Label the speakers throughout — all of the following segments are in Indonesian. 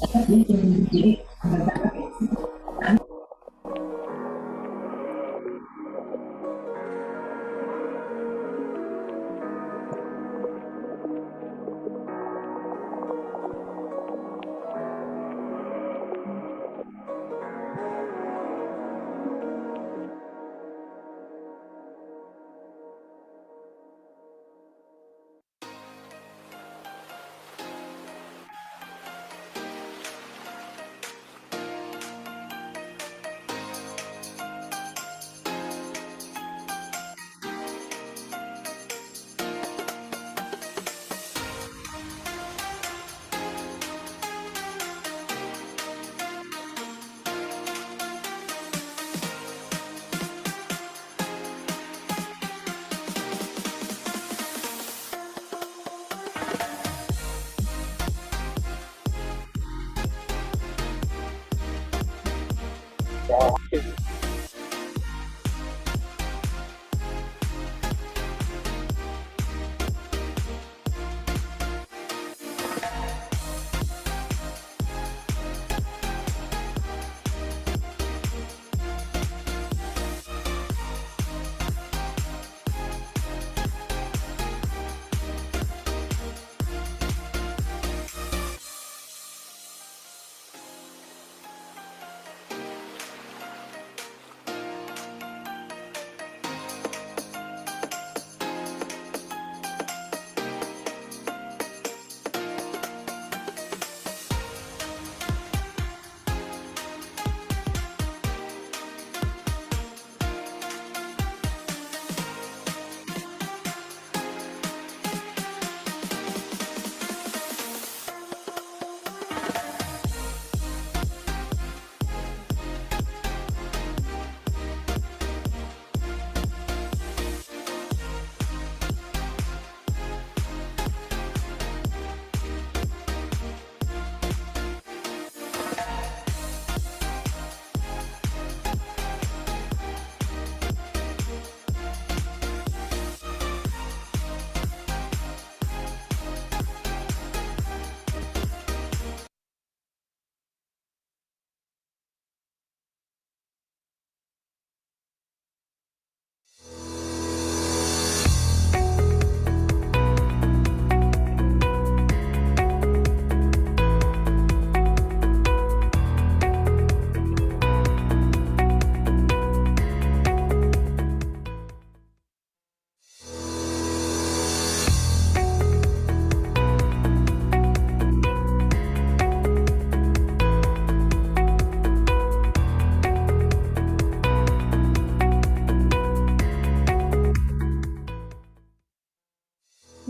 Speaker 1: Jadi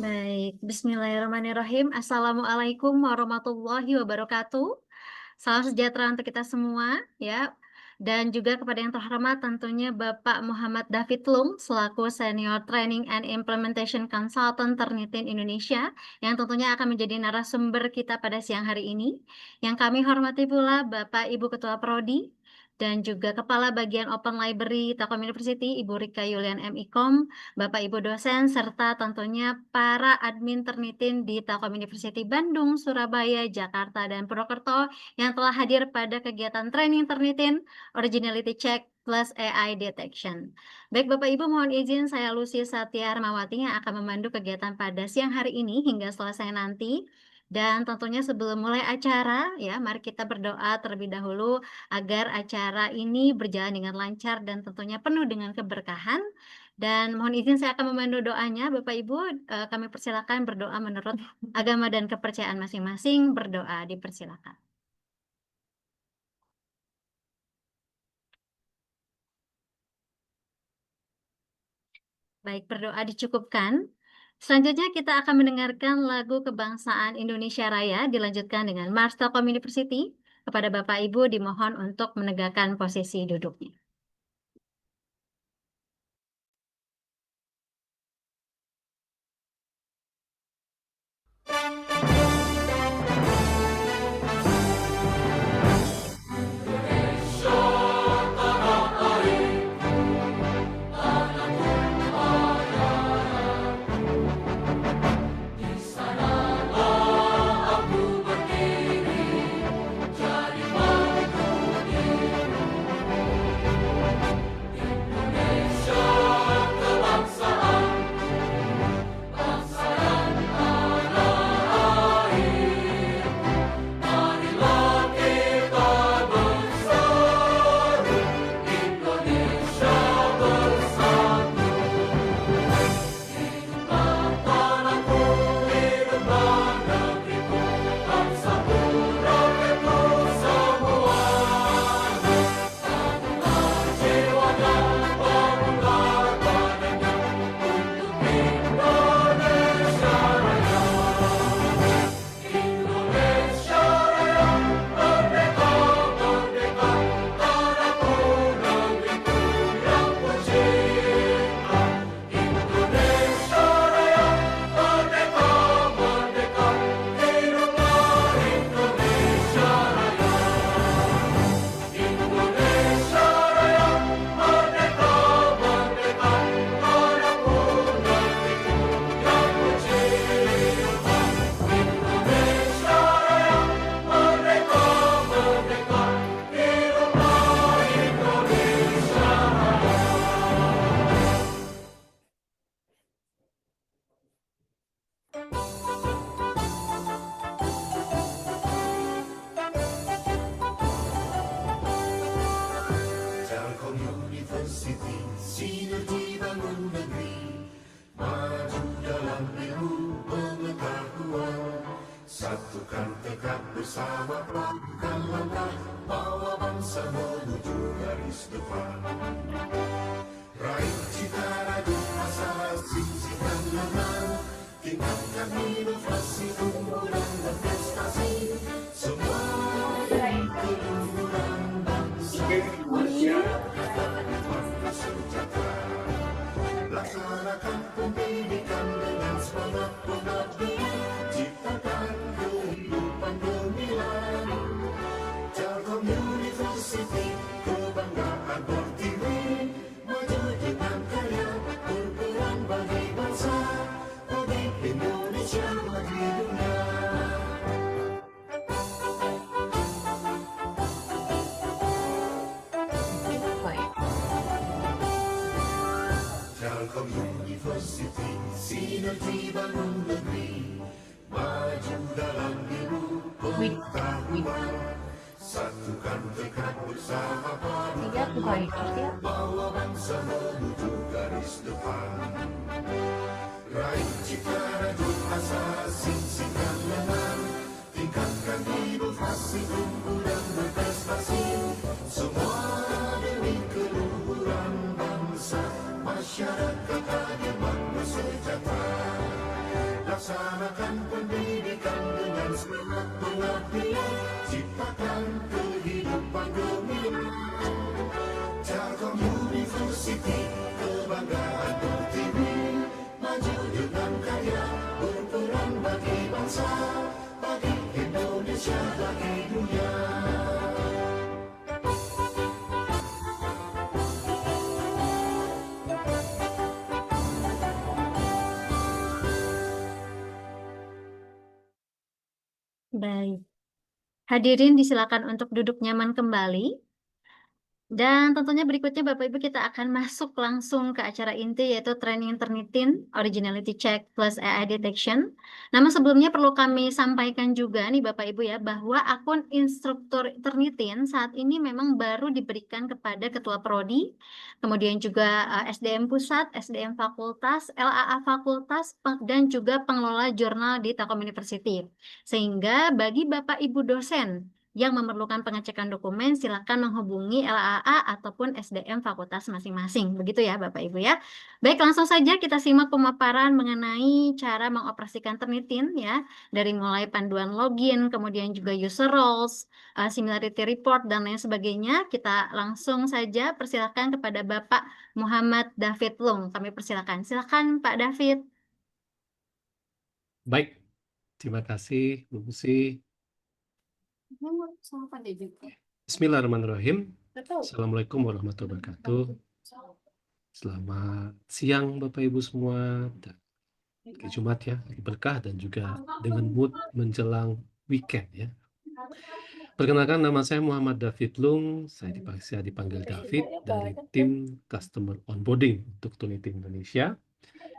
Speaker 2: Baik, bismillahirrahmanirrahim. Assalamualaikum warahmatullahi wabarakatuh. Salam sejahtera untuk kita semua, ya. Dan juga kepada yang terhormat tentunya Bapak Muhammad David Lum selaku Senior Training and Implementation Consultant Turnitin Indonesia yang tentunya akan menjadi narasumber kita pada siang hari ini. Yang kami hormati pula Bapak Ibu Ketua Prodi dan juga Kepala Bagian Open Library Telkom University Ibu Rika Yulian MIkom, Bapak Ibu dosen, serta tentunya para admin Turnitin di Telkom University Bandung, Surabaya, Jakarta, dan Purwokerto yang telah hadir pada kegiatan training Turnitin Originality Check plus AI Detection. Baik Bapak Ibu, mohon izin saya Lucy Satya Hermawati yang akan memandu kegiatan pada siang hari ini hingga selesai nanti. Dan tentunya sebelum mulai acara, ya, mari kita berdoa terlebih dahulu agar acara ini berjalan dengan lancar dan tentunya penuh dengan keberkahan. Dan mohon izin saya akan memandu doanya, Bapak Ibu, kami persilakan berdoa menurut agama dan kepercayaan masing-masing. Berdoa dipersilakan. Baik, berdoa dicukupkan. Selanjutnya kita akan mendengarkan lagu Kebangsaan Indonesia Raya dilanjutkan dengan Mars Telkom University. Kepada Bapak Ibu dimohon untuk menegakkan posisi duduknya.
Speaker 1: langkah bawa bangsa menuju garis depan. Raih cita raju asa, singsingkan lengan, tingkatkan inovasi, umbulan dan prestasi. Semua demi keluhuran bangsa, masyarakat bangsa sejahtera. Laksanakan pendidikan dengan semangat pengabdian, ciptakan kehidupan gemilang. Telkom University, kebanggaan Pertiwi, maju dengan karya, berperan bagi bangsa, bagi Indonesia, bagi dunia. Telkom University, sinergi bangun negeri, maju dalam ilmu pengetahuan, satukan tekad bersama padu, bawa bangsa menuju garis depan. Raih cita raju asa, singsingkan lengan, tingkatkan inovasi, unggulan berprestasi. Semua demi keluhuran bangsa, masyarakat adil makmur sejahtera. Laksanakan pendidikan dengan semangat pengabdian, ciptakan kehidupan gemilang. Telkom University, kebanggaan Pertiwi, maju dengan karya, berperan bagi bangsa, bagi Indonesia, bagi dunia.
Speaker 2: Baik. Hadirin disilakan untuk duduk nyaman kembali. Dan tentunya berikutnya Bapak Ibu kita akan masuk langsung ke acara inti yaitu training Turnitin Originality Check plus AI Detection. Namun sebelumnya perlu kami sampaikan juga nih Bapak Ibu ya bahwa akun instruktur Turnitin saat ini memang baru diberikan kepada Ketua Prodi, kemudian juga SDM Pusat, SDM Fakultas, LAA Fakultas, dan juga pengelola jurnal di Telkom University. Sehingga bagi Bapak Ibu dosen yang memerlukan pengecekan dokumen, silakan menghubungi LAA ataupun SDM fakultas masing-masing. Begitu ya Bapak Ibu ya. Baik, langsung saja kita simak pemaparan mengenai cara mengoperasikan Turnitin ya. Dari mulai panduan login, kemudian juga user roles, similarity report, dan lain sebagainya. Kita langsung saja persilakan kepada Bapak Muhammad David Lung. Kami persilakan. Silakan Pak David.
Speaker 3: Baik, terima kasih Bu Busi. Bismillahirrahmanirrahim. Assalamualaikum warahmatullahi wabarakatuh. Selamat siang Bapak Ibu semua. Dan hari Jumat ya, berkah dan juga dengan mood menjelang weekend ya. Perkenalkan, nama saya Muhammad David Lung. Saya dipanggil David dari tim Customer Onboarding untuk Turnitin Indonesia.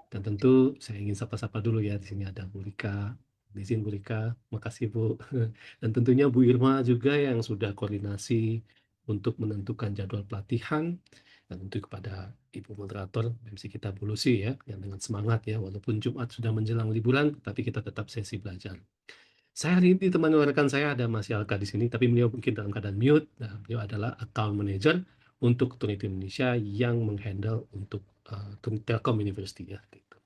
Speaker 3: Dan tentu saya ingin sapa-sapa dulu ya, di sini ada Bu Rika. Izin Bu Rika, makasih Bu. Dan tentunya Bu Irma juga yang sudah koordinasi untuk menentukan jadwal pelatihan. Dan tentu kepada Ibu Moderator MC kita Bu Lucy ya, yang dengan semangat ya, walaupun Jumat sudah menjelang liburan, tapi kita tetap sesi belajar. Saya hari ini ditemani oleh rekan saya, ada Mas Yalka di sini, tapi beliau mungkin dalam keadaan mute. Nah, beliau adalah account manager untuk Turnitin Indonesia yang menghandle untuk Telkom University ya. Gitu.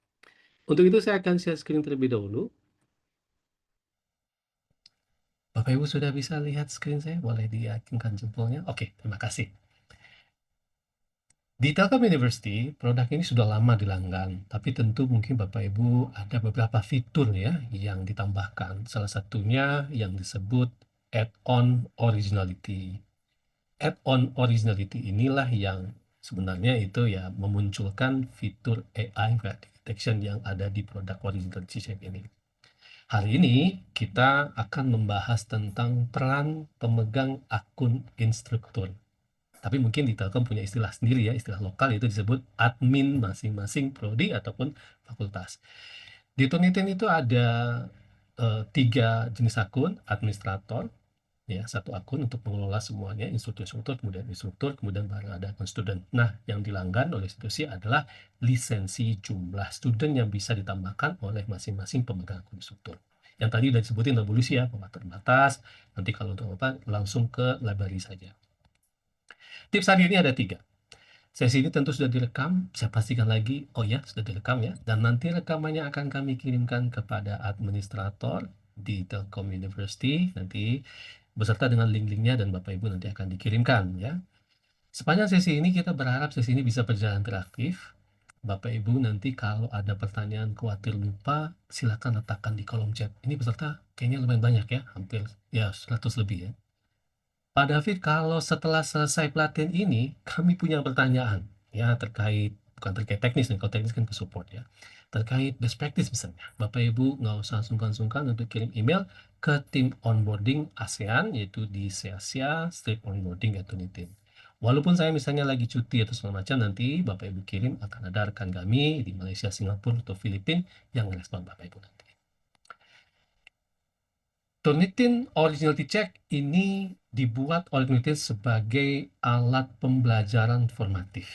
Speaker 3: Untuk itu saya akan share screen terlebih dahulu. Bapak Ibu sudah bisa lihat screen saya? Boleh diyakinkan jempolnya? Oke, terima kasih. Di Telkom University, produk ini sudah lama dilanggan, tapi tentu mungkin Bapak Ibu ada beberapa fitur ya yang ditambahkan. Salah satunya yang disebut add-on originality. Add-on originality inilah yang sebenarnya itu ya memunculkan fitur AI detection yang ada di produk originality check ini. Hari ini kita akan membahas tentang peran pemegang akun instruktur. Tapi mungkin di Telkom punya istilah sendiri ya, istilah lokal itu disebut admin masing-masing prodi ataupun fakultas. Di Turnitin itu ada 3 jenis akun, administrator, ya satu akun untuk mengelola semuanya, instruktur, kemudian baru ada akun student. Nah, yang dilanggan oleh institusi adalah lisensi jumlah student yang bisa ditambahkan oleh masing-masing pemegang akun instruktur. Yang tadi udah disebutin revolusi ya, format terbatas. Nanti kalau untuk apa, langsung ke library saja. Tips hari ini ada 3. Sesi ini tentu sudah direkam, saya pastikan lagi, oh ya, sudah direkam ya. Dan nanti rekamannya akan kami kirimkan kepada administrator di Telkom University, nanti beserta dengan link-linknya dan Bapak Ibu nanti akan dikirimkan ya. Sepanjang sesi ini kita berharap sesi ini bisa berjalan interaktif. Bapak Ibu nanti kalau ada pertanyaan khawatir lupa, silakan letakkan di kolom chat. Ini peserta kayaknya lumayan banyak ya, hampir ya 100 lebih ya. Pak David, kalau setelah selesai pelatihan ini, kami punya pertanyaan ya bukan terkait teknis nih, kalau teknis kan ke support ya. Terkait best practice misalnya. Bapak Ibu nggak usah sungkan-sungkan untuk kirim email ke tim onboarding ASEAN, yaitu di @onboarding@unitin. Walaupun saya misalnya lagi cuti atau segala macam, nanti Bapak Ibu kirim akan ada rekan kami di Malaysia, Singapura, atau Filipina yang merespon Bapak Ibu nanti. Turnitin Originality Check ini dibuat oleh Turnitin sebagai alat pembelajaran formatif.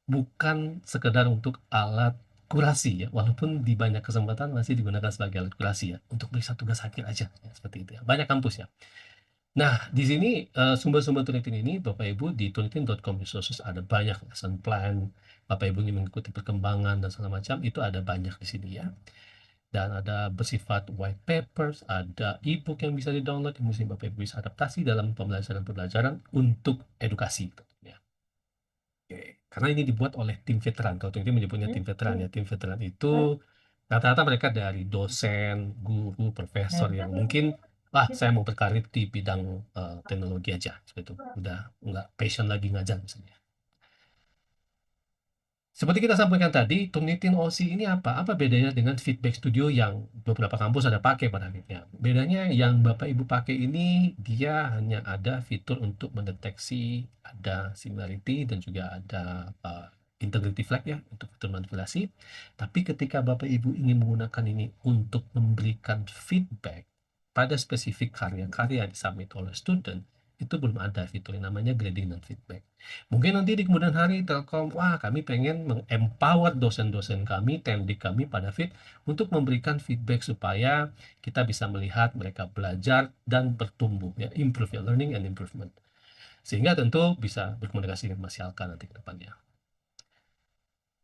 Speaker 3: Bukan sekedar untuk alat kurasi ya, walaupun di banyak kesempatan masih digunakan sebagai alat kurasi ya, untuk periksa tugas akhir aja, ya, seperti itu ya. Banyak kampus ya. Nah, di sini sumber-sumber Turnitin ini Bapak Ibu di turnitin.com resources ada banyak lesson plan, Bapak Ibu ingin mengikuti perkembangan dan segala macam, itu ada banyak di sini ya. Dan ada bersifat white papers, ada e-book yang bisa di-download, yang mesti Bapak Ibu bisa adaptasi dalam pembelajaran-pembelajaran untuk edukasi tentunya. Oke. Karena ini dibuat oleh tim veteran, kalau ini menyebutnya tim veteran ya. Tim veteran itu rata-rata mereka dari dosen, guru, profesor yang mungkin saya mau berkarir di bidang teknologi aja, seperti itu. Udah nggak passion lagi ngajar misalnya. Seperti kita sampaikan tadi, Turnitin OC ini apa? Apa bedanya dengan Feedback Studio yang beberapa kampus ada pakai pada akhirnya? Bedanya yang Bapak Ibu pakai ini, dia hanya ada fitur untuk mendeteksi ada similarity dan juga ada integrity flag ya, untuk fitur manipulasi. Tapi ketika Bapak Ibu ingin menggunakan ini untuk memberikan feedback pada spesifik karya-karya yang disubmit oleh student, itu belum ada fitur yang namanya grading dan feedback. Mungkin nanti di kemudian hari Telkom, kami pengen mengempower dosen-dosen kami, teknik kami pada untuk memberikan feedback supaya kita bisa melihat mereka belajar dan bertumbuh, ya, improve ya, learning and improvement. Sehingga tentu bisa berkomunikasi dengan Mas Yalka nanti ke depannya.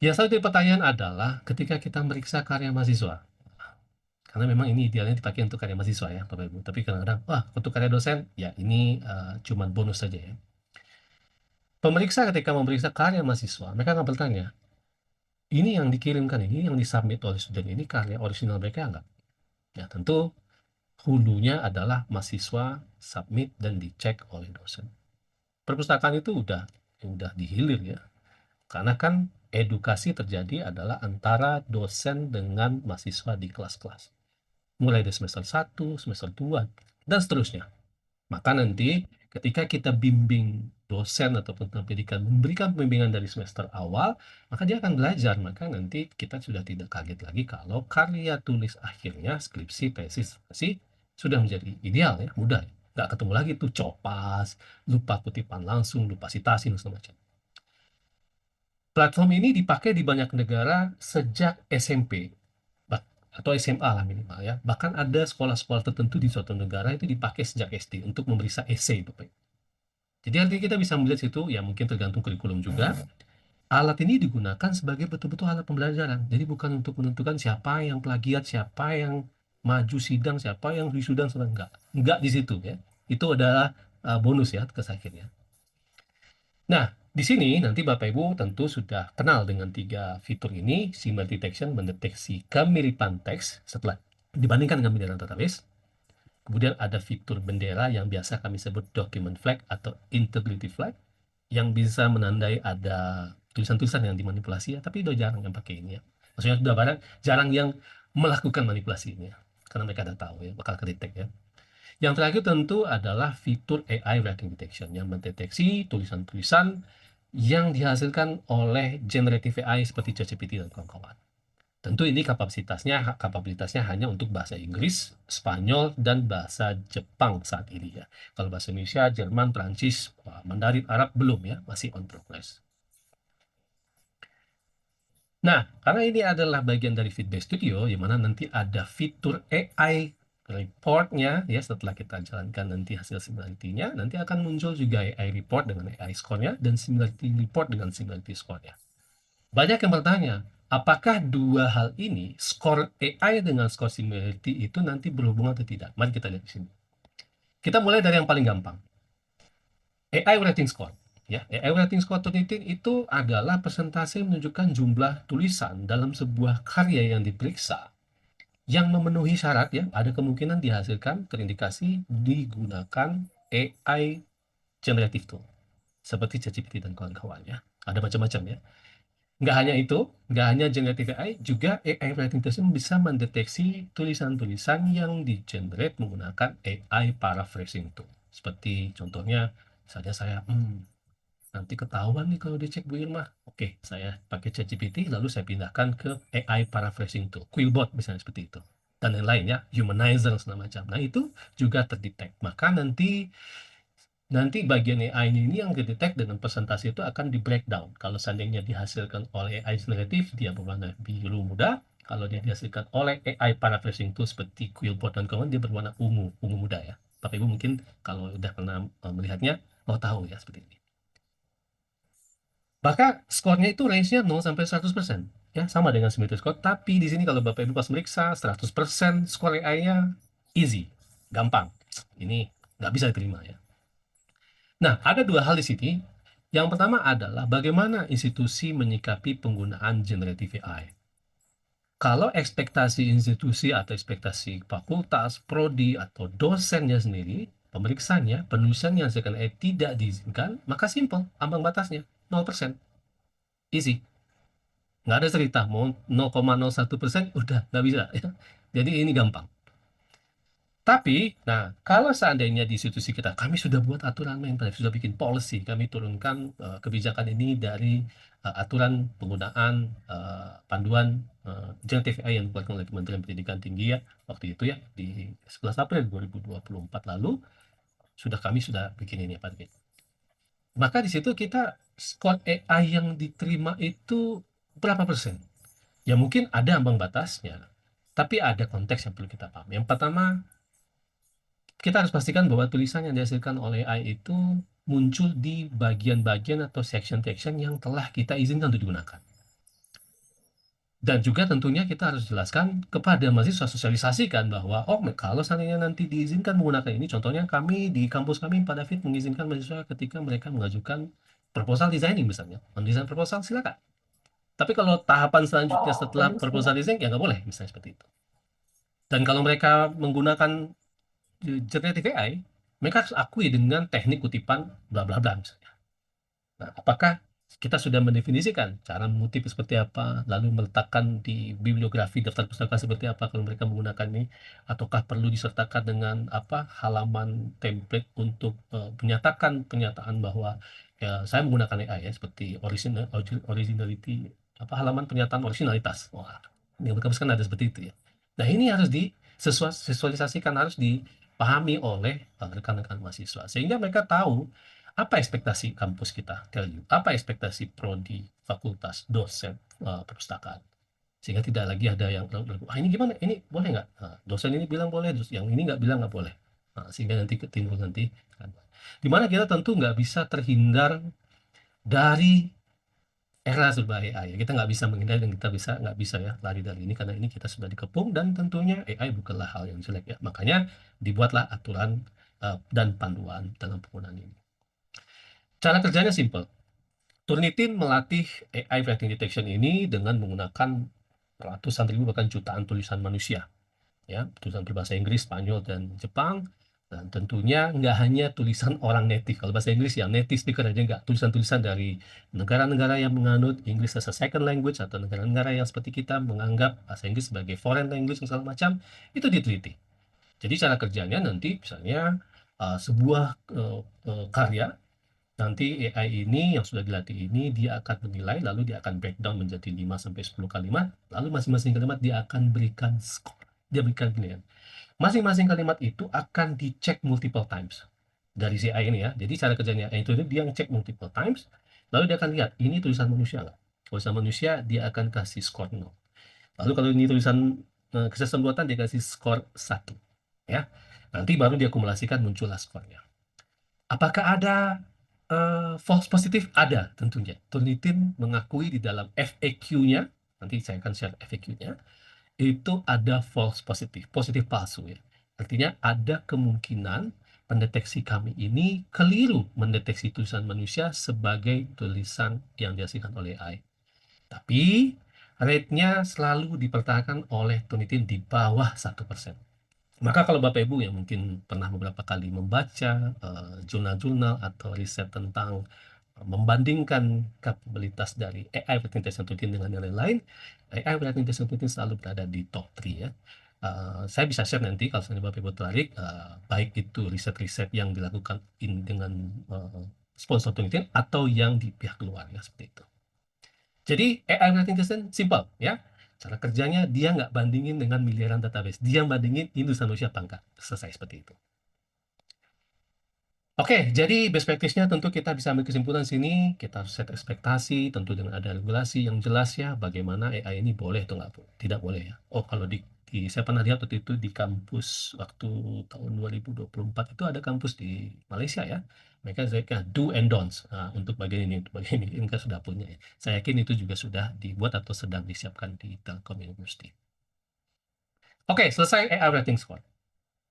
Speaker 3: Ya, satu pertanyaan adalah ketika kita meriksa karya mahasiswa, karena memang ini idealnya dipakai untuk karya mahasiswa ya, Bapak Ibu. Tapi kadang-kadang, untuk karya dosen, ya ini cuma bonus saja ya. Pemeriksa ketika memeriksa karya mahasiswa, mereka akan bertanya, ini yang dikirimkan ini, yang disubmit oleh student ini karya original mereka enggak? Ya tentu hulunya adalah mahasiswa submit dan dicek oleh dosen. Perpustakaan itu udah dihilir ya, karena kan edukasi terjadi adalah antara dosen dengan mahasiswa di kelas-kelas. Mulai dari semester 1, semester 2, dan seterusnya. Maka nanti ketika kita bimbing dosen ataupun pendidikan memberikan pembimbingan dari semester awal, maka dia akan belajar. Maka nanti kita sudah tidak kaget lagi kalau karya tulis akhirnya, skripsi, tesis, sudah menjadi ideal ya, mudah. Nggak ketemu lagi tuh copas, lupa kutipan langsung, lupa citasi, dan semacam. Platform ini dipakai di banyak negara sejak SMP atau SMA lah minimal ya. Bahkan ada sekolah-sekolah tertentu di suatu negara itu dipakai sejak SD untuk memeriksa essay Bapak. Jadi artinya kita bisa melihat situ ya, mungkin tergantung kurikulum juga. Alat ini digunakan sebagai betul-betul alat pembelajaran. Jadi bukan untuk menentukan siapa yang plagiat, siapa yang maju sidang, siapa yang wisuda, enggak di situ ya. Itu adalah bonus ya ke akhirnya. Nah, di sini nanti Bapak Ibu tentu sudah kenal dengan 3 fitur ini, similarity detection mendeteksi kemiripan teks setelah dibandingkan dengan bendera database. Kemudian ada fitur bendera yang biasa kami sebut document flag atau integrity flag, yang bisa menandai ada tulisan-tulisan yang dimanipulasi ya, tapi udah jarang yang pakai ini ya. Maksudnya sudah jarang yang melakukan manipulasi ini ya, karena mereka udah tahu ya, bakal kedetek ya. Yang terakhir tentu adalah fitur AI writing detection yang mendeteksi tulisan-tulisan yang dihasilkan oleh generative AI seperti ChatGPT dan kawan-kawan. Tentu ini kapabilitasnya hanya untuk bahasa Inggris, Spanyol, dan bahasa Jepang saat ini ya. Kalau bahasa Indonesia, Jerman, Prancis, Mandarin, Arab belum ya, masih on progress. Nah, karena ini adalah bagian dari Feedback Studio, di mana nanti ada fitur AI report-nya, ya setelah kita jalankan nanti hasil similarity-nya, nanti akan muncul juga AI report dengan AI score-nya, dan similarity report dengan similarity score-nya. Banyak yang bertanya, apakah dua hal ini, skor AI dengan skor similarity itu nanti berhubungan atau tidak? Mari kita lihat di sini. Kita mulai dari yang paling gampang. AI rating score. Ya, AI rating score tertitik itu adalah persentase menunjukkan jumlah tulisan dalam sebuah karya yang diperiksa yang memenuhi syarat, ya, ada kemungkinan dihasilkan terindikasi digunakan AI generative tool seperti ChatGPT dan kawan-kawannya. Ada macam-macam, ya. Nggak hanya itu, nggak hanya generative AI, juga AI writing system bisa mendeteksi tulisan-tulisan yang di-generate menggunakan AI paraphrasing tool. Seperti contohnya, misalnya saya, nanti ketahuan nih kalau dicek Bu Irma. Oke, saya pakai ChatGPT, lalu saya pindahkan ke AI paraphrasing tool, Quillbot misalnya seperti itu. Dan yang lainnya, humanizer segala macam. Nah, itu juga terdetek. Maka nanti bagian AI ini yang didetek dengan presentasi itu akan di breakdown. Kalau seandainya dihasilkan oleh AI generatif, dia berwarna biru muda. Kalau dia dihasilkan oleh AI paraphrasing tool seperti Quillbot dan kawan, dia berwarna ungu muda, ya. Bapak Ibu mungkin kalau udah pernah melihatnya, mau tahu ya seperti ini. Maka skornya itu range-nya 0 sampai 100%. Ya, sama dengan similarity score, tapi di sini kalau Bapak Ibu pas meriksa 100% skor AI-nya easy, gampang. Ini nggak bisa diterima, ya. Nah, ada dua hal di sini. Yang pertama adalah bagaimana institusi menyikapi penggunaan generative AI. Kalau ekspektasi institusi atau ekspektasi fakultas, prodi, atau dosennya sendiri, pemeriksanya, penulisan yang hasilkan AI tidak diizinkan, maka simple, ambang batasnya 0%. Easy. Nggak ada cerita, mau 0,01% udah nggak bisa, ya. Jadi ini gampang. Tapi, nah, kalau seandainya di institusi kita, kami sudah buat aturan main privacy, sudah bikin policy, kami turunkan kebijakan ini dari aturan penggunaan panduan generative AI yang dibuatkan oleh Kementerian Pendidikan Tinggi, ya, waktu itu, ya, di 11 April 2024 lalu, kami sudah bikin ini, Pak. Maka di situ kita skor AI yang diterima itu berapa persen? Ya mungkin ada ambang batasnya, tapi ada konteks yang perlu kita pahami. Yang pertama, kita harus pastikan bahwa tulisan yang dihasilkan oleh AI itu muncul di bagian-bagian atau section-section yang telah kita izinkan untuk digunakan. Dan juga tentunya kita harus jelaskan kepada mahasiswa, sosialisasikan bahwa, oh, kalau seandainya nanti diizinkan menggunakan ini, contohnya kami di kampus kami, Pak David, mengizinkan mahasiswa ketika mereka mengajukan proposal designing misalnya, mendesain proposal, silakan. Tapi kalau tahapan selanjutnya setelah proposal design, ya nggak boleh, misalnya seperti itu. Dan kalau mereka menggunakan generative AI, mereka harus akui dengan teknik kutipan bla bla bla misalnya. Nah, apakah kita sudah mendefinisikan cara mengutip seperti apa, lalu meletakkan di bibliografi daftar pustaka seperti apa kalau mereka menggunakan ini, ataukah perlu disertakan dengan halaman template untuk menyatakan pernyataan bahwa ya, saya menggunakan AI, ya, seperti originality, halaman pernyataan originalitas. Wah, di kampus kan ada seperti itu, ya. Nah, ini harus disosialisasikan, harus dipahami oleh rekan-rekan mahasiswa sehingga mereka tahu apa ekspektasi kampus kita, tell you, apa ekspektasi prodi, fakultas, dosen, perpustakaan, sehingga tidak lagi ada yang ragu, ini gimana, ini boleh nggak? Dosen ini bilang boleh, yang ini nggak bilang nggak boleh. Sehingga nanti timbul nanti, dimana kita tentu nggak bisa terhindar dari era serba AI. Kita nggak bisa menghindari dan kita nggak bisa ya lari dari ini, karena ini kita sudah dikepung dan tentunya AI bukanlah hal yang jelek, ya. Makanya dibuatlah aturan dan panduan dalam penggunaan ini. Cara kerjanya simple. Turnitin melatih AI writing detection ini dengan menggunakan ratusan ribu bahkan jutaan tulisan manusia, ya, tulisan berbahasa Inggris, Spanyol, dan Jepang. Dan tentunya nggak hanya tulisan orang native. Kalau bahasa Inggris ya native speaker aja nggak. Tulisan-tulisan dari negara-negara yang menganut Inggris as a second language atau negara-negara yang seperti kita menganggap bahasa Inggris sebagai foreign language segala macam, itu diteliti. Jadi cara kerjanya nanti misalnya sebuah karya, nanti AI ini yang sudah dilatih ini dia akan menilai, lalu dia akan breakdown menjadi 5 sampai 10 kalimat, lalu masing-masing kalimat dia akan berikan skor. Dia berikan penilaian. Masing-masing kalimat itu akan dicek multiple times dari si AI ini, ya. Jadi cara kerjanya AI itu dia ngecek multiple times, lalu dia akan lihat ini tulisan manusia nggak? tulisan manusia dia akan kasih skor 0. Lalu kalau ini tulisan kecerdasan buatan dia kasih skor 1. Ya. Nanti baru diakumulasikan muncullah skornya. Apakah ada false positif? Ada tentunya. Turnitin mengakui di dalam FAQ-nya, nanti saya akan share FAQ-nya, itu ada false positif, positif palsu ya. Artinya ada kemungkinan pendeteksi kami ini keliru mendeteksi tulisan manusia sebagai tulisan yang dihasilkan oleh AI. Tapi rate-nya selalu dipertahankan oleh Turnitin di bawah 1%. Maka kalau Bapak Ibu yang mungkin pernah beberapa kali membaca jurnal-jurnal atau riset tentang membandingkan kapabilitas dari AI writing intelligence Turnitin dengan yang lain, AI writing intelligence Turnitin selalu berada di top 3 ya. Saya bisa share nanti kalau misalnya Bapak Ibu tertarik, baik itu riset-riset yang dilakukan dengan sponsor Turnitin atau yang di pihak luar ya, seperti itu. Jadi AI writing intelligence simple ya. Cara kerjanya dia nggak bandingin dengan miliaran database. Dia bandingin ini tulisan manusia apa enggak. Selesai seperti itu. Oke, jadi best practice-nya tentu kita bisa ambil kesimpulan sini, kita harus set ekspektasi, tentu dengan ada regulasi yang jelas ya, bagaimana AI ini boleh atau tidak boleh ya. Oh, kalau saya pernah lihat waktu itu di kampus waktu tahun 2024 itu ada kampus di Malaysia ya. Mereka do and don'ts untuk bagian ini, untuk bagian ini kan sudah punya ya. Saya yakin itu juga sudah dibuat atau sedang disiapkan di Telkom University. Oke, selesai AI rating score.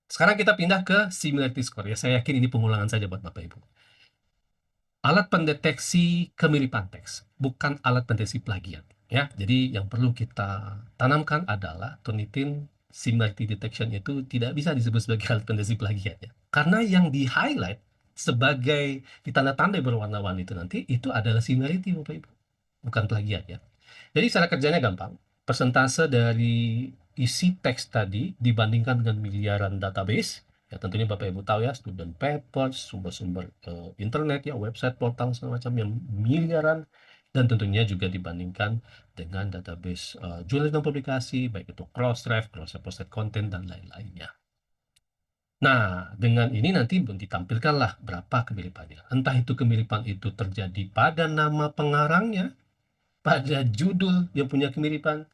Speaker 3: Sekarang kita pindah ke similarity score ya. Saya yakin ini pengulangan saja buat Bapak Ibu. Alat pendeteksi kemiripan teks, bukan alat pendeteksi plagiat ya. Jadi yang perlu kita tanamkan adalah Turnitin similarity detection itu tidak bisa disebut sebagai alat pendeteksi plagiat ya. Karena yang di-highlight sebagai ditanda-tandai berwarna-warni itu nanti itu adalah similarity Bapak Ibu, bukan plagiat ya. Jadi cara kerjanya gampang. Persentase dari isi teks tadi dibandingkan dengan miliaran database, ya tentunya Bapak Ibu tahu ya, student papers, sumber-sumber internet ya, website, portal, segala macam yang miliaran, dan tentunya juga dibandingkan dengan database jurnal dan publikasi, baik itu Crossref, Cross-Repository Content, dan lain-lainnya. Nah, dengan ini nanti ditampilkanlah berapa kemiripannya. Entah itu kemiripan itu terjadi pada nama pengarangnya, pada judul yang punya kemiripan,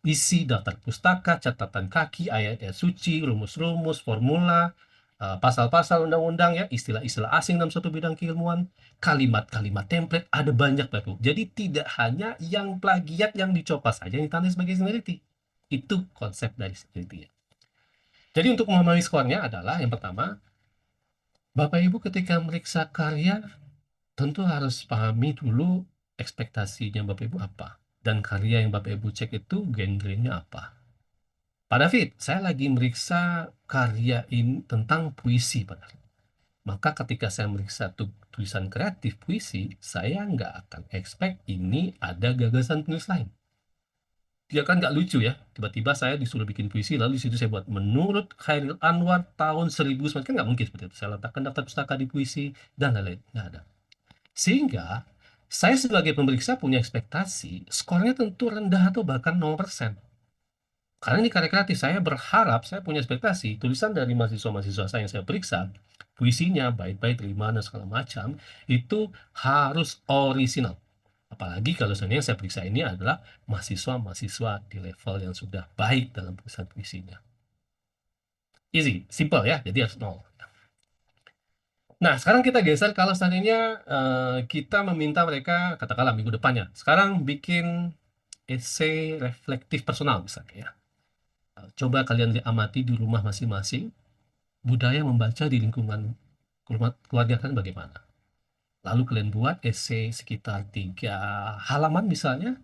Speaker 3: isi daftar pustaka, catatan kaki, ayat-ayat suci, rumus-rumus, formula, pasal-pasal undang-undang ya, istilah-istilah asing dalam suatu bidang keilmuan, kalimat-kalimat template, ada banyak Bapak. Jadi tidak hanya yang plagiat yang dicoba saja yang ditandai sebagai similarity. Itu konsep dari similarity ya. Jadi untuk memahami skornya adalah yang pertama, Bapak Ibu ketika meriksa karya tentu harus pahami dulu ekspektasinya Bapak Ibu apa. Dan karya yang Bapak Ibu cek itu genrenya apa. Pak David, saya lagi meriksa karya ini tentang puisi, Pak David. Maka ketika saya meriksa tulisan kreatif puisi, saya nggak akan expect ini ada gagasan penulis lain. Dia kan nggak lucu ya. Tiba-tiba saya disuruh bikin puisi, lalu di situ saya buat menurut Khairil Anwar tahun 1000, kan nggak mungkin seperti itu. Saya letakkan daftar pustaka di puisi, dan lain-lain. Nggak ada. Sehingga saya sebagai pemeriksa punya ekspektasi skornya tentu rendah atau bahkan 0%. Karena ini karya kreatif, saya berharap, saya punya ekspektasi tulisan dari mahasiswa-mahasiswa saya yang saya periksa, puisinya, bait-bait, rima, dan segala macam, itu harus orisinal. Apalagi kalau seandainya yang saya periksa ini adalah mahasiswa-mahasiswa di level yang sudah baik dalam tulisan puisinya. Easy, simple ya, jadi harus 0. Nah, sekarang kita geser kalau seandainya kita meminta mereka, katakanlah minggu depannya, sekarang bikin essay reflektif personal misalnya ya. Coba kalian amati di rumah masing-masing, budaya membaca di lingkungan keluarga kalian bagaimana. Lalu kalian buat essay sekitar 3 halaman misalnya,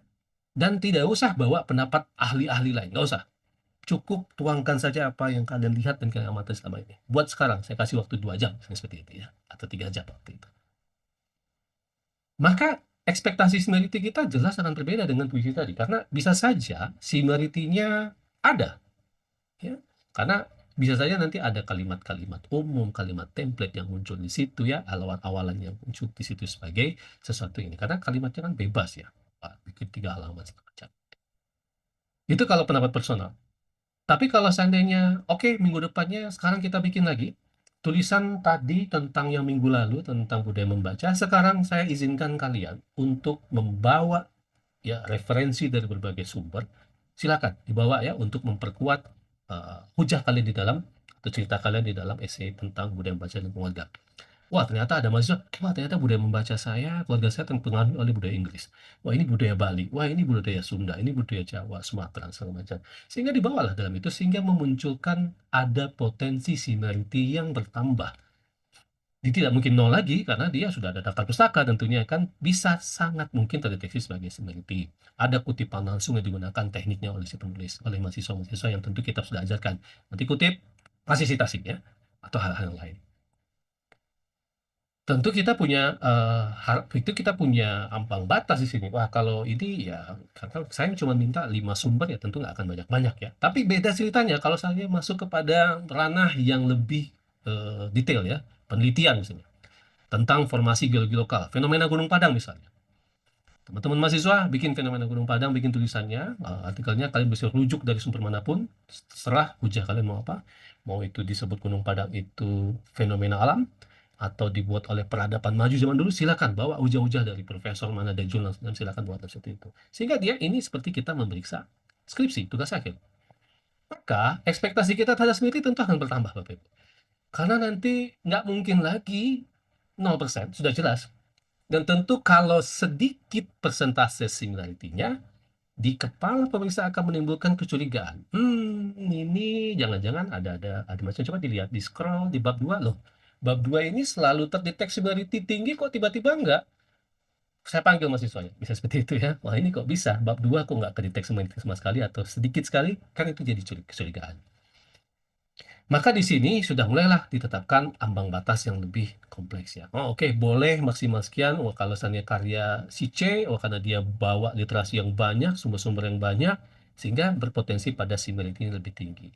Speaker 3: dan tidak usah bawa pendapat ahli-ahli lain, nggak usah. Cukup tuangkan saja apa yang kalian lihat dan kalian amati selama ini. Buat sekarang, saya kasih waktu 2 jam, seperti itu ya, atau 3 jam waktu itu. Maka ekspektasi similarity kita jelas akan berbeda dengan puisi tadi, karena bisa saja similarity-nya ada, ya. Karena bisa saja nanti ada kalimat-kalimat umum, kalimat template yang muncul di situ ya, awalan-awalan yang muncul di situ sebagai sesuatu ini. Karena kalimatnya kan bebas ya, bikin 3 halaman segala macam. Itu kalau pendapat personal. Tapi kalau seandainya, oke, minggu depannya sekarang kita bikin lagi, tulisan tadi tentang yang minggu lalu tentang budaya membaca, sekarang saya izinkan kalian untuk membawa ya referensi dari berbagai sumber. Silakan dibawa ya untuk memperkuat hujah kalian di dalam atau cerita kalian di dalam esai tentang budaya membaca dan keluarga. Wah, ternyata ada mahasiswa, wah ternyata budaya membaca saya, keluarga saya terpengaruh oleh budaya Inggris. Wah, ini budaya Bali, wah ini budaya Sunda, ini budaya Jawa, Sumatera, segala macam. Sehingga dibawalah dalam itu, sehingga memunculkan ada potensi similarity yang bertambah. Dia tidak mungkin nol lagi, karena dia sudah ada daftar pustaka, tentunya kan bisa sangat mungkin terdeteksi sebagai similarity. Ada kutipan langsung yang digunakan tekniknya oleh si penulis, oleh mahasiswa-mahasiswa yang tentu kita sudah ajarkan. Nanti kutip, kasih citasi ya, atau hal-hal lain. Tentu kita punya itu kita punya ambang batas di sini. Wah, kalau ini ya karena saya cuma minta 5 sumber ya tentu nggak akan banyak-banyak ya. Tapi beda ceritanya kalau saya masuk kepada ranah yang lebih detail ya, penelitian misalnya tentang formasi geologi lokal, fenomena Gunung Padang misalnya. Teman-teman mahasiswa bikin fenomena Gunung Padang, bikin tulisannya, artikelnya kalian bisa rujuk dari sumber manapun, terserah hujah kalian mau apa. Mau itu disebut Gunung Padang itu fenomena alam, atau dibuat oleh peradaban maju zaman dulu, silakan bawa hujah-hujah dari profesor mana dan jurnal, dan silakan buat seperti itu. Sehingga dia ini seperti kita memeriksa skripsi, tugas akhir. Maka ekspektasi kita terhadap sendiri tentu akan bertambah, Bapak Ibu. Karena nanti nggak mungkin lagi 0%, sudah jelas. Dan tentu kalau sedikit persentase similarity-nya, di kepala pemeriksa akan menimbulkan kecurigaan. Ini jangan-jangan ada macam, coba dilihat, di scroll di bab 2 loh. Bab 2 ini selalu terdeteksi similarity tinggi, kok tiba-tiba enggak? Saya panggil mahasiswanya, bisa seperti itu ya. Wah, ini kok bisa, bab 2 kok nggak kedeteksi similarity sama sekali, atau sedikit sekali, kan itu jadi kecurigaan. Maka di sini sudah mulailah ditetapkan ambang batas yang lebih kompleks ya. Oh, oke, boleh maksimal sekian. Wah, kalau misalnya karya si C, karena dia bawa literasi yang banyak, sumber-sumber yang banyak, sehingga berpotensi pada similarity lebih tinggi.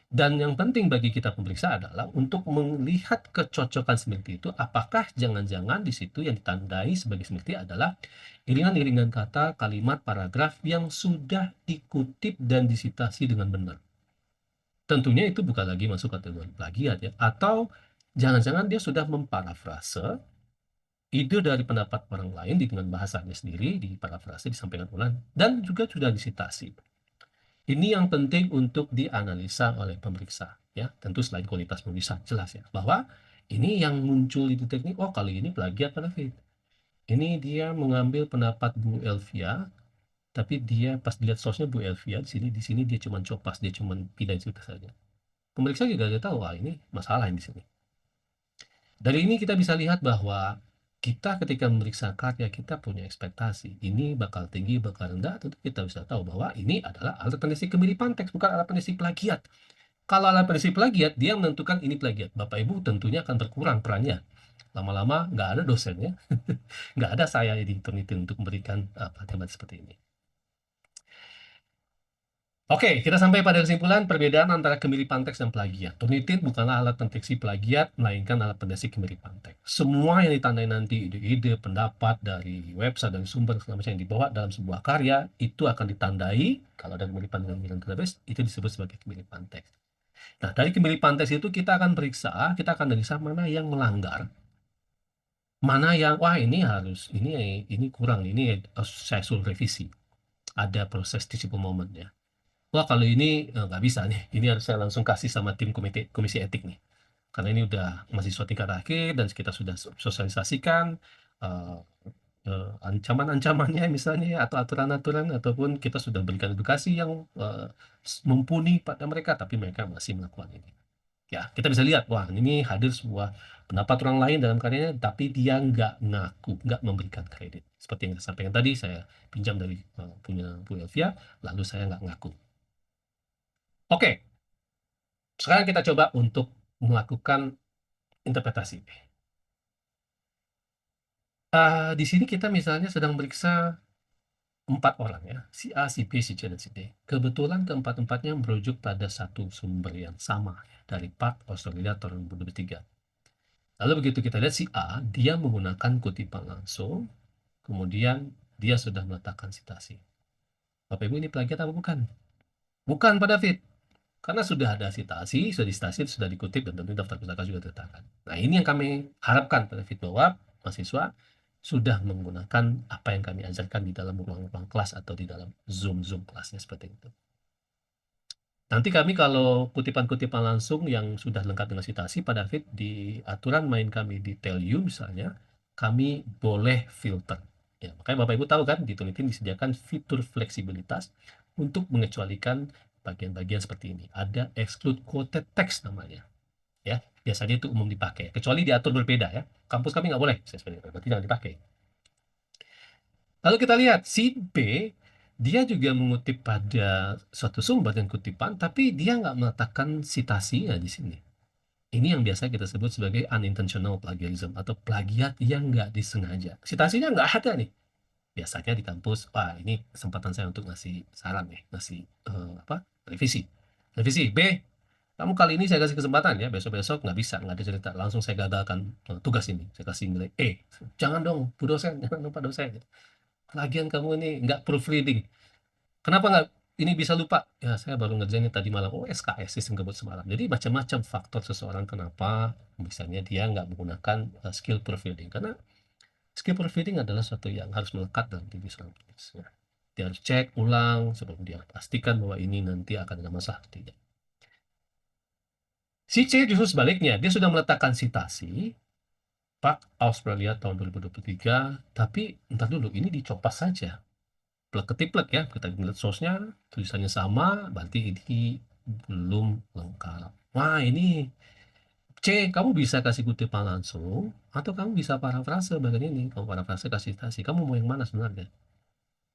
Speaker 3: Dan yang penting bagi kita pemeriksa adalah untuk melihat kecocokan similarity itu, apakah jangan-jangan di situ yang ditandai sebagai similarity adalah iringan-iringan kata, kalimat, paragraf yang sudah dikutip dan disitasi dengan benar. Tentunya itu bukan lagi masuk kategori plagiat ya, atau jangan-jangan dia sudah memparafrase ide dari pendapat orang lain dengan bahasanya sendiri, diparafrase, disampaikan ulang, dan juga sudah disitasi. Ini yang penting untuk dianalisa oleh pemeriksa ya, tentu selain kualitas penulisan jelas ya, bahwa ini yang muncul di teknik, oh kali ini plagiat benefit. Ini dia mengambil pendapat Bu Elvia, tapi dia pas dilihat source-nya Bu Elvia di sini dia cuma copas, dia cuma pindahin situ saja. Pemeriksa juga udah tahu, wah ini masalah di sini. Dari ini kita bisa lihat bahwa kita ketika memeriksa karya, kita punya ekspektasi, ini bakal tinggi, bakal rendah, tentu kita bisa tahu bahwa ini adalah alat pendeteksi kemiripan teks, bukan alat pendeteksi plagiat. Kalau alat pendeteksi plagiat, dia menentukan ini plagiat. Bapak Ibu tentunya akan berkurang perannya. Lama-lama nggak ada dosennya, nggak ada saya editor untuk memberikan materi seperti ini. Oke, kita sampai pada kesimpulan perbedaan antara kemiripan teks dan plagiat. Turnitin bukanlah alat pendeteksi plagiat, melainkan alat pendeteksi kemiripan teks. Semua yang ditandai nanti, ide-ide, pendapat dari website, dari sumber, segala macam yang dibawa dalam sebuah karya, itu akan ditandai, kalau ada kemiripan dengan kemiripan teks, itu disebut sebagai kemiripan teks. Nah, dari kemiripan teks itu kita akan periksa mana yang melanggar, mana yang, wah ini harus, ini kurang, ini saya suruh revisi. Ada proses teachable moment ya. Wah kalau ini nggak bisa nih, ini harus saya langsung kasih sama tim komisi etik nih. Karena ini udah mahasiswa tingkat akhir dan kita sudah sosialisasikan ancaman-ancamannya misalnya, atau aturan-aturan, ataupun kita sudah berikan edukasi yang mumpuni pada mereka, tapi mereka masih melakukan ini. Ya, kita bisa lihat, wah ini hadir sebuah pendapat orang lain dalam karyanya, tapi dia nggak ngaku, nggak memberikan kredit. Seperti yang saya sampaikan tadi, saya pinjam dari punya Bu Elvia, lalu saya nggak ngaku. Oke, sekarang kita coba untuk melakukan interpretasi. Di sini kita misalnya sedang meriksa 4 orang ya, si A, si B, si C, dan si D. Kebetulan keempat-empatnya merujuk pada satu sumber yang sama ya, dari Park, Australia tahun 2003. Lalu begitu kita lihat si A, dia menggunakan kutipan langsung, kemudian dia sudah meletakkan citasi. Bapak Ibu, ini plagiat apa bukan? Bukan, Pak David. Karena sudah ada citasi, sudah disitasi, sudah dikutip, dan tentu daftar pustaka juga diletakkan. Nah, ini yang kami harapkan pada Fit bahwa mahasiswa sudah menggunakan apa yang kami ajarkan di dalam ruang-ruang kelas atau di dalam Zoom kelasnya seperti itu. Nanti kami kalau kutipan-kutipan langsung yang sudah lengkap dengan citasi pada Fit di aturan main kami di Tell You misalnya, kami boleh filter. Ya, makanya Bapak Ibu tahu kan di Tunitin disediakan fitur fleksibilitas untuk mengecualikan bagian-bagian seperti ini. Ada exclude quoted text namanya. Ya, biasanya itu umum dipakai. Kecuali diatur berbeda ya. Kampus kami nggak boleh. Berarti jangan dipakai. Lalu kita lihat si B, dia juga mengutip pada suatu sumber dan kutipan, tapi dia nggak meletakkan citasinya di sini. Ini yang biasa kita sebut sebagai unintentional plagiarism atau plagiat yang nggak disengaja. Citasinya nggak ada nih. Biasanya di kampus, wah ini kesempatan saya untuk ngasih saran nih, ngasih revisi. Revisi B, kamu kali ini saya kasih kesempatan ya, besok-besok nggak bisa, nggak ada cerita, langsung saya gagalkan tugas ini, saya kasih nilai E. Jangan dong, Bu dosen, jangan lupa dosen. Lagian kamu ini nggak proofreading. Kenapa nggak ini bisa lupa? Ya, saya baru ngerjainnya tadi malam. Oh, SKS, sistem kebut semalam. Jadi macam-macam faktor seseorang kenapa misalnya dia nggak menggunakan skill proofreading. Karena skill proofreading adalah sesuatu yang harus melekat dalam diri seorang penulis. Ya. Dia harus cek ulang sebelum dia pastikan bahwa ini nanti akan ada masalah tidak. Si C justru sebaliknya, dia sudah meletakkan citasi Pak Australia tahun 2023, tapi entar dulu ini dicopas saja. Plek-ketiplek ya, kita lihat source-nya, tulisannya sama, berarti ini belum lengkap. Wah, ini C, kamu bisa kasih kutipan langsung, atau kamu bisa parafrase bagian ini. Kamu parafrase kasih citasi, kamu mau yang mana sebenarnya?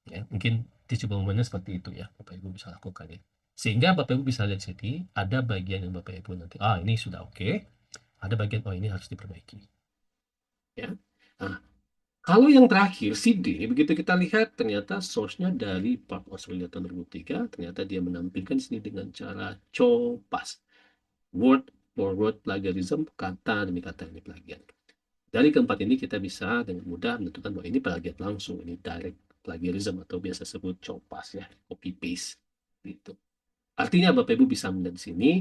Speaker 3: Ya, mungkin teachable moment-nya seperti itu ya, Bapak Ibu bisa lakukan ya. Sehingga Bapak Ibu bisa lihat sini, ada bagian yang Bapak Ibu nanti, ini sudah oke. Ada bagian, ini harus diperbaiki. Ya. Nah, kalau yang terakhir, si D, begitu kita lihat ternyata source-nya dari Park Australia tahun 2003, ternyata dia menampilkan sini dengan cara copas. Word for word plagiarism, kata demi kata ini plagiat. Dari keempat ini kita bisa dengan mudah menentukan bahwa ini plagiat langsung, ini direct plagiarism atau biasa sebut copas ya, copy paste gitu. Artinya Bapak Ibu bisa melihat di sini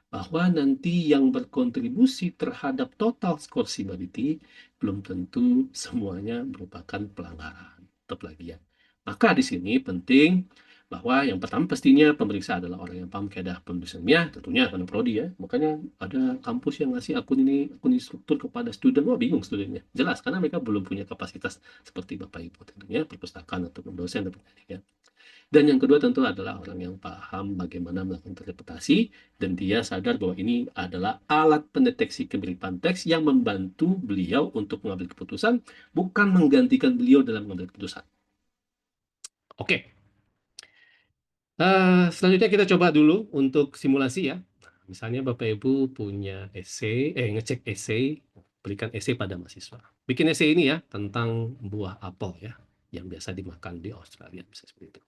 Speaker 3: bahwa nanti yang berkontribusi terhadap total skor similarity belum tentu semuanya merupakan pelanggaran atau plagiat. Maka di sini penting bahwa yang pertama pastinya pemeriksa adalah orang yang paham kaidah penulisan ilmiah, tentunya karena prodi ya. Makanya ada kampus yang ngasih akun instruktur kepada student, wah bingung studentnya. Jelas karena mereka belum punya kapasitas seperti Bapak Ibu tentunya perpustakaan atau dosen dan pendidikan. Dan yang kedua tentu adalah orang yang paham bagaimana melakukan interpretasi dan dia sadar bahwa ini adalah alat pendeteksi kemiripan teks yang membantu beliau untuk mengambil keputusan, bukan menggantikan beliau dalam mengambil keputusan. Oke. Selanjutnya kita coba dulu untuk simulasi ya. Misalnya Bapak Ibu punya ngecek esai, berikan esai pada mahasiswa. Bikin esai ini ya tentang buah apel ya, yang biasa dimakan di Australia, bisa seperti itu.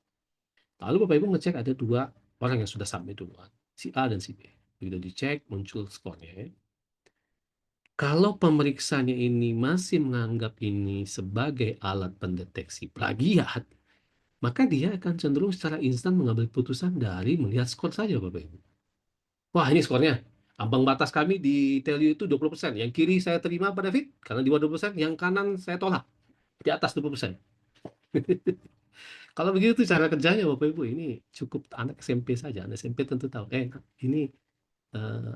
Speaker 3: Lalu Bapak Ibu ngecek ada dua orang yang sudah submit duluan, si A dan si B. Begitu dicek, muncul skornya. Kalau pemeriksanya ini masih menganggap ini sebagai alat pendeteksi plagiat, maka dia akan cenderung secara instan mengambil putusan dari melihat skor saja, Bapak Ibu. Wah, ini skornya. Ambang batas kami di Tell You itu 20%. Yang kiri saya terima pada Fit, karena di bawah 20%. Yang kanan saya tolak, di atas 20%. Kalau begitu cara kerjanya Bapak Ibu, ini cukup anak SMP saja. Anak SMP tentu tahu, ini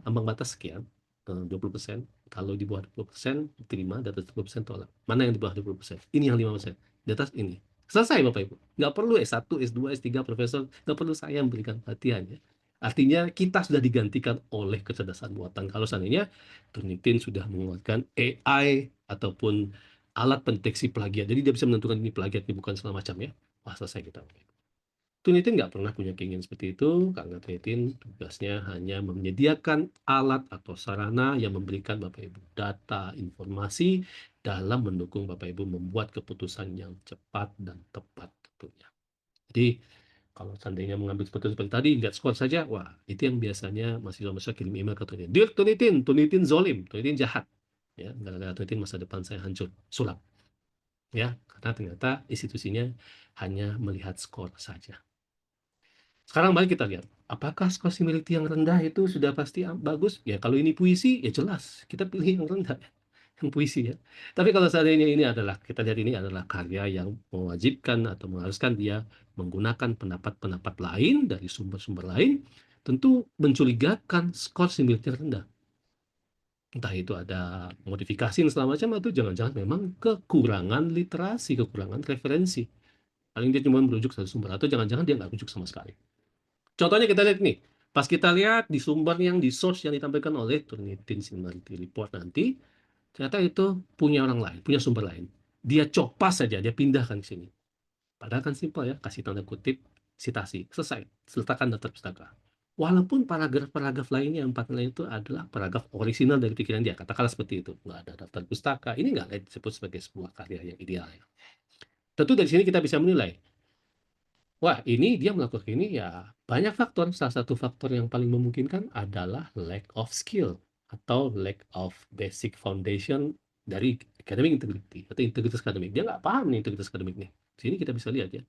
Speaker 3: ambang batas sekian, 20%. Kalau di bawah 20% terima, di atas 20% tolak. Mana yang di bawah 20%? Ini yang 5%. Di atas ini. Selesai Bapak Ibu. Nggak perlu S1, S2, S3, profesor. Nggak perlu saya memberikan pelatihan ya. Artinya kita sudah digantikan oleh kecerdasan buatan. Kalau seandainya Turnitin sudah menguatkan AI ataupun alat pendeteksi plagiat. Jadi dia bisa menentukan ini plagiat, ini bukan segala macam ya. Wah, selesai kita. Turnitin nggak pernah punya keinginan seperti itu, karena Turnitin tugasnya hanya menyediakan alat atau sarana yang memberikan Bapak Ibu data, informasi dalam mendukung Bapak Ibu membuat keputusan yang cepat dan tepat tentunya. Jadi kalau seandainya mengambil keputusan seperti tadi, lihat skor saja, wah itu yang biasanya mahasiswa kirim email ke Turnitin. Dear Turnitin zolim, Turnitin jahat. Ya, gara-gara Turnitin masa depan saya hancur, sulap. Ya, karena ternyata institusinya hanya melihat skor saja. Sekarang mari kita lihat. Apakah skor similarity yang rendah itu sudah pasti bagus? Ya kalau ini puisi, ya jelas kita pilih yang rendah, yang puisi ya. Tapi kalau seandainya ini adalah, kita lihat ini adalah karya yang mewajibkan atau mengharuskan dia menggunakan pendapat-pendapat lain dari sumber-sumber lain, tentu mencurigakan skor similarity rendah. Entah itu ada modifikasi dan segala macam, atau jangan-jangan memang kekurangan literasi, kekurangan referensi. Paling dia cuma merujuk satu sumber, atau jangan-jangan dia nggak rujuk sama sekali. Contohnya kita lihat nih, pas kita lihat di sumber yang di source yang ditampilkan oleh Turnitin Similarity Report nanti, ternyata itu punya orang lain, punya sumber lain. Dia copas saja, dia pindahkan ke sini. Padahal kan simpel ya, kasih tanda kutip, citasi, selesai, letakkan daftar pustaka. Walaupun paragraf-paragraf lainnya, 4 lain itu adalah paragraf orisinal dari pikiran dia, katakanlah seperti itu. Nggak ada daftar pustaka, ini nggak disebut sebagai sebuah karya yang ideal ya. Tentu dari sini kita bisa menilai, wah, ini dia melakukan ini ya banyak faktor. Salah satu faktor yang paling memungkinkan adalah lack of skill atau lack of basic foundation dari academic integrity atau integritas akademik. Dia nggak paham nih integritas akademiknya. Di sini kita bisa lihat ya.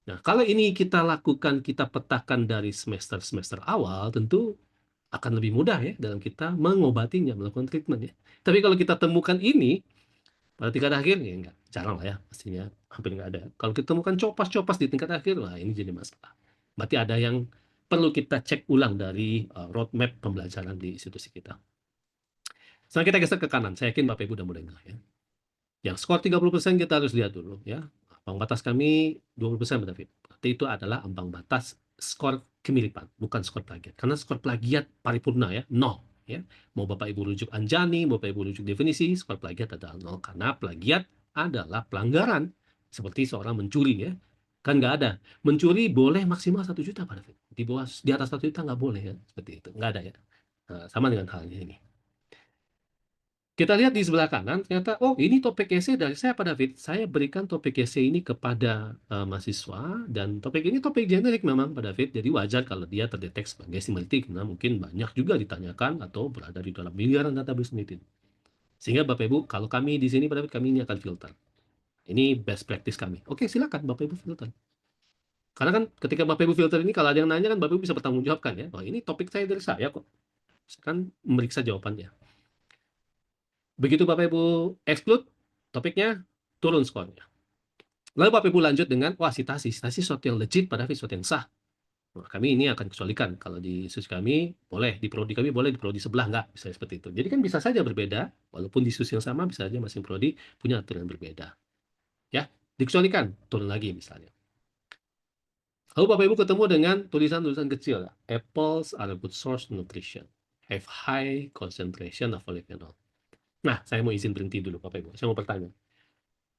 Speaker 3: Nah, kalau ini kita lakukan, kita petakan dari semester-semester awal, tentu akan lebih mudah ya dalam kita mengobatinya, melakukan treatment ya. Tapi kalau kita temukan ini pada tingkat akhir ya enggak, jarang lah ya pastinya, hampir nggak ada. Kalau kita temukan copas-copas di tingkat akhir, wah ini jadi masalah. Berarti ada yang perlu kita cek ulang dari roadmap pembelajaran di institusi kita. Sekarang kita geser ke kanan, saya yakin Bapak Ibu udah mulai ngeh ya. Yang skor 30% kita harus lihat dulu ya. Ambang batas kami 20% Pak David. Berarti itu adalah ambang batas skor kemiripan, bukan skor plagiat. Karena skor plagiat paripurna ya, 0 ya. Mau Bapak Ibu rujuk Anjani, Bapak Ibu rujuk definisi, skor plagiat adalah 0 karena plagiat adalah pelanggaran. Seperti seorang mencuri ya. Kan nggak ada. Mencuri boleh maksimal 1 juta Pak David. Di atas 1 juta nggak boleh ya. Seperti itu. Nggak ada ya. Nah, sama dengan halnya ini. Kita lihat di sebelah kanan, ternyata, oh ini topik esai dari saya Pak David. Saya berikan topik esai ini kepada mahasiswa, dan topik ini topik generik memang Pak David. Jadi wajar kalau dia terdetek sebagai similarity, karena mungkin banyak juga ditanyakan atau berada di dalam miliaran database similarity. Sehingga Bapak Ibu, kalau kami di sini Pak David, kami ini akan filter. Ini best practice kami. Oke, silakan Bapak Ibu filter. Karena kan ketika Bapak Ibu filter ini, kalau ada yang nanya kan Bapak Ibu bisa bertanggung jawabkan ya. Oh ini topik saya dari saya kok. Saya kan memeriksa jawabannya. Begitu Bapak Ibu exclude, topiknya turun skornya. Lalu Bapak Ibu lanjut dengan, wah citasi sesuatu yang legit pada sesuatu yang sah. Nah, kami ini akan kecualikan. Kalau di institusi kami, boleh, di prodi kami boleh, di prodi sebelah enggak, bisa seperti itu. Jadi kan bisa saja berbeda, walaupun di institusi yang sama, bisa saja masing prodi punya aturan berbeda. Ya, dikecualikan, turun lagi misalnya. Lalu Bapak Ibu ketemu dengan tulisan-tulisan kecil. Apples are a good source of nutrition. Have high concentration of polyphenol. Nah, saya mau izin berhenti dulu Bapak Ibu. Saya mau bertanya.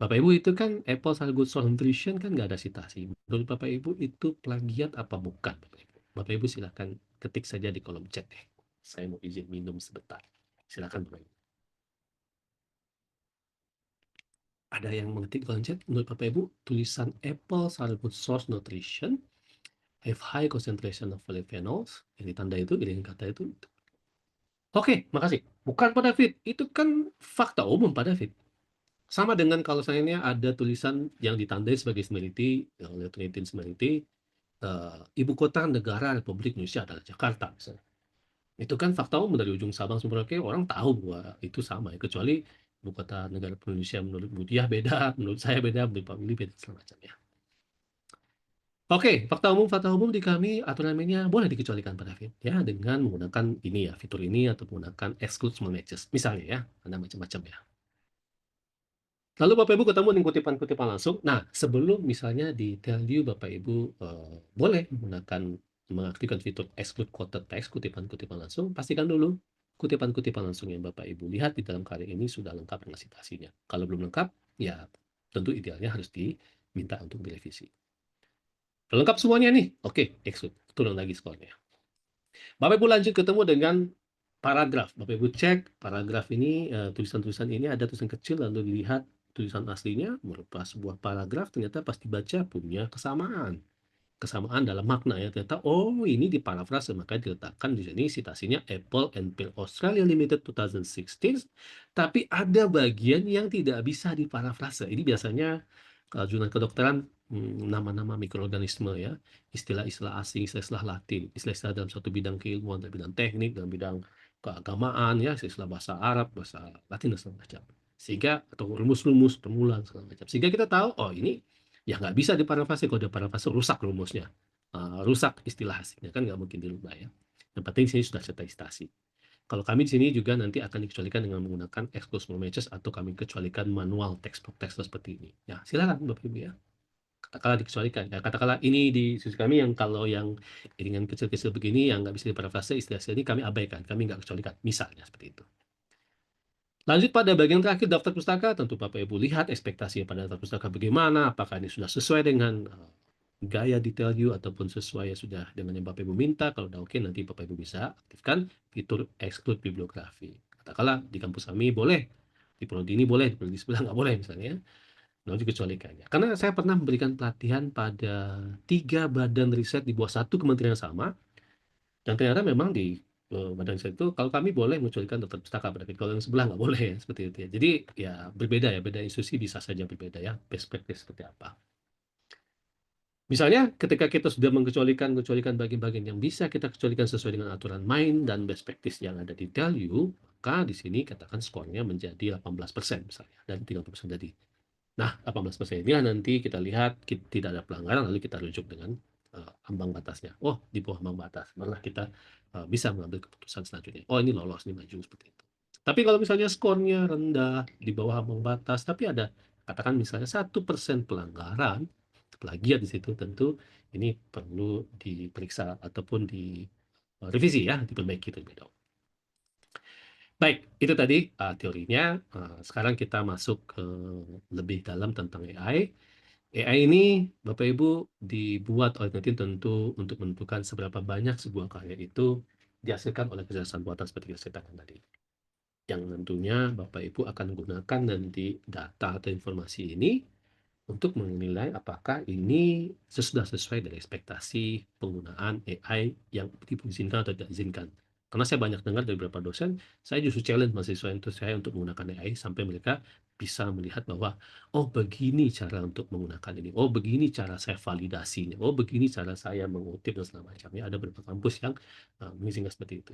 Speaker 3: Bapak Ibu itu kan apples are good source of nutrition kan nggak ada citasi. Menurut Bapak Ibu itu plagiat apa bukan Bapak Ibu? Bapak Ibu silakan ketik saja di kolom chat deh. Saya mau izin minum sebentar. Silakan Bapak Ibu. Ada yang mengetik di kolom chat, menurut Bapak Ibu tulisan apples are good source nutrition, have high concentration of polyphenols, yang ditanda itu dengan kata itu. Oke, makasih. Bukan Pak David, itu kan fakta umum Pak David. Sama dengan kalau seandainya ada tulisan yang ditandai sebagai similarity oleh Turnitin Similarity, ibu kota negara Republik Indonesia adalah Jakarta misalnya. Itu kan fakta umum dari ujung Sabang sampai Merauke, orang tahu bahwa itu sama ya, kecuali ibu kota negara Republik Indonesia menurut Bu Diah beda, menurut saya beda, menurut Pak Willy beda segala macam ya. Oke, fakta umum di kami aturan mainnya boleh dikecualikan Pak David ya dengan menggunakan ini ya, fitur ini atau menggunakan exclude small matches misalnya ya, ada macam-macam ya. Lalu Bapak Ibu ketemu dengan kutipan-kutipan langsung. Nah, sebelum misalnya di tell you Bapak Ibu boleh mengaktifkan fitur exclude quoted text, kutipan-kutipan langsung, pastikan dulu kutipan-kutipan langsung yang Bapak Ibu lihat di dalam karya ini sudah lengkap dengan citasinya. Kalau belum lengkap, ya tentu idealnya harus diminta untuk direvisi. Lengkap semuanya nih, oke, exclude, turun lagi skornya. Bapak Ibu lanjut ketemu dengan paragraf. Bapak Ibu cek paragraf ini, tulisan-tulisan ini ada tulisan kecil, lalu dilihat tulisan aslinya merupakan sebuah paragraf, ternyata pas dibaca punya kesamaan dalam makna ya, ternyata oh ini diparafrase, maka diletakkan di sini citasinya Apple and Pill Australia Limited 2016, tapi ada bagian yang tidak bisa diparafrase. Ini biasanya kalau jurnal kedokteran nama-nama mikroorganisme ya, istilah-istilah asing, istilah-istilah Latin, istilah-istilah dalam suatu bidang keilmuan, dalam bidang teknik, dalam bidang keagamaan ya, istilah bahasa Arab, bahasa Latin dan segala macam. Sehingga atau rumus-rumus permulaan segala macam. Sehingga kita tahu oh ini ya nggak bisa diparafrase, kalau diparafrase rusak rumusnya. Rusak istilah asingnya kan nggak mungkin dirubah ya. Yang penting sini sudah citasi. Kalau kami di sini juga nanti akan dikecualikan dengan menggunakan exclusive matches atau kami kecualikan manual textbook seperti ini. Ya, silakan Bapak Ibu ya. Katakanlah dikecualikan. Ya, katakanlah ini di institusi kami yang kalau yang iringan kecil-kecil begini yang nggak bisa diparafrase istilah-istilah ini kami abaikan, kami nggak kecualikan. Misalnya seperti itu. Lanjut pada bagian terakhir daftar pustaka, tentu Bapak Ibu lihat ekspektasinya pada daftar pustaka bagaimana, apakah ini sudah sesuai dengan gaya detail you ataupun sesuai sudah dengan yang Bapak Ibu minta. Kalau udah oke, nanti Bapak Ibu bisa aktifkan fitur exclude bibliografi. Katakanlah di kampus kami boleh, di prodi ini boleh, di prodi sebelah nggak boleh misalnya. Nah, dikecualikannya. Karena saya pernah memberikan pelatihan pada 3 badan riset di bawah satu kementerian yang sama, dan ternyata memang di badan riset itu kalau kami boleh mengecualikan daftar pustaka, berarti kalau yang sebelah nggak boleh ya, seperti itu ya. Jadi ya berbeda ya, beda institusi bisa saja berbeda ya, perspektif seperti apa. Misalnya ketika kita sudah mengecualikan bagian-bagian yang bisa kita kecualikan sesuai dengan aturan main dan best practice yang ada di tell you, maka di sini katakan skornya menjadi 18% misalnya, dan 30% tadi. Nah, 18% inilah nanti kita lihat tidak ada pelanggaran, lalu kita rujuk dengan ambang batasnya. Oh, di bawah ambang batas, malah kita bisa mengambil keputusan selanjutnya. Oh, ini lolos, ini maju, seperti itu. Tapi kalau misalnya skornya rendah, di bawah ambang batas, tapi ada, katakan misalnya 1% pelanggaran, plagiat di situ, tentu ini perlu diperiksa ataupun direvisi ya, diperbaiki terlebih dahulu. Baik, itu tadi teorinya. Sekarang kita masuk ke lebih dalam tentang AI. AI ini, Bapak Ibu, dibuat oleh peneliti tentu untuk menentukan seberapa banyak sebuah karya itu dihasilkan oleh kecerdasan buatan seperti yang saya katakan tadi. Yang tentunya Bapak Ibu akan gunakan nanti data atau informasi ini untuk menilai apakah ini sudah sesuai dengan ekspektasi penggunaan AI yang diizinkan atau tidak diizinkan. Karena saya banyak dengar dari beberapa dosen, saya justru challenge mahasiswa itu saya untuk menggunakan AI sampai mereka bisa melihat bahwa, oh begini cara untuk menggunakan ini, oh begini cara saya validasinya, oh begini cara saya mengutip dan segala macamnya. Ada beberapa kampus yang mengizinkan seperti itu.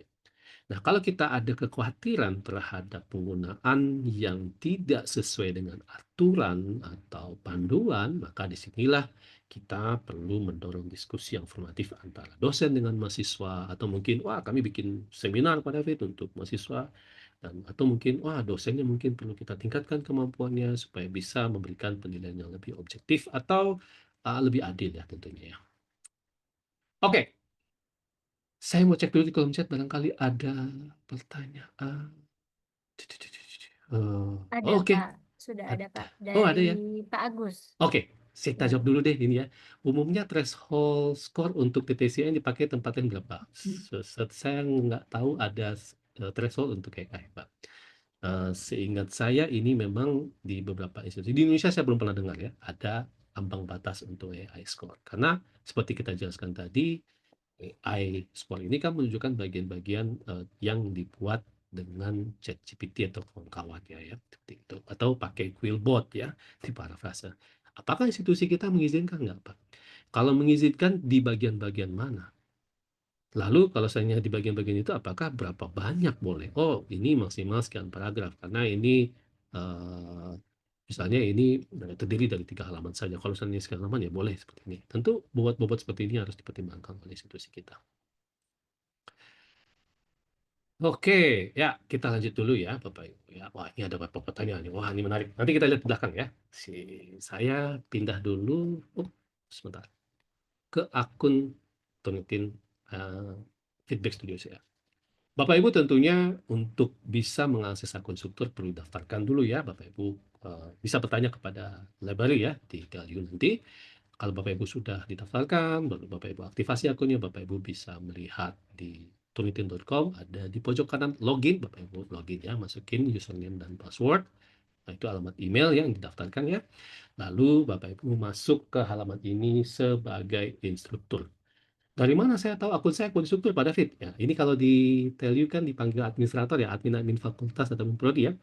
Speaker 3: Nah, kalau kita ada kekhawatiran terhadap penggunaan yang tidak sesuai dengan aturan atau panduan, maka disinilah kita perlu mendorong diskusi yang formatif antara dosen dengan mahasiswa, atau mungkin, wah kami bikin seminar pada David untuk mahasiswa, atau mungkin, wah dosennya mungkin perlu kita tingkatkan kemampuannya supaya bisa memberikan penilaian yang lebih objektif atau lebih adil ya tentunya ya. Oke. Saya mau cek dulu di kolom chat barangkali ada pertanyaan.
Speaker 2: Ada,
Speaker 3: Oke.
Speaker 2: Pak. Sudah ada, Pak.
Speaker 3: Oh, ada ya?
Speaker 2: Dari Pak Agus.
Speaker 3: Oke, saya jawab dulu deh ini ya. Umumnya threshold score untuk TTCN dipakai tempat yang berapa? Saya nggak tahu ada threshold untuk AI, Pak. Seingat saya ini memang di beberapa institusi. Di Indonesia saya belum pernah dengar ya, ada ambang batas untuk AI score. Karena seperti kita jelaskan tadi, AI score ini kan menunjukkan bagian-bagian yang dibuat dengan ChatGPT atau kawan-kawannya ya, seperti itu. Atau pakai Quillbot ya, di parafrase. Apakah institusi kita mengizinkan nggak, Pak? Kalau mengizinkan di bagian-bagian mana? Lalu kalau misalnya di bagian-bagian itu apakah berapa banyak boleh? Oh, ini maksimal sekian paragraf karena ini misalnya ini terdiri dari 3 halaman saja. Kalau misalnya sekian halaman ya boleh seperti ini. Tentu bobot-bobot seperti ini harus dipertimbangkan oleh institusi kita. Oke, ya kita lanjut dulu ya Bapak Ibu ya. Wah, ini ada beberapa pertanyaan nih. Wah, ini menarik. Nanti kita lihat di belakang ya. Saya pindah dulu. Sebentar. Ke akun Turnitin Feedback Studio saya. Bapak Ibu tentunya untuk bisa mengakses akun struktur perlu daftarkan dulu ya Bapak Ibu. Bisa bertanya kepada library ya di Tell nanti. Kalau Bapak Ibu sudah didaftarkan, baru Bapak Ibu aktifasi akunnya, Bapak Ibu bisa melihat di turnitin.com, ada di pojok kanan login, Bapak Ibu login ya, masukin username dan password. Nah, itu alamat email yang didaftarkan ya. Lalu Bapak Ibu masuk ke halaman ini sebagai instruktur. Dari mana saya tahu akun saya akun instruktur Pak David? Ya, ini kalau di Tell You kan dipanggil administrator ya, admin fakultas atau prodi ya.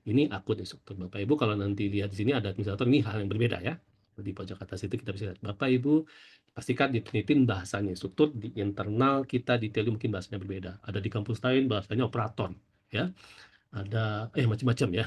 Speaker 3: Ini akun instruktur Bapak Ibu. Kalau nanti lihat di sini ada administrator, ini hal yang berbeda ya. Di pojok atas itu kita bisa lihat. Bapak Ibu pastikan di Trinitin bahasanya instruktur, di internal kita di Telio mungkin bahasanya berbeda. Ada di kampus lain bahasanya operator, ya. Ada macam-macam ya.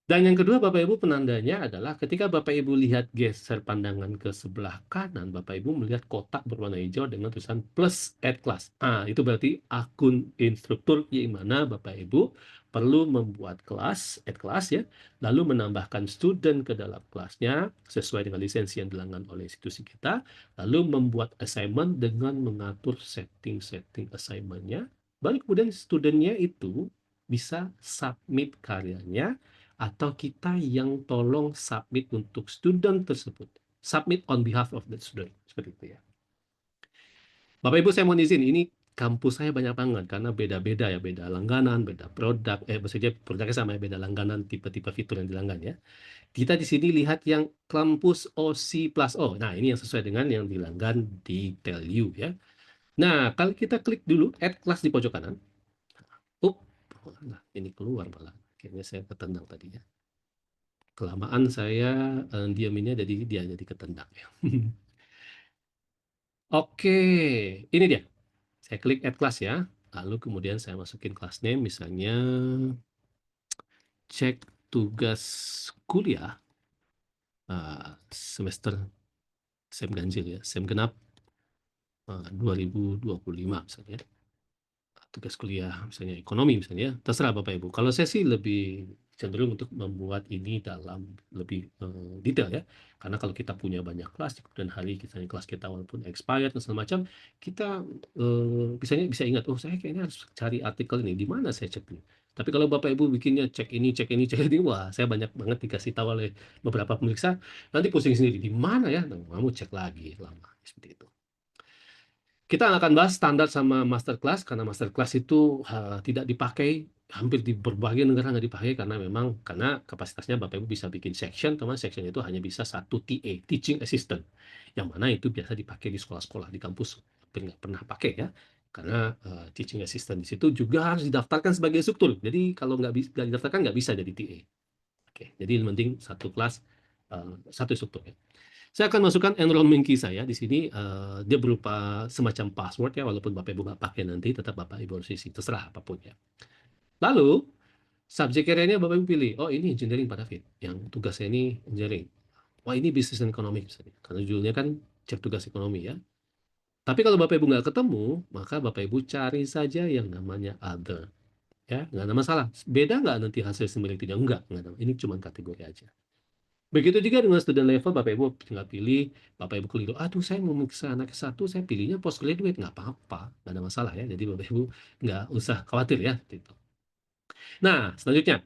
Speaker 3: Dan yang kedua Bapak Ibu penandanya adalah ketika Bapak Ibu lihat geser pandangan ke sebelah kanan, Bapak Ibu melihat kotak berwarna hijau dengan tulisan plus add class. Itu berarti akun instruktur di mana Bapak Ibu perlu membuat kelas, add class ya, lalu menambahkan student ke dalam kelasnya sesuai dengan lisensi yang dilanggan oleh institusi kita, lalu membuat assignment dengan mengatur setting-setting assignment-nya, baru kemudian studentnya itu bisa submit karyanya atau kita yang tolong submit untuk student tersebut. Submit on behalf of the student. Seperti itu ya. Bapak Ibu saya mohon izin, ini kampus saya banyak banget karena beda-beda ya, beda langganan, beda produk, maksudnya produknya sama ya, beda langganan, tipe-tipe fitur yang dilanggan ya. Kita di sini lihat yang kampus OC plus O. Nah, ini yang sesuai dengan yang dilanggan di Tellu ya. Nah, kalau kita klik dulu add class di pojok kanan. Ini keluar malah. Kayaknya saya ketendang tadi ya. Kelamaan saya diaminnya jadi dia jadi ketendang ya. Oke, ini dia. Saya klik add class ya. Lalu kemudian saya masukin class name misalnya cek tugas kuliah semester SEM ganjil ya, SEM genap 2025 misalnya. Tugas kuliah misalnya ekonomi misalnya, terserah Bapak Ibu. Kalau saya sih lebih cenderung untuk membuat ini dalam lebih detail ya, karena kalau kita punya banyak kelas di kemudian hari misalnya kelas kita walaupun expired dan segala macam, kita bisa ingat, oh saya kayaknya harus cari artikel ini di mana saya cek ini. Tapi kalau Bapak Ibu bikinnya cek ini, wah saya banyak banget dikasih tahu oleh beberapa pemeriksa, nanti pusing sendiri di mana ya, nah, kamu cek lagi lama seperti itu. Kita akan bahas standar sama masterclass karena masterclass itu tidak dipakai hampir di berbagai negara nggak dipakai karena kapasitasnya Bapak Ibu bisa bikin section, teman section itu hanya bisa satu TA, teaching assistant, yang mana itu biasa dipakai di sekolah-sekolah di kampus, tapi nggak pernah pakai ya, karena teaching assistant di situ juga harus didaftarkan sebagai instruktur. Jadi kalau nggak didaftarkan nggak bisa jadi TA. Oke, jadi yang penting satu kelas satu instruktur ya. Saya akan masukkan enrollment key saya di sini, dia berupa semacam password ya, walaupun Bapak Ibu nggak pakai nanti, tetap Bapak Ibu harus isi, terserah apapun ya. Lalu, subjek area-nya Bapak Ibu pilih, oh ini engineering Pak David, yang tugasnya ini engineering. Wah ini business and economic misalnya, karena judulnya kan cek tugas ekonomi ya. Tapi kalau Bapak Ibu nggak ketemu, maka Bapak Ibu cari saja yang namanya other. Ya, nggak ada masalah. Beda nggak nanti hasil similarity tidak? Nggak ada. Ini cuma kategori aja. Begitu juga dengan student level, Bapak Ibu tinggal pilih, Bapak Ibu keliru, aduh saya mau meriksa anak S1, saya pilihnya postgraduate, nggak apa-apa, nggak ada masalah ya, jadi Bapak Ibu nggak usah khawatir ya. Gitu. Nah, selanjutnya,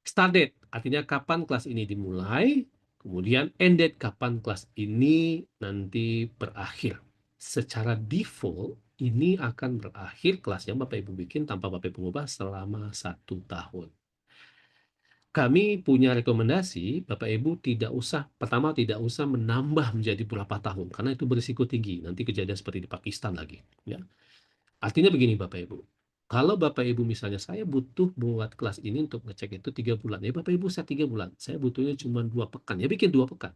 Speaker 3: start date, artinya kapan kelas ini dimulai, kemudian end date, kapan kelas ini nanti berakhir. Secara default, ini akan berakhir kelas yang Bapak Ibu bikin tanpa Bapak Ibu ubah selama 1 tahun. Kami punya rekomendasi, Bapak Ibu pertama tidak usah menambah menjadi berapa tahun, karena itu berisiko tinggi, nanti kejadian seperti di Pakistan lagi. Ya. Artinya begini Bapak Ibu, kalau Bapak Ibu misalnya saya butuh buat kelas ini untuk ngecek itu 3 bulan, ya Bapak Ibu saya 3 bulan, saya butuhnya cuma 2 pekan, ya bikin 2 pekan.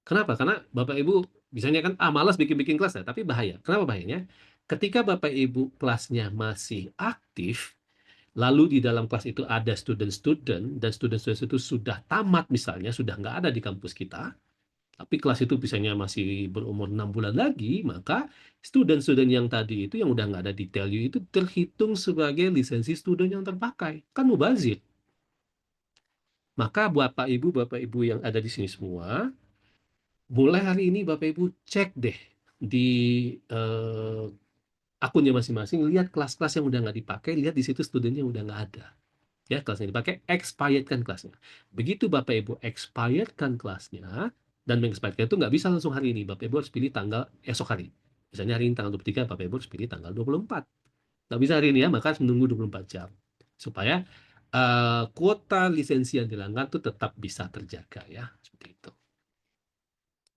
Speaker 3: Kenapa? Karena Bapak Ibu, misalnya kan, malas bikin-bikin kelas ya, tapi bahaya. Kenapa bahayanya? Ketika Bapak Ibu kelasnya masih aktif, lalu di dalam kelas itu ada student-student, dan student-student itu sudah tamat misalnya, sudah nggak ada di kampus kita, tapi kelas itu misalnya masih berumur 6 bulan lagi, maka student-student yang tadi itu, yang udah nggak ada di Tellu itu terhitung sebagai lisensi student yang terpakai. Kan mubazir. Maka Bapak Ibu yang ada di sini semua, mulai hari ini Bapak Ibu cek deh di akunnya masing-masing, lihat kelas-kelas yang udah nggak dipakai, lihat di situ studentnya udah nggak ada. Ya, kelasnya dipakai, expiredkan kelasnya. Begitu Bapak Ibu expiredkan kelasnya, dan mengexpiredkan itu nggak bisa langsung hari ini. Bapak Ibu harus pilih tanggal esok hari. Misalnya hari ini tanggal 23, Bapak Ibu harus pilih tanggal 24. Nggak bisa hari ini ya, maka harus menunggu 24 jam. Supaya kuota lisensi yang dilanggar itu tetap bisa terjaga ya. Seperti itu.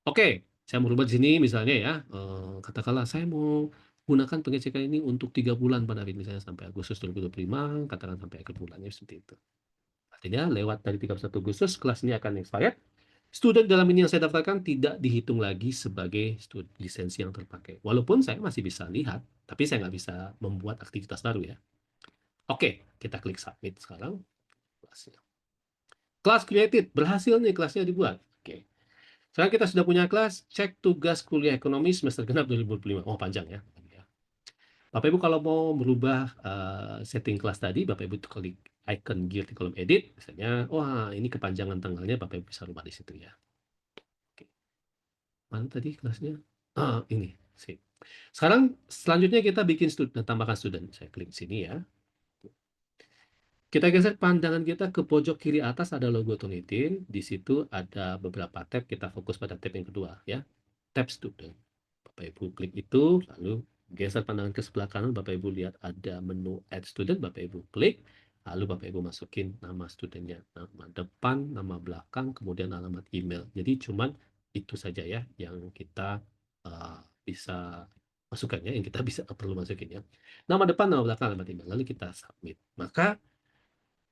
Speaker 3: Oke, saya mau rubah di sini misalnya ya, katakanlah saya mau gunakan pengecekan ini untuk 3 bulan Pak David, misalnya sampai Agustus 2025, katakan sampai akhir bulannya seperti itu. Artinya lewat dari 31 Agustus kelas ini akan expired, Student dalam ini yang saya daftarkan tidak dihitung lagi sebagai lisensi yang terpakai. Walaupun saya masih bisa lihat, tapi saya nggak bisa membuat aktivitas baru ya. Oke, kita klik submit sekarang. Kelasnya. Kelas created, berhasil nih kelasnya dibuat. Oke. Sekarang kita sudah punya kelas, cek tugas kuliah ekonomi semester genap 2025. Oh, panjang ya. Bapak Ibu kalau mau merubah setting kelas tadi, Bapak Ibu klik icon gear di kolom edit, misalnya, wah ini kepanjangan tanggalnya, Bapak Ibu bisa rubah di situ ya. Oke. Mana tadi kelasnya? Ah, ini. Sip. Sekarang selanjutnya kita bikin student, tambahkan student. Saya klik sini ya. Kita geser pandangan kita ke pojok kiri atas ada logo Turnitin. Di situ ada beberapa tab, kita fokus pada tab yang kedua ya. Tab student. Bapak Ibu klik itu, lalu geser pandangan ke sebelah kanan, Bapak Ibu lihat ada menu add student, Bapak Ibu klik, lalu Bapak Ibu masukin nama studentnya, nama depan, nama belakang, kemudian alamat email. Jadi cuman itu saja ya yang kita bisa masukkan ya, yang kita bisa perlu masukin ya. Nama depan, nama belakang, alamat email, lalu kita submit. Maka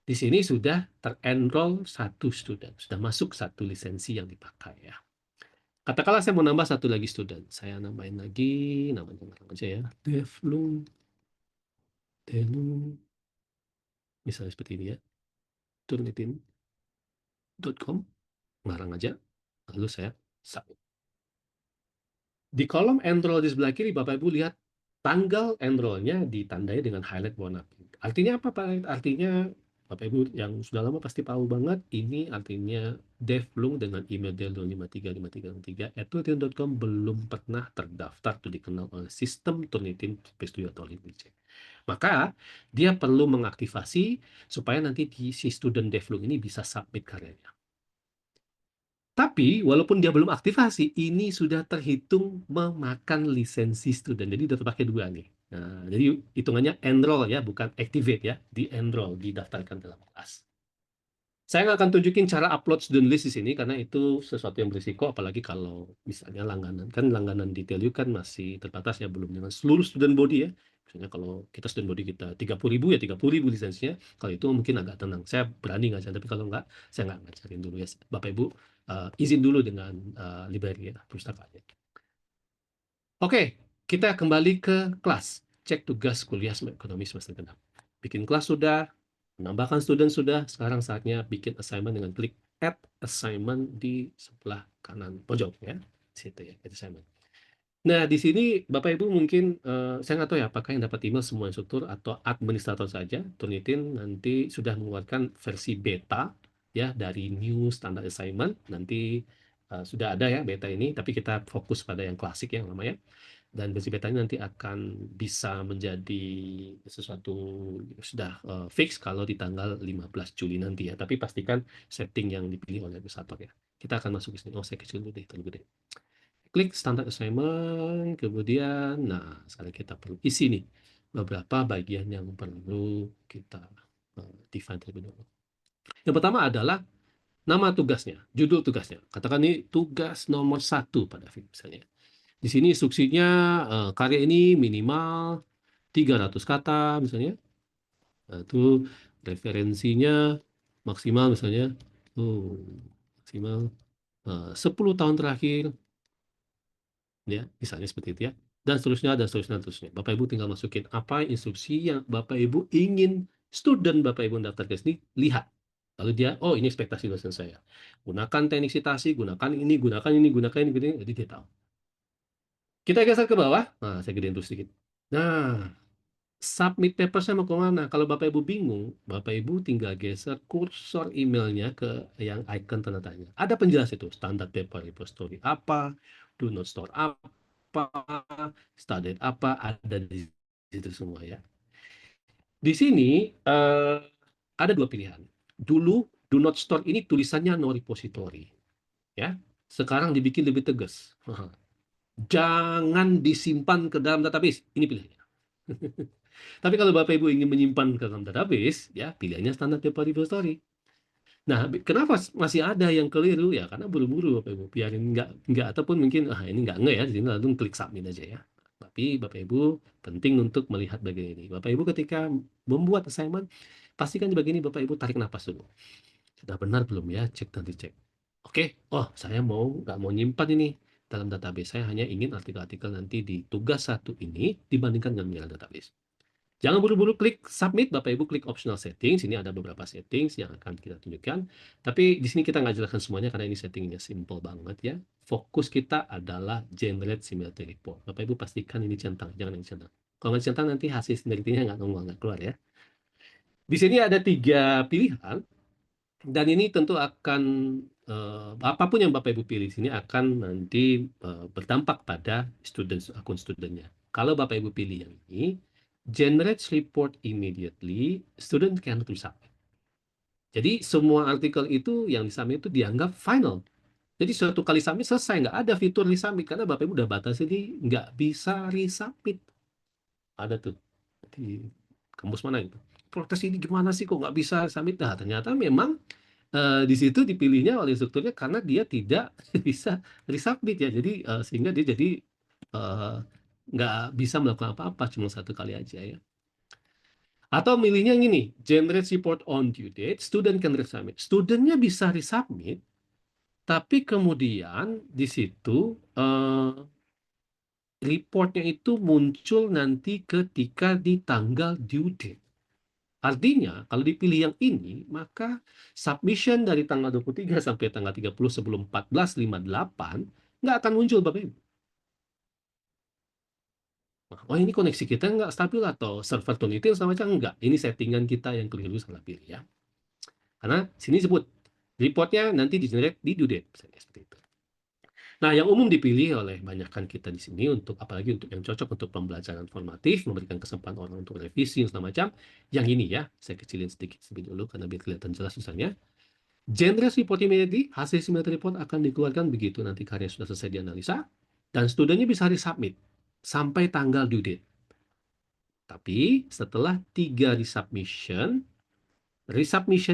Speaker 3: di sini sudah terenroll satu student, sudah masuk satu lisensi yang dipakai ya. Katakanlah saya mau nambah satu lagi student. Saya nambahin lagi, namanya aja ya. Devlung. Misalnya seperti ini ya. Turnitin.com. Ngarang aja. Lalu saya submit. Di kolom enroll di sebelah kiri, Bapak Ibu lihat tanggal enrollnya ditandai dengan highlight warna pink. Artinya apa Pak? Artinya Bapak Ibu yang sudah lama pasti tahu banget, ini artinya Devlung dengan email devlung535353@turnitin.com belum pernah terdaftar atau dikenal oleh sistem Turnitin Studio atau Linkcek. Maka dia perlu mengaktifasi supaya nanti si student Devlung ini bisa submit karyanya. Tapi walaupun dia belum aktivasi, ini sudah terhitung memakan lisensi student. Jadi sudah terpakai dua nih. Nah, jadi hitungannya enroll ya, bukan activate ya. Di enroll, didaftarkan dalam kelas. Saya nggak akan tunjukin cara upload student list di sini karena itu sesuatu yang berisiko, apalagi kalau misalnya langganan. Kan langganan di Telu kan masih terbatas ya, belum dengan seluruh student body ya. Misalnya kalau kita student body kita 30.000 ya 30.000 lisensinya. Kalau itu mungkin agak tenang. Saya berani ngajar, tapi kalau nggak, saya nggak ngajarin dulu ya. Bapak Ibu izin dulu dengan library ya, pustakanya. Oke, kita kembali ke kelas. Cek tugas kuliah ekonomi semester genap. Bikin kelas sudah, menambahkan student sudah, sekarang saatnya bikin assignment dengan klik add assignment di sebelah kanan pojok ya. Situ ya, add assignment. Nah, di sini Bapak Ibu mungkin saya nggak tahu ya apakah yang dapat email semua instruktur atau administrator saja. Turnitin nanti sudah mengeluarkan versi beta ya dari new standard assignment. Nanti sudah ada ya beta ini, tapi kita fokus pada yang klasik yang lama ya. Dan versi beta ini nanti akan bisa menjadi sesuatu sudah fix kalau di tanggal 15 Juli nanti ya. Tapi pastikan setting yang dipilih oleh administrator ya. Kita akan masuk ke sini. Oh, saya kecil dulu deh, terlalu gede. Klik standard assignment, kemudian, nah sekarang kita perlu isi nih beberapa bagian yang perlu kita define terlebih dahulu. Yang pertama adalah nama tugasnya, judul tugasnya. Katakan ini tugas nomor 1 pada film misalnya. Di sini instruksinya karya ini minimal 300 kata misalnya. Nah, itu referensinya maksimal misalnya maksimal 10 tahun terakhir ya, misalnya seperti itu ya. Dan seterusnya, dan seterusnya, dan seterusnya. Bapak Ibu tinggal masukin apa instruksi yang Bapak Ibu ingin student Bapak Ibu daftar ke sini lihat. Lalu dia, oh ini ekspektasi dosen saya. Gunakan teknik citasi, gunakan ini, gunakan ini, gunakan ini, jadi dia tahu. Kita geser ke bawah, nah saya gedein terus sedikit. Nah, submit paper-nya mau ke mana? Kalau Bapak Ibu bingung, Bapak Ibu tinggal geser kursor emailnya ke yang icon tanda tanya. Ada penjelas itu, standar paper repository apa, do not store apa, start date apa, ada di situ semua ya. Di sini ada dua pilihan. Dulu, do not store ini tulisannya no repository. Ya, sekarang dibikin lebih tegas. Jangan disimpan ke dalam database. Ini pilihannya. Tapi kalau Bapak Ibu ingin menyimpan ke dalam database, ya pilihannya standar paper repository. Nah, kenapa masih ada yang keliru ya? Karena buru-buru Bapak Ibu, biarin nggak ataupun mungkin ini nggak ya di sini lalu klik submit aja ya. Tapi Bapak Ibu penting untuk melihat bagian ini. Bapak Ibu ketika membuat assignment, pastikan di bagian ini Bapak Ibu tarik nafas dulu. Sudah benar belum ya? Cek dan dicek. Oke, oh saya nggak mau nyimpan ini dalam database. Saya hanya ingin artikel-artikel nanti di tugas satu ini dibandingkan dengan dalam database. Jangan buru-buru klik submit, Bapak Ibu klik optional settings. Ini ada beberapa settings yang akan kita tunjukkan. Tapi di sini kita nggak jelaskan semuanya karena ini settingnya simple banget ya. Fokus kita adalah generate similarity report. Bapak Ibu pastikan ini centang, jangan yang centang. Kalau nggak centang nanti hasil similaritynya nggak nongol, nggak keluar ya. Di sini ada 3 pilihan. Dan ini tentu akan apapun yang Bapak Ibu pilih sini akan nanti berdampak pada akun studentnya. Kalau Bapak Ibu pilih yang ini, generate report immediately, student can resubmit. Jadi semua artikel itu yang disubmit itu dianggap final. Jadi suatu kali submit selesai, nggak ada fitur resubmit karena Bapak Ibu udah batasi ini nggak bisa resubmit. Ada tuh di kampus mana itu? Protes ini gimana sih kok nggak bisa submit? Nah, ternyata memang di situ dipilihnya oleh instrukturnya karena dia tidak bisa resubmit ya. Jadi sehingga dia jadi nggak bisa melakukan apa-apa, cuma 1 kali aja ya. Atau milihnya yang ini, generate report on due date, student can resubmit. Studentnya bisa resubmit, tapi kemudian di situ reportnya itu muncul nanti ketika di tanggal due date. Artinya, kalau dipilih yang ini, maka submission dari tanggal 23 sampai tanggal 30 sebelum 14.58 nggak akan muncul, Bapak Ibu. Oh, ini koneksi kita nggak stabil atau server Tunitil sama macam enggak. Ini settingan kita yang keliru salah pilih ya. Karena sini sebut reportnya nanti di-generate di due date, misalnya seperti itu. Nah, yang umum dipilih oleh banyakkan kita di sini untuk apalagi untuk yang cocok untuk pembelajaran formatif, memberikan kesempatan orang untuk revisi dan segala macam. Yang ini ya, saya kecilin sedikit lebih dulu karena biar kelihatan jelas misalnya. Generate report immediately, hasil similarity report akan dikeluarkan begitu nanti karya sudah selesai dianalisa, dan studentnya bisa resubmit sampai tanggal due date. Tapi setelah 3 resubmission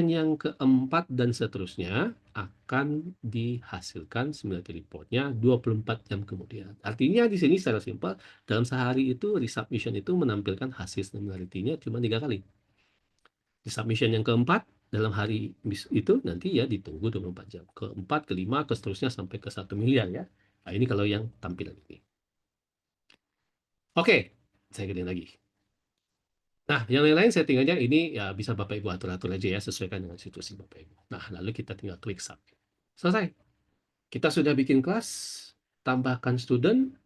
Speaker 3: yang keempat dan seterusnya akan dihasilkan similarity reportnya 24 jam kemudian. Artinya di sini secara simpel, dalam sehari itu resubmission itu menampilkan hasil similarity-nya cuma 3 kali. Resubmission yang keempat dalam hari itu nanti ya ditunggu 24 jam. Keempat, kelima, ke seterusnya sampai ke 1 miliar ya. Nah, ini kalau yang tampilan ini. Oke, saya gedein lagi. Nah, yang lain-lain settingannya ini ya bisa Bapak Ibu atur-atur aja ya, sesuaikan dengan situasi Bapak Ibu. Nah, lalu kita tinggal klik submit. Selesai. Kita sudah bikin kelas, tambahkan student,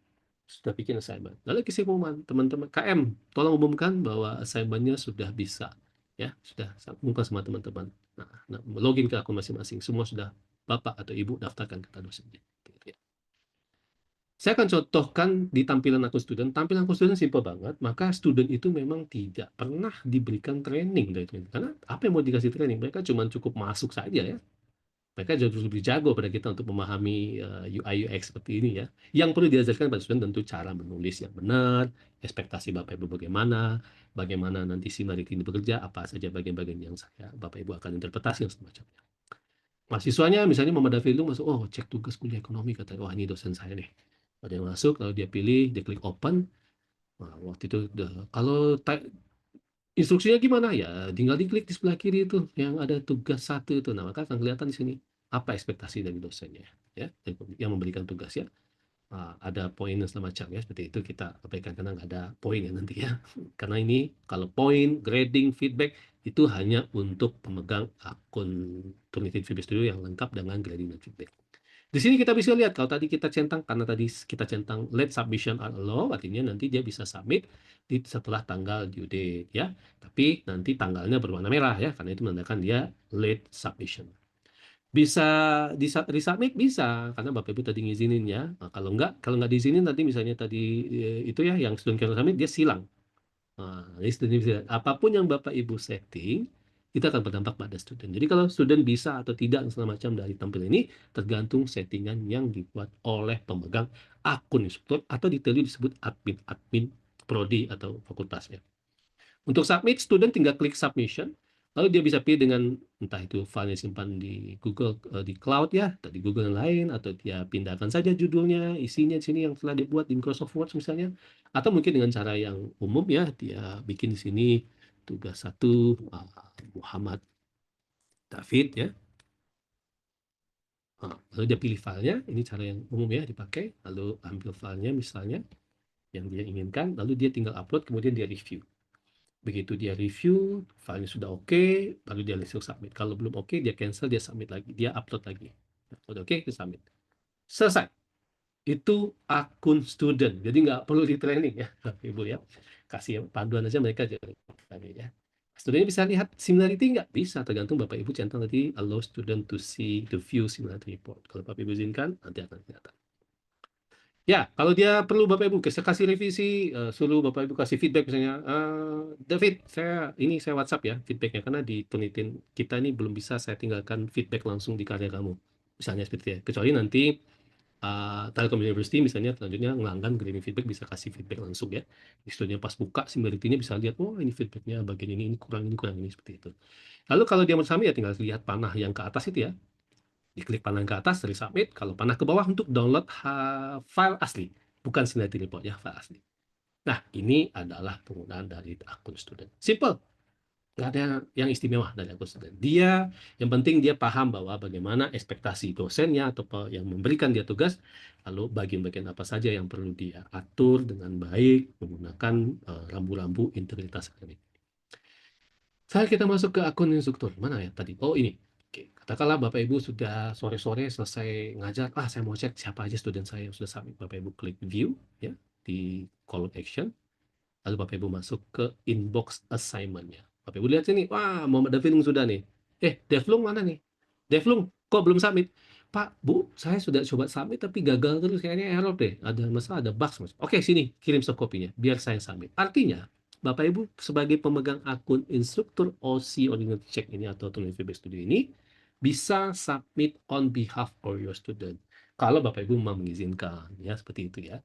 Speaker 3: sudah bikin assignment. Lalu kisi pengumuman, teman-teman KM, tolong umumkan bahwa assignment-nya sudah bisa. Ya, sudah umumkan sama teman-teman. Nah, login ke akun masing-masing. Semua sudah Bapak atau Ibu daftarkan kata dosennya. Gitu ya. Saya akan contohkan di tampilan akun student. Tampilan akun student simple banget. Maka student itu memang tidak pernah diberikan training dari training. Karena apa yang mau dikasih training? Mereka cuma cukup masuk saja ya. Mereka jauh lebih jago pada kita untuk memahami UI UX seperti ini ya. Yang perlu diajarkan pada student tentu cara menulis yang benar, ekspektasi Bapak Ibu bagaimana, bagaimana nanti similarity ini bekerja, apa saja bagian-bagian yang Bapak Ibu akan interpretasi dan semacamnya. Mahasiswanya misalnya Muhammad David masuk, oh cek tugas kuliah ekonomi, katanya, wah ini dosen saya nih. Ada yang masuk, lalu dia pilih, dia klik open. Nah, waktu itu kalau instruksinya gimana ya, tinggal diklik di sebelah kiri itu yang ada tugas 1 itu. Nah, maka akan kelihatan di sini apa ekspektasi dari dosennya ya, yang memberikan tugas ya. Ada poin dan semacam ya, seperti itu kita abaikan karena nggak ada poin ya nanti ya. Karena ini kalau poin, grading, feedback itu hanya untuk pemegang akun Turnitin VB Studio yang lengkap dengan grading dan feedback. Di sini kita bisa lihat kalau tadi kita centang, karena tadi kita centang late submission are allowed, artinya nanti dia bisa submit setelah tanggal due date ya. Tapi nanti tanggalnya berwarna merah ya, karena itu menandakan dia late submission. Bisa resubmit bisa karena Bapak Ibu tadi ngizinin ya. Nah, kalau nggak diizinin nanti misalnya tadi itu ya yang student can submit dia silang. Nah, ini apapun yang Bapak Ibu setting itu akan berdampak pada student. Jadi kalau student bisa atau tidak segala macam dari tampil ini tergantung settingan yang dibuat oleh pemegang akun instruktur atau detailnya disebut admin prodi atau fakultasnya. Untuk submit, student tinggal klik submission, lalu dia bisa pilih dengan entah itu filenya simpan di Google di cloud ya, atau di Google yang lain, atau dia pindahkan saja judulnya, isinya di sini yang telah dibuat di Microsoft Word misalnya, atau mungkin dengan cara yang umum ya, dia bikin di sini tugas 1 Muhammad David ya. Lalu dia pilih filenya, ini cara yang umum ya dipakai, lalu ambil filenya misalnya yang dia inginkan, lalu dia tinggal upload, kemudian dia review. Begitu dia review, filenya sudah oke, baru dia langsung submit. Kalau belum oke, dia cancel, dia submit lagi, dia upload lagi. Udah oke, dia submit. Selesai. Itu akun student, jadi nggak perlu di training ya, Ibu ya. Kasih panduan aja mereka jadi ya. Studentnya bisa lihat similarity nggak? Bisa, tergantung Bapak Ibu centang tadi allow student to view similarity report. Kalau Bapak Ibu izinkan, nanti akan kelihatan. Ya, kalau dia perlu Bapak Ibu kasih revisi, suruh Bapak Ibu kasih feedback misalnya, David, saya WhatsApp ya feedbacknya karena di Turnitin kita ini belum bisa saya tinggalkan feedback langsung di karya kamu. Misalnya seperti itu ya. Kecuali nanti Telkom University misalnya selanjutnya ngelanggan grading feedback bisa kasih feedback langsung ya. Di studionya pas buka similarity-nya bisa lihat, oh ini feedbacknya bagian ini kurang ini seperti itu. Lalu kalau dia mau submit ya tinggal lihat panah yang ke atas itu ya. Diklik panah ke atas dari submit, kalau panah ke bawah untuk download file asli, bukan similarity report ya, file asli. Nah, ini adalah penggunaan dari akun student. Simple. Nggak ada yang istimewa dari akun student. Dia, yang penting dia paham bahwa bagaimana ekspektasi dosennya atau yang memberikan dia tugas, lalu bagian-bagian apa saja yang perlu dia atur dengan baik menggunakan rambu-rambu integritas akademik. Kita masuk ke akun instruktur. Mana ya tadi? Oh, ini. Oke, katakanlah Bapak Ibu sudah sore-sore selesai ngajar, saya mau cek siapa aja student saya yang sudah submit. Bapak Ibu klik view ya di column action. Lalu Bapak Ibu masuk ke inbox assignment-nya. Bapak Ibu lihat sini, wah Muhammad Davin sudah nih. Devlung mana nih? Devlung, kok belum submit? Pak, Bu, saya sudah coba submit tapi gagal terus, kayaknya error deh. Ada masalah, ada bug. Oke, sini, kirim soft copy-nya, biar saya submit. Artinya, Bapak Ibu sebagai pemegang akun instruktur OC Ordinary Check ini atau Turnitin Feedback Studio ini, bisa submit on behalf of your student. Kalau Bapak Ibu mau mengizinkan, ya seperti itu ya.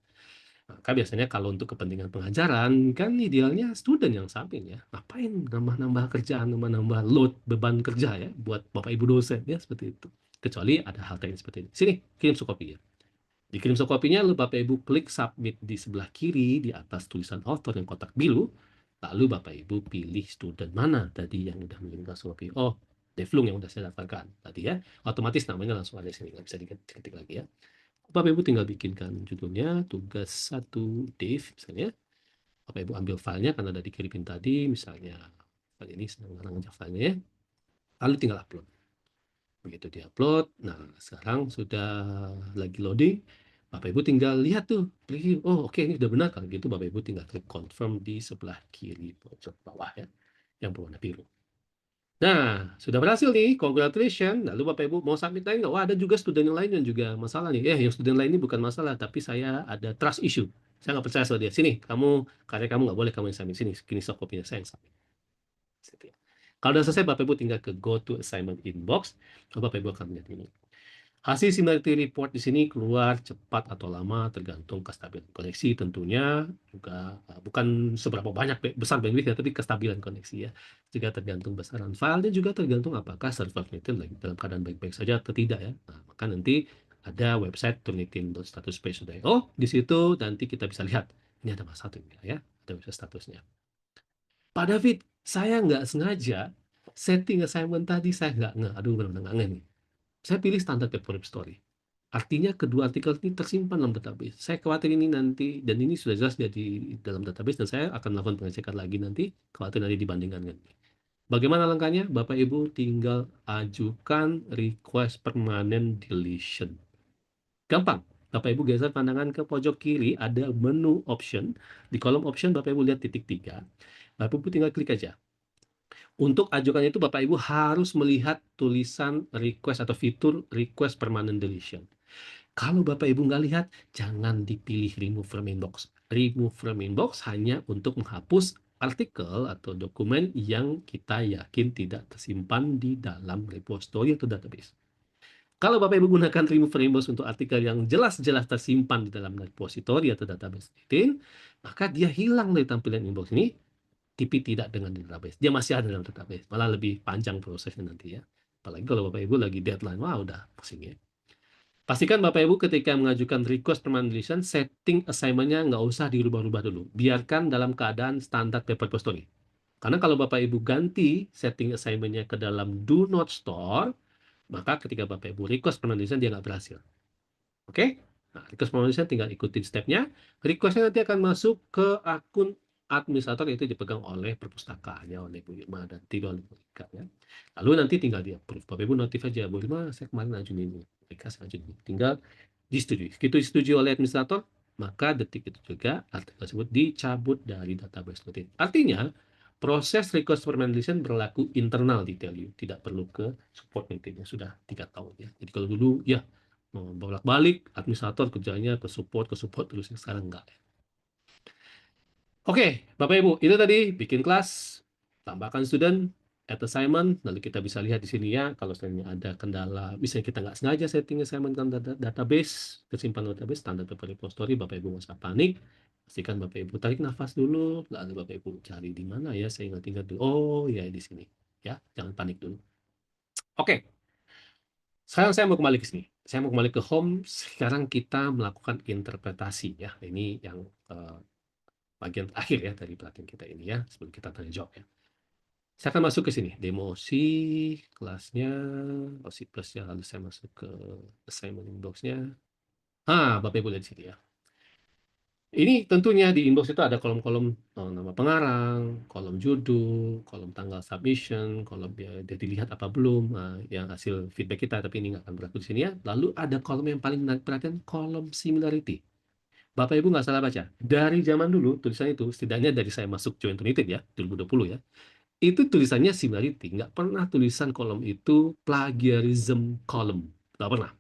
Speaker 3: Maka biasanya kalau untuk kepentingan pengajaran, kan idealnya student yang submit ya. Ngapain nambah-nambah kerjaan, nambah-nambah load, beban kerja ya, buat Bapak Ibu dosen ya, seperti itu. Kecuali ada hal teknis seperti ini. Sini, kirim soft copy ya. Dikirim soft copy-nya, lalu Bapak Ibu klik submit di sebelah kiri, di atas tulisan author yang kotak biru, lalu Bapak Ibu pilih student mana tadi yang udah mengirimkan soft copy. Oh, Devlung yang udah saya daftarkan tadi ya. Otomatis namanya langsung ada di sini, nggak bisa diketik lagi ya. Bapak Ibu tinggal bikinkan judulnya, tugas 1 Dave misalnya. Bapak Ibu ambil filenya karena ada dikirimin tadi, misalnya file ini sedang ngajak filenya ya. Lalu tinggal upload. Begitu di-upload, nah sekarang sudah lagi loading. Bapak Ibu tinggal lihat tuh, preview. Oh oke, ini udah benar. Kalau gitu Bapak Ibu tinggal klik confirm di sebelah kiri pojok bawah ya, yang berwarna biru. Nah, sudah berhasil nih, congratulations. Lalu Bapak Ibu mau submit lagi nggak? Wah, ada juga student yang lain yang juga masalah nih. Yang student lain ini bukan masalah, tapi saya ada trust issue. Saya nggak percaya sama dia. Sini, karya kamu nggak boleh kamu yang submit. Sini soft copy-nya saya yang submit. Kalau udah selesai, Bapak Ibu tinggal ke go to assignment inbox. Bapak Ibu akan melihat ini. Hasil similarity report di sini keluar cepat atau lama tergantung kestabilan koneksi tentunya, juga bukan seberapa besar bandwidth tapi kestabilan koneksi ya. Juga tergantung besaran file dan juga tergantung apakah server Turnitin lagi dalam keadaan baik-baik saja atau tidak ya. Nah, maka nanti ada website turnitin.statuspage.io. Di situ nanti kita bisa lihat ini ada masalah ya, ada website statusnya. Pak David, saya nggak sengaja setting assignment tadi, saya nggak benar-benar nggak nih. Saya pilih standar paper story. Artinya kedua artikel ini tersimpan dalam database. Saya khawatir ini nanti, dan ini sudah jelas jadi dalam database, dan saya akan melakukan pengecekan lagi nanti, khawatir nanti dibandingkan dengan ini. Bagaimana langkahnya? Bapak Ibu tinggal ajukan request permanent deletion. Gampang. Bapak Ibu geser pandangan ke pojok kiri, ada menu option. Di kolom option Bapak Ibu lihat titik 3. Bapak Ibu tinggal klik aja. Untuk ajukan itu Bapak Ibu harus melihat tulisan request atau fitur request permanent deletion. Kalau Bapak Ibu nggak lihat, jangan dipilih remove from inbox. Remove from inbox hanya untuk menghapus artikel atau dokumen yang kita yakin tidak tersimpan di dalam repository atau database. Kalau Bapak Ibu gunakan remove from inbox untuk artikel yang jelas-jelas tersimpan di dalam repository atau database LinkedIn, maka dia hilang dari tampilan inbox ini, tapi tidak dengan database. Dia masih ada dalam database, malah lebih panjang prosesnya nanti ya. Apalagi kalau Bapak Ibu lagi deadline, wah udah pusing ya. Pastikan Bapak Ibu ketika mengajukan request permanent deletion, setting assignment-nya nggak usah dirubah-rubah dulu. Biarkan dalam keadaan standar paper repository. Karena kalau Bapak Ibu ganti setting assignment-nya ke dalam do not store, Maka ketika Bapak Ibu request permanent dia nggak berhasil. Oke? Nah, request permanent tinggal ikutin stepnya. Requestnya nanti akan masuk ke akun administrator, itu dipegang oleh perpustakaannya, oleh Bu Irma dan tidak oleh Bu Rika, ya. Lalu nanti tinggal di approve. Bapak Ibu notif aja, Bu Irma saya kemarin ajuin ini, Rika saya ajuin ini. Tinggal disetujui. Begitu disetujui oleh administrator, maka detik itu juga artikel tersebut dicabut dari database notif. Artinya, proses request permanent berlaku internal di Telio, tidak perlu ke support meeting yang sudah 3 tahun ya. Jadi kalau dulu ya mau bolak-balik administrator kerjanya ke support terus, sekarang enggak. Oke, Bapak Ibu, itu tadi bikin kelas, tambahkan student, add assignment, lalu kita bisa lihat di sini ya, kalau misalnya ada kendala, misalnya kita nggak sengaja setting assignment dalam database, kesimpan database, standar paper repository, Bapak Ibu nggak usah panik, pastikan Bapak Ibu tarik nafas dulu, lalu Bapak Ibu cari di mana ya, saya ingat-ingat dulu, oh ya di sini, ya, jangan panik dulu. Oke, sekarang saya mau kembali ke sini. Saya mau kembali ke home. Sekarang kita melakukan interpretasi ya. Ini yang bagian terakhir ya dari pelatihan kita ini ya, sebelum kita tanya jawab ya. Saya akan masuk ke sini, demo C, kelasnya, C plus ya, lalu saya masuk ke assignment inbox-nya. Bapak Ibu lihat di sini ya. Ini tentunya di inbox itu ada kolom-kolom nama pengarang, kolom judul, kolom tanggal submission, kolom ya, udah dilihat apa belum, yang hasil feedback kita, tapi ini nggak akan berlaku di sini ya. Lalu ada kolom yang paling menarik perhatian, kolom similarity. Bapak Ibu nggak salah baca, dari zaman dulu tulisan itu, setidaknya dari saya masuk Joint United ya, 2020 ya, itu tulisannya similarity, nggak pernah tulisan kolom itu plagiarism column, nggak pernah.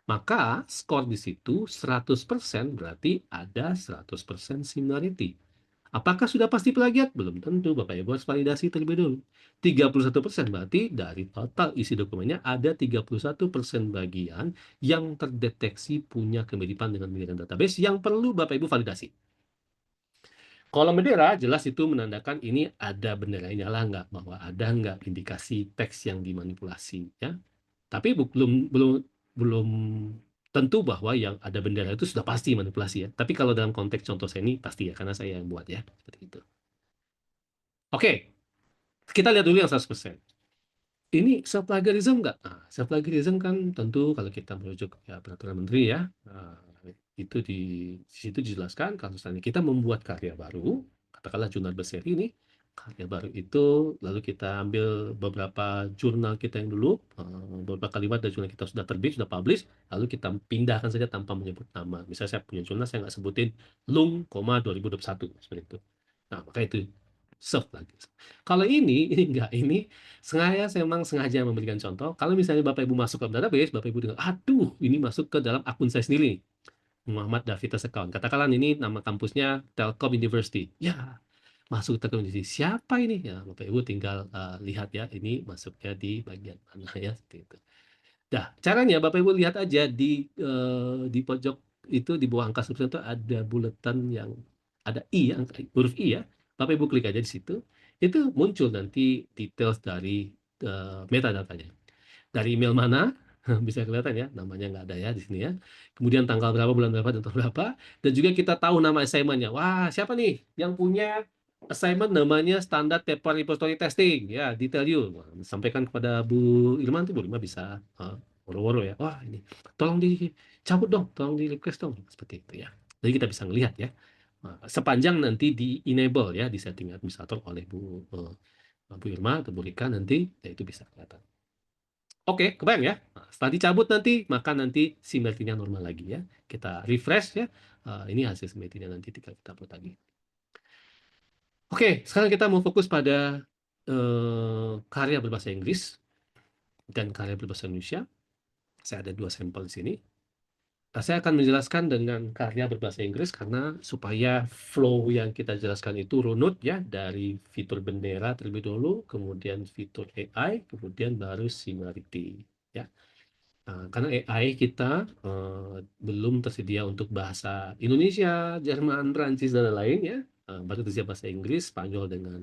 Speaker 3: Maka skor di situ 100% berarti ada 100% similarity. Apakah sudah pasti plagiat? Belum tentu, Bapak Ibu harus validasi terlebih dulu. 31% berarti dari total isi dokumennya ada 31% bagian yang terdeteksi punya kemiripan dengan database yang perlu Bapak Ibu validasi. Kolom bendera jelas itu menandakan ini ada benderanya nyala nggak, bahwa ada nggak indikasi teks yang dimanipulasi ya. Tapi belum tentu bahwa yang ada bendera itu sudah pasti manipulasi ya. Tapi kalau dalam konteks contoh saya ini pasti ya, karena saya yang buat ya, seperti itu. Oke, kita lihat dulu yang 100%. Ini self-plagiarism nggak? Self-plagiarism kan tentu kalau kita merujuk ya peraturan menteri ya, itu di situ dijelaskan kalau misalnya kita membuat karya baru, katakanlah jurnal berseri ini, karya baru itu, lalu kita ambil beberapa jurnal kita yang dulu, beberapa kalimat dari jurnal kita sudah terbit, sudah publish, lalu kita pindahkan saja tanpa menyebut nama. Misalnya saya punya jurnal, saya nggak sebutin Lung, 2021, seperti itu. Nah, maka itu self-plagiarism. Kalau ini enggak, ini saya memang sengaja memberikan contoh, kalau misalnya Bapak Ibu masuk ke database, Bapak Ibu dengar, aduh, ini masuk ke dalam akun saya sendiri, Muhammad Davitas account. Katakanlah ini nama kampusnya Telkom University. Ya, masuk Telkom University. Siapa ini? Ya, Bapak Ibu tinggal lihat ya, ini masuknya di bagian mana ya, seperti itu. Nah, caranya Bapak Ibu lihat aja di pojok itu, di bawah angka substitusi itu ada buletan yang ada I, huruf I ya. Bapak Ibu klik aja di situ, itu muncul nanti details dari metadatanya. Dari email mana, bisa kelihatan ya, namanya nggak ada ya di sini ya. Kemudian tanggal berapa, bulan berapa, dan tahun berapa. Dan juga kita tahu nama assignment-nya. Wah, siapa nih yang punya assignment namanya standar paper repository testing ya, detail you. Sampaikan kepada Bu Irma, tuh Bu Irma bisa woro-woro ya. Wah, ini tolong dicabut dong, tolong di request dong, seperti itu ya. Jadi kita bisa ngelihat ya. Sepanjang nanti di enable ya, di setting administrator oleh Bu Irma atau Bu Rika nanti, ya itu bisa kelihatan. Oke, kebayang ya. Setelah dicabut nanti, maka nanti similarity-nya normal lagi ya. Kita refresh ya. Ini hasil similarity-nya nanti tinggal kita upload lagi. Oke, sekarang kita mau fokus pada karya berbahasa Inggris dan karya berbahasa Indonesia. Saya ada 2 sampel di sini. Saya akan menjelaskan dengan karya berbahasa Inggris karena supaya flow yang kita jelaskan itu runut ya, dari fitur bendera terlebih dulu, kemudian fitur AI, kemudian baru similarity ya. Karena AI kita belum tersedia untuk bahasa Indonesia, Jerman, Prancis, dan lain-lain ya. Baru tersedia bahasa Inggris, Spanyol, dengan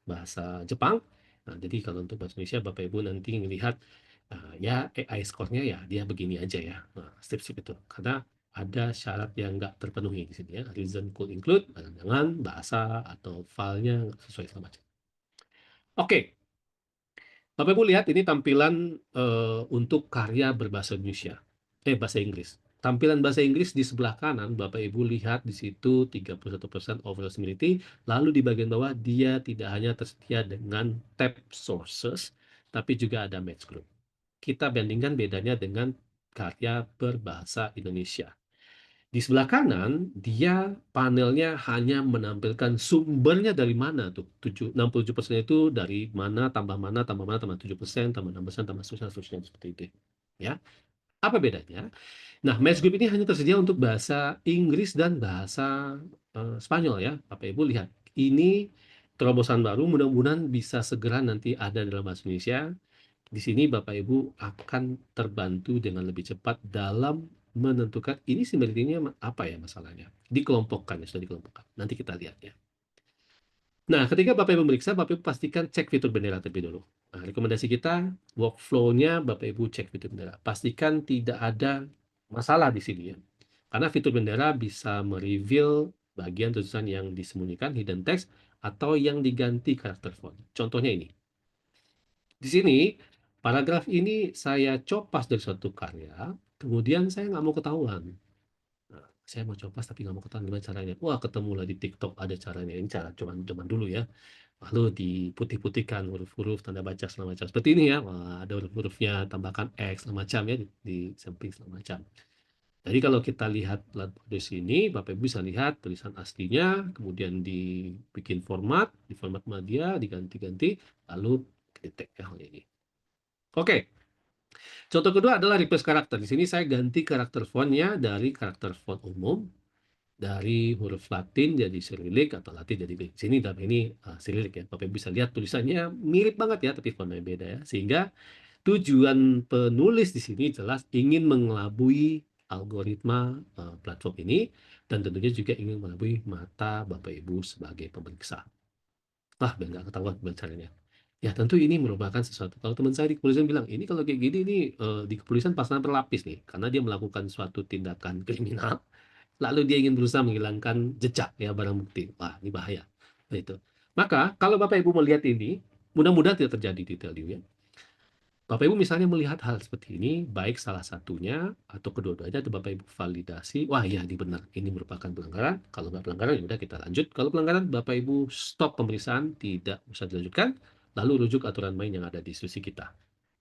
Speaker 3: bahasa Jepang. Jadi kalau untuk bahasa Indonesia, Bapak Ibu nanti melihat ya AI skornya ya dia begini aja ya. Step-step itu. Karena ada syarat yang nggak terpenuhi di sini ya. Reason could include, dengan bahasa atau filenya nggak sesuai sama macam. Oke. Bapak Ibu lihat ini tampilan untuk karya berbahasa Indonesia, bahasa Inggris. Tampilan bahasa Inggris di sebelah kanan, Bapak Ibu lihat di situ 31% overall similarity, lalu di bagian bawah dia tidak hanya tersedia dengan tab sources, tapi juga ada match group. Kita bandingkan bedanya dengan karya berbahasa Indonesia. Di sebelah kanan, dia panelnya hanya menampilkan sumbernya dari mana tuh. 67% itu dari mana, tambah 7%, tambah 6%, tambah seterusnya seperti itu. Ya. Apa bedanya? Nah, Match Group ini hanya tersedia untuk bahasa Inggris dan bahasa Spanyol ya. Bapak Ibu lihat. Ini terobosan baru, mudah-mudahan bisa segera nanti ada dalam bahasa Indonesia. Di sini Bapak Ibu akan terbantu dengan lebih cepat dalam menentukan ini sebenarnya apa ya masalahnya. Dikelompokkan, ya sudah dikelompokkan. Nanti kita lihat ya. Nah, ketika Bapak Ibu memeriksa, Bapak Ibu pastikan cek fitur bendera terlebih dulu. Nah, rekomendasi kita, workflow-nya Bapak Ibu cek fitur bendera. Pastikan tidak ada masalah di sini ya. Karena fitur bendera bisa mereveal bagian tulisan yang disembunyikan, hidden text, atau yang diganti karakter font. Contohnya ini. Di sini, paragraf ini saya copas dari suatu karya, kemudian saya nggak mau ketahuan. Nah, saya mau copas tapi nggak mau ketahuan gimana caranya. Wah, ketemulah di TikTok ada caranya. Ini cara cuman dulu ya. Lalu diputih-putihkan huruf-huruf tanda baca segala macam. Seperti ini ya. Wah, ada huruf-hurufnya, tambahkan X segala macam ya di samping segala macam. Jadi kalau kita lihat di sini, Bapak Ibu bisa lihat tulisan aslinya, kemudian dibikin format, di format media, diganti-ganti, lalu ketik ya ini. Oke, contoh kedua adalah replace karakter. Di sini saya ganti karakter fontnya dari karakter font umum, dari huruf Latin jadi Sirilik atau Latin jadi Greek. Sini tapi ini Sirilik ya. Bapak bisa lihat tulisannya mirip banget ya, tapi fontnya beda ya. Sehingga tujuan penulis di sini jelas ingin mengelabui algoritma platform ini dan tentunya juga ingin mengelabui mata Bapak Ibu sebagai pemeriksa. Biar nggak ketahuan caranya. Ya tentu ini merupakan sesuatu. Kalau teman saya di kepolisian bilang, ini kalau kayak gini nih di kepolisian pasangan berlapis nih, karena dia melakukan suatu tindakan kriminal, lalu dia ingin berusaha menghilangkan jejak ya barang bukti. Wah, ini bahaya. Nah, itu. Maka kalau Bapak Ibu melihat ini, mudah-mudahan tidak terjadi di Telio ya. Bapak Ibu misalnya melihat hal seperti ini, baik salah satunya atau kedua-duanya, itu Bapak Ibu validasi, wah iya ini benar, ini merupakan pelanggaran. Kalau nggak pelanggaran, ya udah kita lanjut. Kalau pelanggaran, Bapak Ibu stop pemeriksaan, tidak usah dilanjutkan, lalu rujuk aturan main yang ada di institusi kita.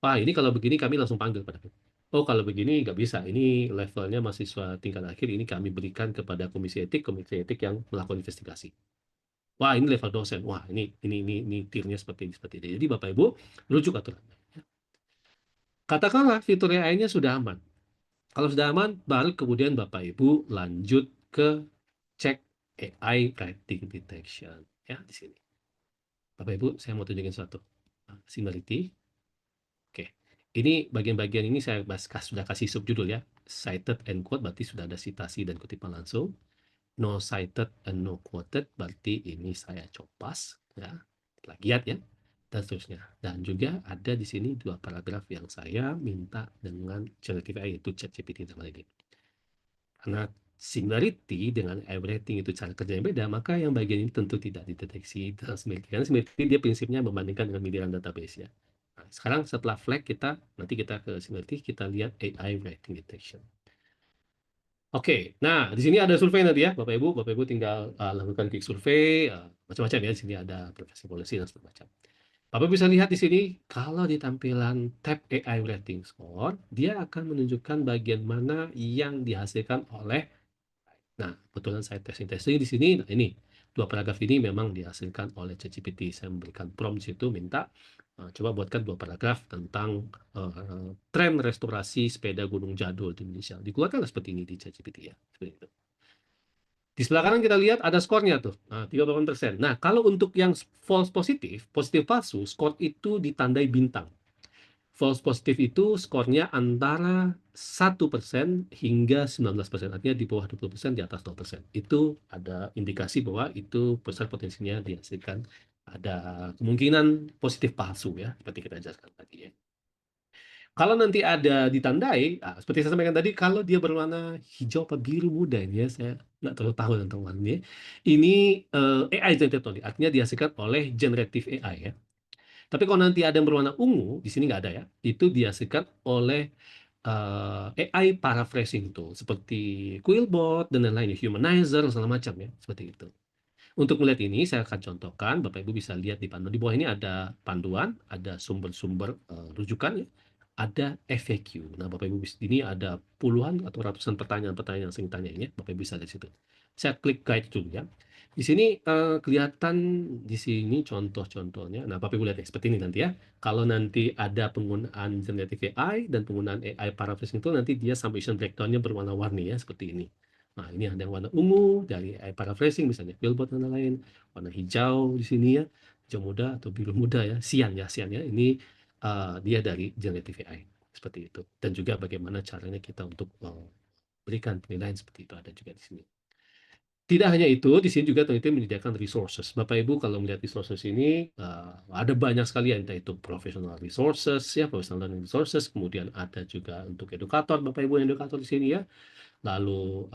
Speaker 3: Wah ini kalau begini kami langsung panggil pada oh kalau begini nggak bisa, ini levelnya mahasiswa tingkat akhir, ini kami berikan kepada komisi etik yang melakukan investigasi. Wah ini level dosen, wah ini tirnya seperti ini. Jadi Bapak Ibu rujuk aturan main. Katakanlah fitur AI-nya sudah aman. Kalau sudah aman, baru kemudian Bapak Ibu lanjut ke cek AI writing detection. Ya, di sini. Bapak Ibu, saya mau tunjukin satu. Similarity. Oke. Ini bagian-bagian ini saya sudah kasih subjudul ya. Cited and quote berarti sudah ada citasi dan kutipan langsung. No cited and no quoted berarti ini saya copas. Ya. Plagiat ya. Dan seterusnya. Dan juga ada di sini dua paragraf yang saya minta dengan generative AI, yaitu ChatGPT dalam ini. Karena similarity dengan everything itu cara kerja yang beda, maka yang bagian ini tentu tidak dideteksi dalam similarity. Karena similarity dia prinsipnya membandingkan dengan miliaran database ya. Nah, sekarang setelah flag nanti kita ke similarity, kita lihat AI writing detection. Oke, nah di sini ada survei nanti ya, Bapak Ibu tinggal lakukan klik survei, macam-macam ya. Di sini ada profesi polisi dan macam. Bapak bisa lihat di sini, kalau di tampilan tab AI Rating Score, dia akan menunjukkan bagian mana yang dihasilkan oleh, nah, kebetulan saya testing di sini, nah ini, dua paragraf ini memang dihasilkan oleh ChatGPT. Saya memberikan prompt di situ, minta, coba buatkan dua paragraf tentang tren restorasi sepeda gunung jadul di Indonesia. Dikeluarkanlah seperti ini di ChatGPT ya, seperti itu. Di sebelah kanan kita lihat ada skornya tuh, 38%. Nah, kalau untuk yang false positif palsu, skor itu ditandai bintang. False positif itu skornya antara 1% hingga 19%, artinya di bawah 20%, di atas 0%. Itu ada indikasi bahwa itu besar potensinya dihasilkan ada kemungkinan positif palsu ya, seperti kita jelaskan tadi ya. Kalau nanti ada ditandai, seperti saya sampaikan tadi, kalau dia berwarna hijau atau biru muda ini ya, saya nggak terlalu tahu tentang warnanya. Ini AI generated only, artinya dihasilkan oleh generative AI ya. Tapi kalau nanti ada yang berwarna ungu, di sini nggak ada ya, itu dihasilkan oleh AI paraphrasing tool seperti Quillbot dan lain-lain, Humanizer, segala macam ya, seperti itu. Untuk melihat ini, saya akan contohkan, Bapak Ibu bisa lihat di panduan. Di bawah ini ada panduan, ada sumber-sumber rujukan, ya. Ada FAQ. Nah, Bapak Ibu ini ada puluhan atau ratusan pertanyaan-pertanyaan yang sering tanyain ya. Bapak Ibu bisa lihat situ. Saya klik guide dulu ya. Di sini kelihatan di sini contoh-contohnya. Nah, Bapak Ibu lihat ya, seperti ini nanti ya. Kalau nanti ada penggunaan generative AI dan penggunaan AI paraphrasing itu, nanti dia summation breakdown-nya berwarna-warni ya, seperti ini. Nah, ini ada yang warna ungu dari AI paraphrasing, misalnya Quillbot dan lain-lain. Warna hijau di sini ya, hijau muda atau biru muda ya, sian ya. Ini dia dari generative AI, seperti itu. Dan juga bagaimana caranya kita untuk berikan penilaian seperti itu ada juga di sini. Tidak hanya itu, di sini juga tentu menyediakan resources. Bapak Ibu kalau melihat resources ini ada banyak sekali ya, entah itu professional resources ya, professional learning resources, kemudian ada juga untuk edukator, Bapak Ibu yang edukator di sini ya. Lalu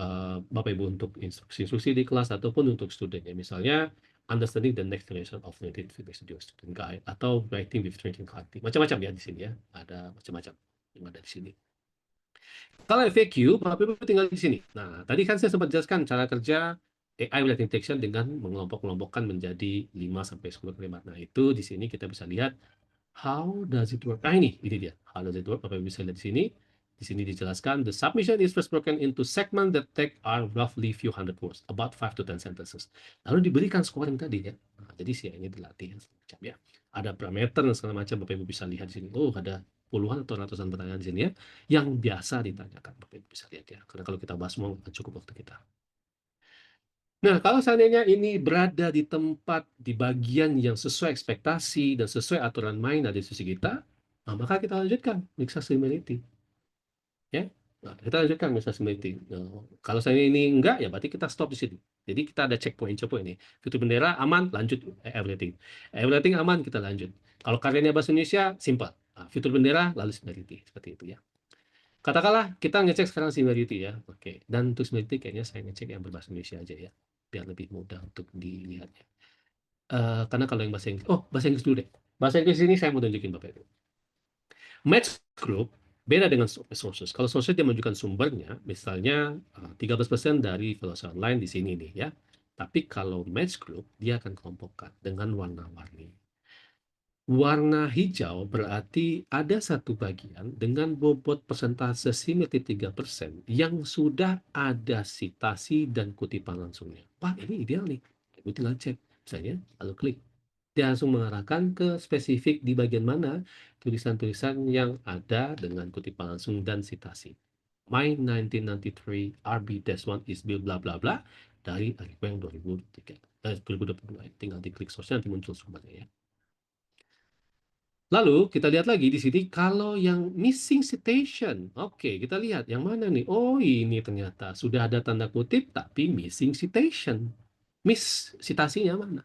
Speaker 3: Bapak Ibu untuk instruksi-instruksi di kelas ataupun untuk student ya, misalnya understanding the next generation of native feedback studio student guide atau writing with training clarity, macam-macam ya di sini ya, ada macam-macam yang ada di sini. Kalau FAQ, Bapak Ibu tinggal di sini. Nah, tadi kan saya sempat jelaskan cara kerja AI related detection dengan mengelompok-kelompokkan menjadi 5 sampai 10 kalimat. Nah, itu di sini kita bisa lihat how does it work. Nah, ini dia. How does it work? Bapak Ibu bisa lihat di sini. Di sini dijelaskan the submission is first broken into segment that take are roughly few hundred words, about 5 to 10 sentences. Lalu diberikan scoring tadi ya. Nah, jadi sih ini dilatih macam ya. Ada parameter dan segala macam, Bapak Ibu bisa lihat di sini. Oh, ada puluhan atau ratusan pertanyaan di sini ya yang biasa ditanyakan, Bapak Ibu bisa lihat ya. Karena kalau kita bahas semua nggak cukup waktu kita. Nah, kalau seandainya ini berada di tempat di bagian yang sesuai ekspektasi dan sesuai aturan main dari diskusi kita, nah, maka kita lanjutkan mix accessibility. Ya. Nah, kita lanjutkan mix accessibility. Nah, kalau seandainya ini enggak, ya berarti kita stop di sini. Jadi kita ada checkpoint ini. Fitur bendera aman, lanjut everything. Everything aman, kita lanjut. Kalau karyanya bahasa Indonesia, simple. Nah, fitur bendera, lalu similarity. Seperti itu ya. Katakanlah kita ngecek sekarang similarity ya. Oke. Dan untuk similarity kayaknya saya ngecek yang berbahasa Indonesia aja ya. Biar lebih mudah untuk dilihatnya. Karena kalau yang bahasa Inggris, bahasa Inggris dulu deh. Bahasa Inggris ini saya mau tunjukin Bapak Ibu. Match group beda dengan sources. Kalau sources dia menunjukkan sumbernya, misalnya 13% dari filosofi online di sini nih ya. Tapi kalau match group dia akan kelompokkan dengan warna-warni. Warna hijau berarti ada satu bagian dengan bobot persentase similarity 3% yang sudah ada citasi dan kutipan langsungnya. Wah, ini ideal nih. Ibu tinggal cek, misalnya, lalu klik. Dia langsung mengarahkan ke spesifik di bagian mana tulisan-tulisan yang ada dengan kutipan langsung dan citasi. My 1993 RB-1 is built bla bla bla dari Arifeng 2023. 2022. Tinggal diklik source-nya nanti muncul sumbernya ya. Lalu kita lihat lagi di sini kalau yang missing citation. Oke, kita lihat yang mana nih? Oh, ini ternyata sudah ada tanda kutip tapi missing citation. Miss citasinya mana?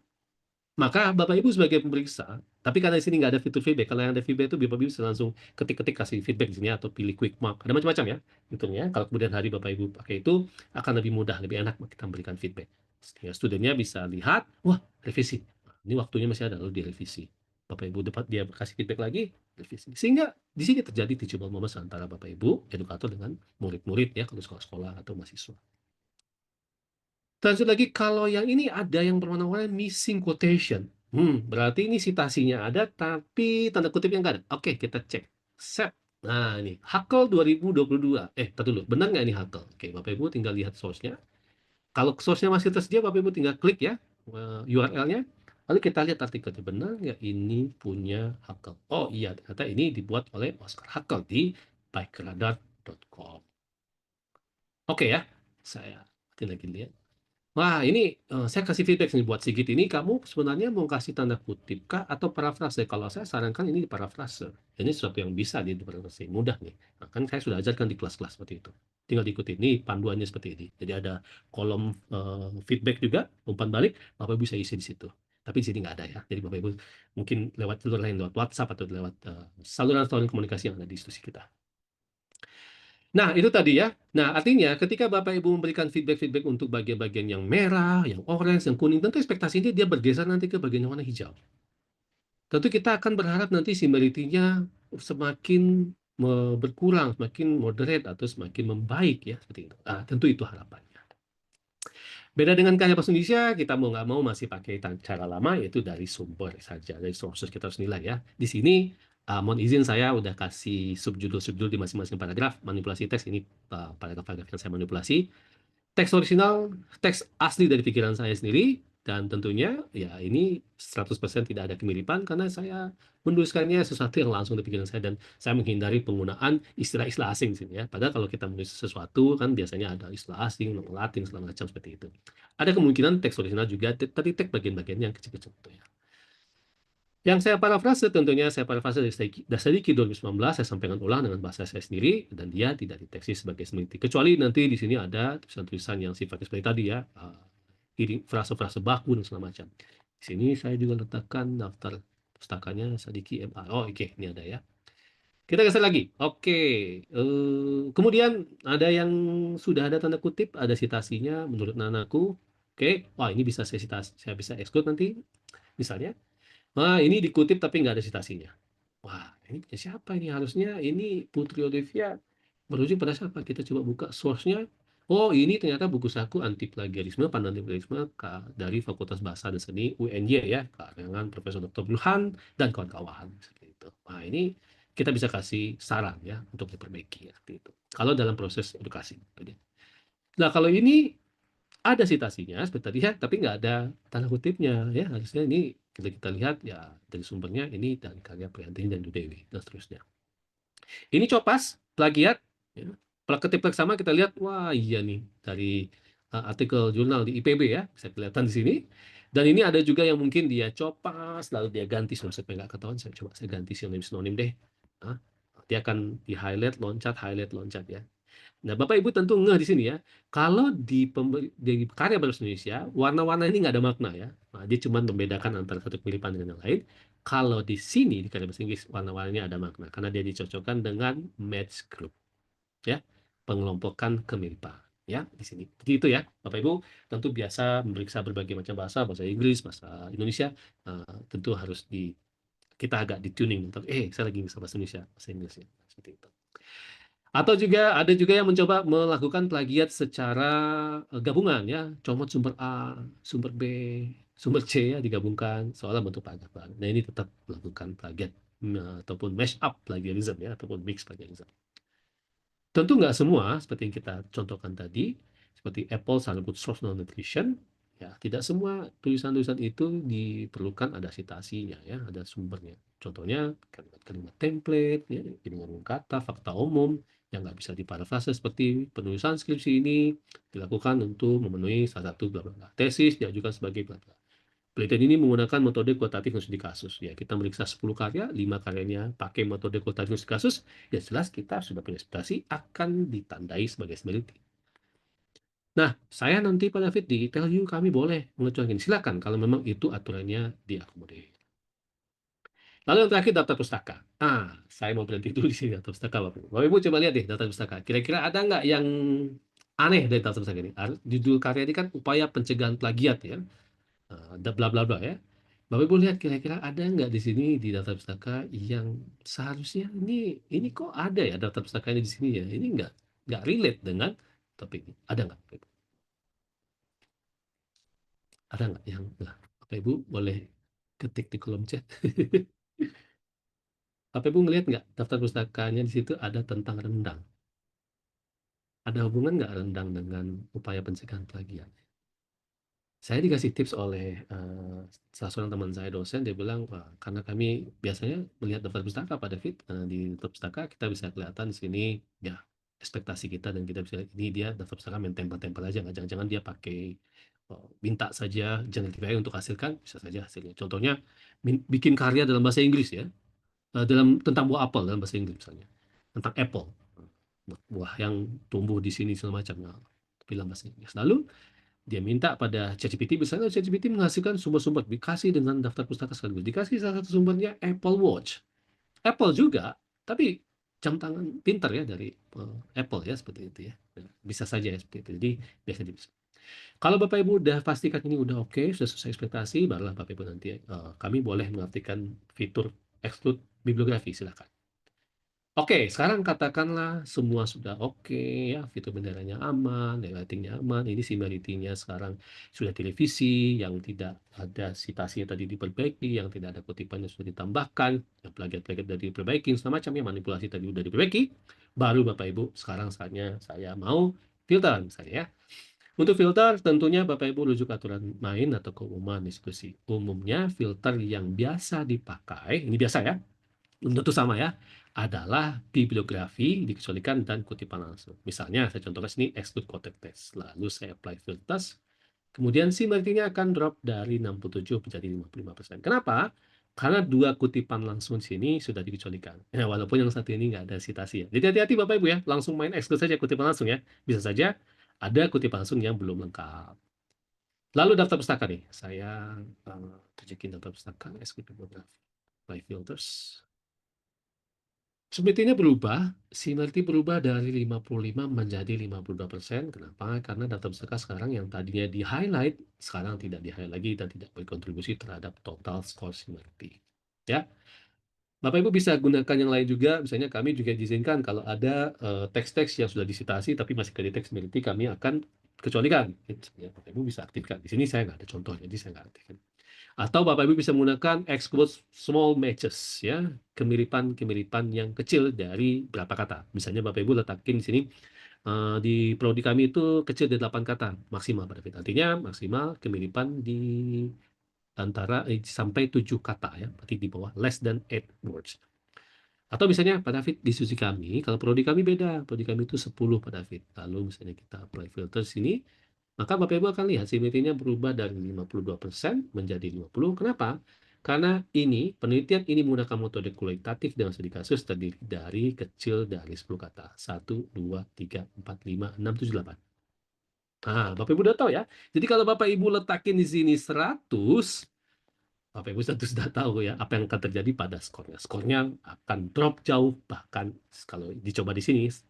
Speaker 3: Maka Bapak Ibu sebagai pemeriksa, tapi karena di sini nggak ada fitur feedback. Kalau yang ada feedback itu Bapak Ibu bisa langsung ketik-ketik kasih feedback di sini atau pilih quick mark. Ada macam-macam ya fiturnya. Kalau kemudian hari Bapak Ibu pakai itu akan lebih mudah, lebih enak kita memberikan feedback. Sehingga studennya bisa lihat, wah, revisi. Ini waktunya masih ada lalu direvisi. Bapak Ibu dapat dia kasih feedback lagi, revisi. Sehingga di sini terjadi teachable moments antara Bapak Ibu edukator dengan murid-murid ya kalau sekolah-sekolah atau mahasiswa. Lanjut lagi, kalau yang ini ada yang berwarna-warni missing quotation. Berarti ini citasinya ada, tapi tanda kutipnya nggak ada. Oke, kita cek. Set. Nah, ini Hackle 2022. Tar dulu, benar nggak ini Hackle? Oke, Bapak Ibu tinggal lihat source-nya. Kalau source-nya masih tersedia, Bapak Ibu tinggal klik ya URL-nya. Lalu kita lihat artikelnya. Benar nggak ini punya Hackle? Oh iya, ternyata ini dibuat oleh Oscar Hackle di bikeradar.com. Oke ya, saya lagi lihat. Wah, ini saya kasih feedback nih buat Sigit ini, kamu sebenarnya mau kasih tanda kutip kah atau parafrase? Kalau saya sarankan ini parafrase. Ini sesuatu yang bisa di parafrase, mudah nih. Nah, kan saya sudah ajarkan di kelas-kelas seperti itu. Tinggal diikuti. Ini panduannya seperti ini. Jadi ada kolom feedback juga, umpan balik, Bapak Ibu bisa isi di situ. Tapi di sini nggak ada ya. Jadi Bapak Ibu mungkin lewat jalur lain, lewat WhatsApp atau lewat saluran-saluran komunikasi yang ada di institusi kita. Nah, itu tadi ya. Nah, artinya ketika Bapak Ibu memberikan feedback-feedback untuk bagian-bagian yang merah, yang orange, yang kuning, tentu ekspektasinya dia bergeser nanti ke bagian yang warna hijau. tentu kita akan berharap nanti similarity-nya semakin berkurang, semakin moderate atau semakin membaik ya seperti itu. Tentu itu harapannya. Beda dengan karya bahasa Indonesia, kita mau nggak mau masih pakai cara lama, yaitu dari sumber saja, dari sources kita harus nilai ya. Di sini, mohon izin saya udah kasih subjudul-subjudul di masing-masing paragraf, manipulasi teks ini paragraf-paragraf yang saya manipulasi. Teks original, teks asli dari pikiran saya sendiri, dan tentunya ya ini 100% tidak ada kemiripan karena saya menuliskannya sesuatu yang langsung dari pikiran saya dan saya menghindari penggunaan istilah-istilah asing di sini ya. Padahal kalau kita menulis sesuatu kan biasanya ada istilah asing, nama Latin, segala macam seperti itu. Ada kemungkinan teks original juga, tapi teks bagian-bagian yang kecil-kecil tentunya. Yang saya parafrase tentunya saya parafrase dari Dasadiki 2019, saya sampaikan ulang dengan bahasa saya sendiri dan dia tidak deteksi sebagai semeliti. Kecuali nanti di sini ada tulisan-tulisan yang sifatnya seperti tadi ya, frase-frase baku dan segala macam. Di sini saya juga letakkan daftar pustakanya Sadiki MA. Oh, oke, ini ada ya. Kita geser lagi. Oke. Kemudian ada yang sudah ada tanda kutip, ada citasinya menurut nanaku. Oke. Wah, ini bisa saya bisa exclude nanti. Misalnya. Nah, ini dikutip tapi nggak ada citasinya. Wah, ini punya siapa ini? Harusnya ini Putri Olivia merujuk pada siapa? Kita coba buka source-nya. Oh, ini ternyata buku saku anti plagiarisme, pandangan plagiarisme dari Fakultas Bahasa dan Seni UNY ya, karangan Profesor Dr. Burhan dan kawan-kawan seperti itu. Nah, ini kita bisa kasih saran ya untuk diperbaiki ya, seperti itu. Kalau dalam proses edukasi. Nah, kalau ini ada citasinya seperti tadi ya, tapi nggak ada tanda kutipnya ya. Harusnya ini kita lihat ya dari sumbernya ini dari karya Priantini dan Dudewi dan seterusnya. Ini copas plagiat ya. Ketik sama kita lihat, wah iya nih dari artikel jurnal di IPB ya, bisa kelihatan di sini. Dan ini ada juga yang mungkin dia copas lalu dia ganti, saya nggak ketahuan, saya coba saya ganti sinonim deh. Nah, dia akan di highlight loncat ya. Nah, Bapak Ibu tentu ngeh di sini ya. Kalau di karya bahasa Indonesia, warna-warna ini nggak ada makna ya. Nah, dia cuma membedakan antara satu kemiripan dengan yang lain. Kalau di sini di karya bahasa Inggris, warna-warnanya ada makna karena dia dicocokkan dengan match group, ya, pengelompokan kemiripan. Ya, di sini. Jadi itu ya, Bapak Ibu tentu biasa memeriksa berbagai macam bahasa Inggris, bahasa Indonesia, tentu harus kita agak di tuning untuk, saya lagi bisa bahasa Indonesia, bahasa Inggris ya, seperti itu. Atau juga ada juga yang mencoba melakukan plagiat secara gabungan ya, comot sumber A, sumber B, sumber C ya digabungkan seolah bentuk paragraf baru. Nah, ini tetap melakukan plagiat ataupun mash up plagiarism ya, ataupun mix plagiarism. Tentu nggak semua seperti yang kita contohkan tadi, seperti Apple Salibut Source Non-Nutrition, ya tidak semua tulisan-tulisan itu diperlukan ada citasinya ya, ada sumbernya. Contohnya kalimat-kalimat template, ya, dengan kata, fakta umum yang nggak bisa diparafrase seperti penulisan skripsi ini dilakukan untuk memenuhi salah satu bla bla bla. Tesis diajukan sebagai bla bla. Penelitian ini menggunakan metode kualitatif studi kasus. Ya, kita meriksa 10 karya, 5 karyanya pakai metode kualitatif studi kasus, ya jelas kita sudah punya ekspektasi akan ditandai sebagai semeliti. Nah, saya nanti Pak David di tell you kami boleh mengecualikan. Silakan kalau memang itu aturannya diakomodir. Lalu yang terakhir daftar pustaka. Saya mau berhenti dulu di sini daftar pustaka Bapak. Bapak Ibu coba lihat deh daftar pustaka. Kira-kira ada nggak yang aneh dari daftar pustaka ini? Judul karya ini kan upaya pencegahan plagiat ya. Bla bla bla ya. Bapak Ibu lihat kira-kira ada nggak di sini di daftar pustaka yang seharusnya ini kok ada ya daftar pustaka ini di sini ya. Ini nggak relate dengan topik ini. Ada nggak? Ada nggak yang Bapak Ibu boleh ketik di kolom chat. Bapak Ibu ngelihat nggak daftar pustakanya di situ ada tentang rendang. Ada hubungan nggak rendang dengan upaya pencegahan plagiat? Saya dikasih tips oleh salah seorang teman saya dosen, dia bilang, karena kami biasanya melihat daftar pustaka Pak David, di daftar pustaka kita bisa kelihatan di sini ya ekspektasi kita dan kita bisa lihat ini dia daftar pustaka main tempel-tempel aja, nggak jangan-jangan dia pakai minta saja generative AI untuk hasilkan, bisa saja hasilnya. Contohnya bikin karya dalam bahasa Inggris ya, tentang buah apel dalam bahasa Inggris misalnya, tentang apple, buah yang tumbuh di sini segala macam, dalam bahasa Inggris. Lalu dia minta pada ChatGPT, misalnya ChatGPT menghasilkan sumber-sumber, dikasih dengan daftar pustaka sekaligus. Dikasih salah satu sumbernya Apple Watch. Apple juga, tapi jam tangan pintar ya dari Apple ya, seperti itu ya. Bisa saja ya seperti itu. Jadi biasa bisa. Kalau Bapak Ibu udah pastikan ini udah oke, sudah sesuai ekspektasi, barulah Bapak Ibu nanti kami boleh mengaktifkan fitur exclude bibliografi, silakan. Oke, sekarang katakanlah semua sudah oke ya, fitur benderanya aman, highlighting-nya aman, ini similarity-nya sekarang sudah televisi, yang tidak ada citasinya tadi diperbaiki, yang tidak ada kutipannya sudah ditambahkan, yang plagiat-plagiat sudah diperbaiki, segala macam ya, manipulasi tadi sudah diperbaiki, baru Bapak Ibu sekarang saatnya saya mau filter misalnya ya. Untuk filter tentunya Bapak Ibu rujuk aturan main atau keumuman diskusi. Umumnya filter yang biasa dipakai, ini biasa ya, belum tentu sama ya, adalah bibliografi dikecualikan dan kutipan langsung. Misalnya saya contohkan sini exclude quoted text, lalu saya apply filters, kemudian similarity-nya akan drop dari 67 menjadi 55%. Kenapa? Karena dua kutipan langsung sini sudah dikecualikan. Ya, walaupun yang satu ini nggak ada citasi ya. Jadi hati-hati Bapak Ibu ya, langsung main exclude saja kutipan langsung ya. Bisa saja ada kutipan langsung yang belum lengkap. Lalu daftar pustaka nih, saya tunjukin daftar pustaka, exclude bibliografi, apply filters. Sepertinya berubah, similarity berubah dari 55 menjadi 52%. Kenapa? Karena data pustaka sekarang yang tadinya di-highlight, sekarang tidak di-highlight lagi dan tidak berkontribusi terhadap total score similarity. Ya, Bapak Ibu bisa gunakan yang lain juga, misalnya kami juga diizinkan kalau ada teks-teks yang sudah disitasi tapi masih ke teks similarity, kami akan kecualikan. Ya, Bapak Ibu bisa aktifkan. Di sini saya nggak ada contoh, jadi saya nggak aktifkan. Atau Bapak Ibu bisa menggunakan exclude small matches ya, kemiripan-kemiripan yang kecil dari berapa kata. Misalnya Bapak Ibu letakin di sini di prodi kami itu kecil dari 8 kata maksimal Pak David. Artinya maksimal kemiripan di antara sampai 7 kata ya, berarti di bawah less than 8 words. Atau misalnya Pak David di sisi kami, kalau prodi kami beda, prodi kami itu 10 Pak David. Lalu misalnya kita apply filter sini, maka Bapak Ibu akan lihat similarity-nya berubah dari 52% menjadi 50. Kenapa? Karena ini, penelitian ini menggunakan metode kualitatif dengan studi kasus terdiri dari kecil dari 10 kata. 1, 2, 3, 4, 5, 6, 7, 8. Nah, Bapak Ibu udah tahu ya. Jadi kalau Bapak Ibu letakin di sini 100, Bapak Ibu tentu sudah tahu ya apa yang akan terjadi pada skornya. Skornya akan drop jauh, bahkan kalau dicoba di sini 0%.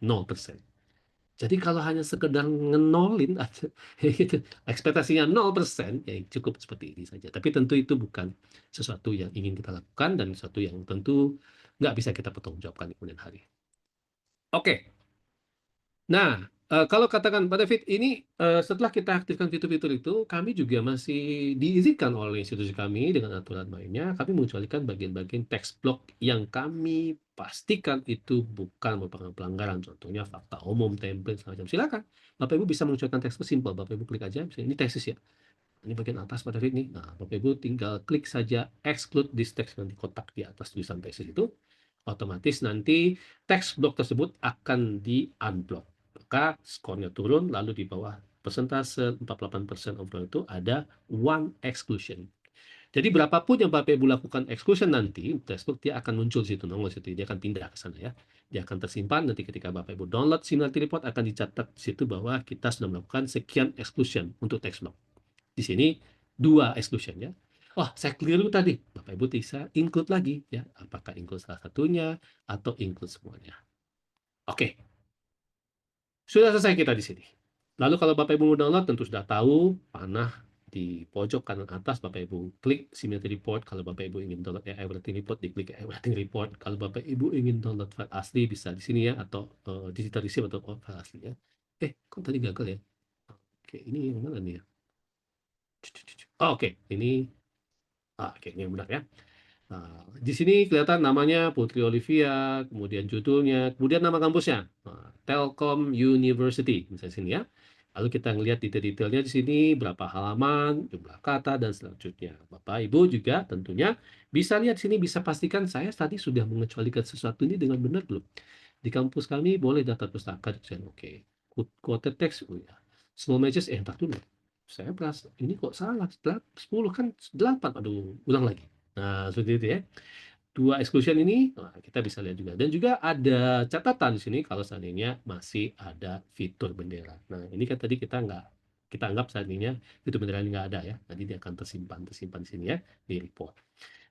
Speaker 3: Jadi kalau hanya sekedar ngenolin aja, gitu, ekspektasinya 0%, ya cukup seperti ini saja. Tapi tentu itu bukan sesuatu yang ingin kita lakukan dan sesuatu yang tentu nggak bisa kita pertanggungjawabkan di kemudian hari. Oke, nah kalau katakan Pak David, ini setelah kita aktifkan fitur-fitur itu, kami juga masih diizinkan oleh institusi kami dengan aturan mainnya, kami mengecualikan bagian-bagian teks block yang kami pastikan itu bukan merupakan pelanggaran. Contohnya fakta umum, template, semacam. Silakan. Bapak Ibu bisa mengecualikan teks itu simple. Bapak Ibu klik aja, misalnya ini tesis ya. Ini bagian atas Pak David nih. Nah, Bapak Ibu tinggal klik saja exclude this text di kotak di atas tulisan tesis itu. Otomatis nanti teks blok tersebut akan di-unblock. Maka skornya turun, lalu di bawah persentase 48% overall itu ada one exclusion. Jadi berapapun yang Bapak Ibu lakukan exclusion nanti, textbook dia akan muncul di situ, nongol situ, dia akan pindah ke sana ya. Dia akan tersimpan nanti ketika Bapak Ibu download similarity report akan dicatat di situ bahwa kita sudah melakukan sekian exclusion untuk text block. Di sini 2 exclusion ya. Wah, saya keliru tadi. Bapak Ibu bisa include lagi ya. Apakah include salah satunya atau include semuanya. Oke. Sudah selesai kita di sini. Lalu kalau Bapak Ibu mau download tentu sudah tahu panah di pojok kanan atas Bapak Ibu klik similarity report. Kalau Bapak Ibu ingin download everything report diklik everything report. Kalau Bapak Ibu ingin download file asli bisa di sini ya, atau digital receipt atau file asli ya. Kok tadi gagal ya? Oke, ini yang mana nih ya? Oke, ini ini yang benar ya. Nah, di sini kelihatan namanya Putri Olivia, kemudian judulnya, kemudian nama kampusnya, Telkom University, misalnya sini ya. Lalu kita ngelihat detail-detailnya di sini, berapa halaman, jumlah kata, dan selanjutnya. Bapak Ibu juga tentunya bisa lihat sini, bisa pastikan saya tadi sudah mengecualikan sesuatu ini dengan benar belum. Di kampus kami boleh daftar pustaka, oke. Quoted text, ya. Small matches, entar dulu. Saya merasa, ini kok salah, 10 kan 8, aduh, ulang lagi. Nah, seperti itu ya. 2 exclusion ini kita bisa lihat juga. Dan juga ada catatan di sini kalau seandainya masih ada fitur bendera. Nah, ini kan tadi kita anggap seandainya fitur bendera ini nggak ada ya. Nanti dia akan tersimpan di sini ya, di report.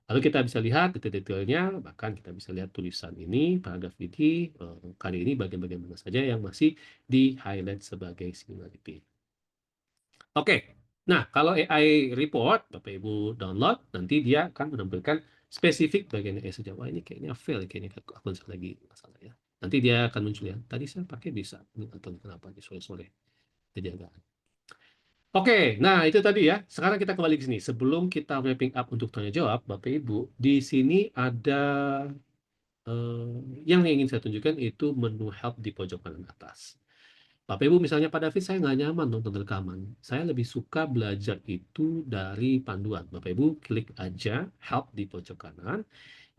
Speaker 3: Lalu kita bisa lihat detail-detailnya, bahkan kita bisa lihat tulisan ini, paragraf ini, kali ini bagian-bagian mana saja yang masih di-highlight sebagai similarity. Oke. Nah, kalau AI report, Bapak Ibu download, nanti dia akan menampilkan spesifik bagian AI saja. Wah, ini kayaknya fail, kayaknya akun saya lagi masalah ya. Nanti dia akan muncul ya. Tadi saya pakai bisa, atau kenapa di sore-sore kejanggalan. Oke, nah itu tadi ya. Sekarang kita kembali ke sini. Sebelum kita wrapping up untuk tanya jawab, Bapak Ibu, di sini ada yang ingin saya tunjukkan itu menu help di pojok kanan atas. Bapak Ibu misalnya Pak David saya nggak nyaman nonton rekaman. Saya lebih suka belajar itu dari panduan. Bapak Ibu klik aja help di pojok kanan.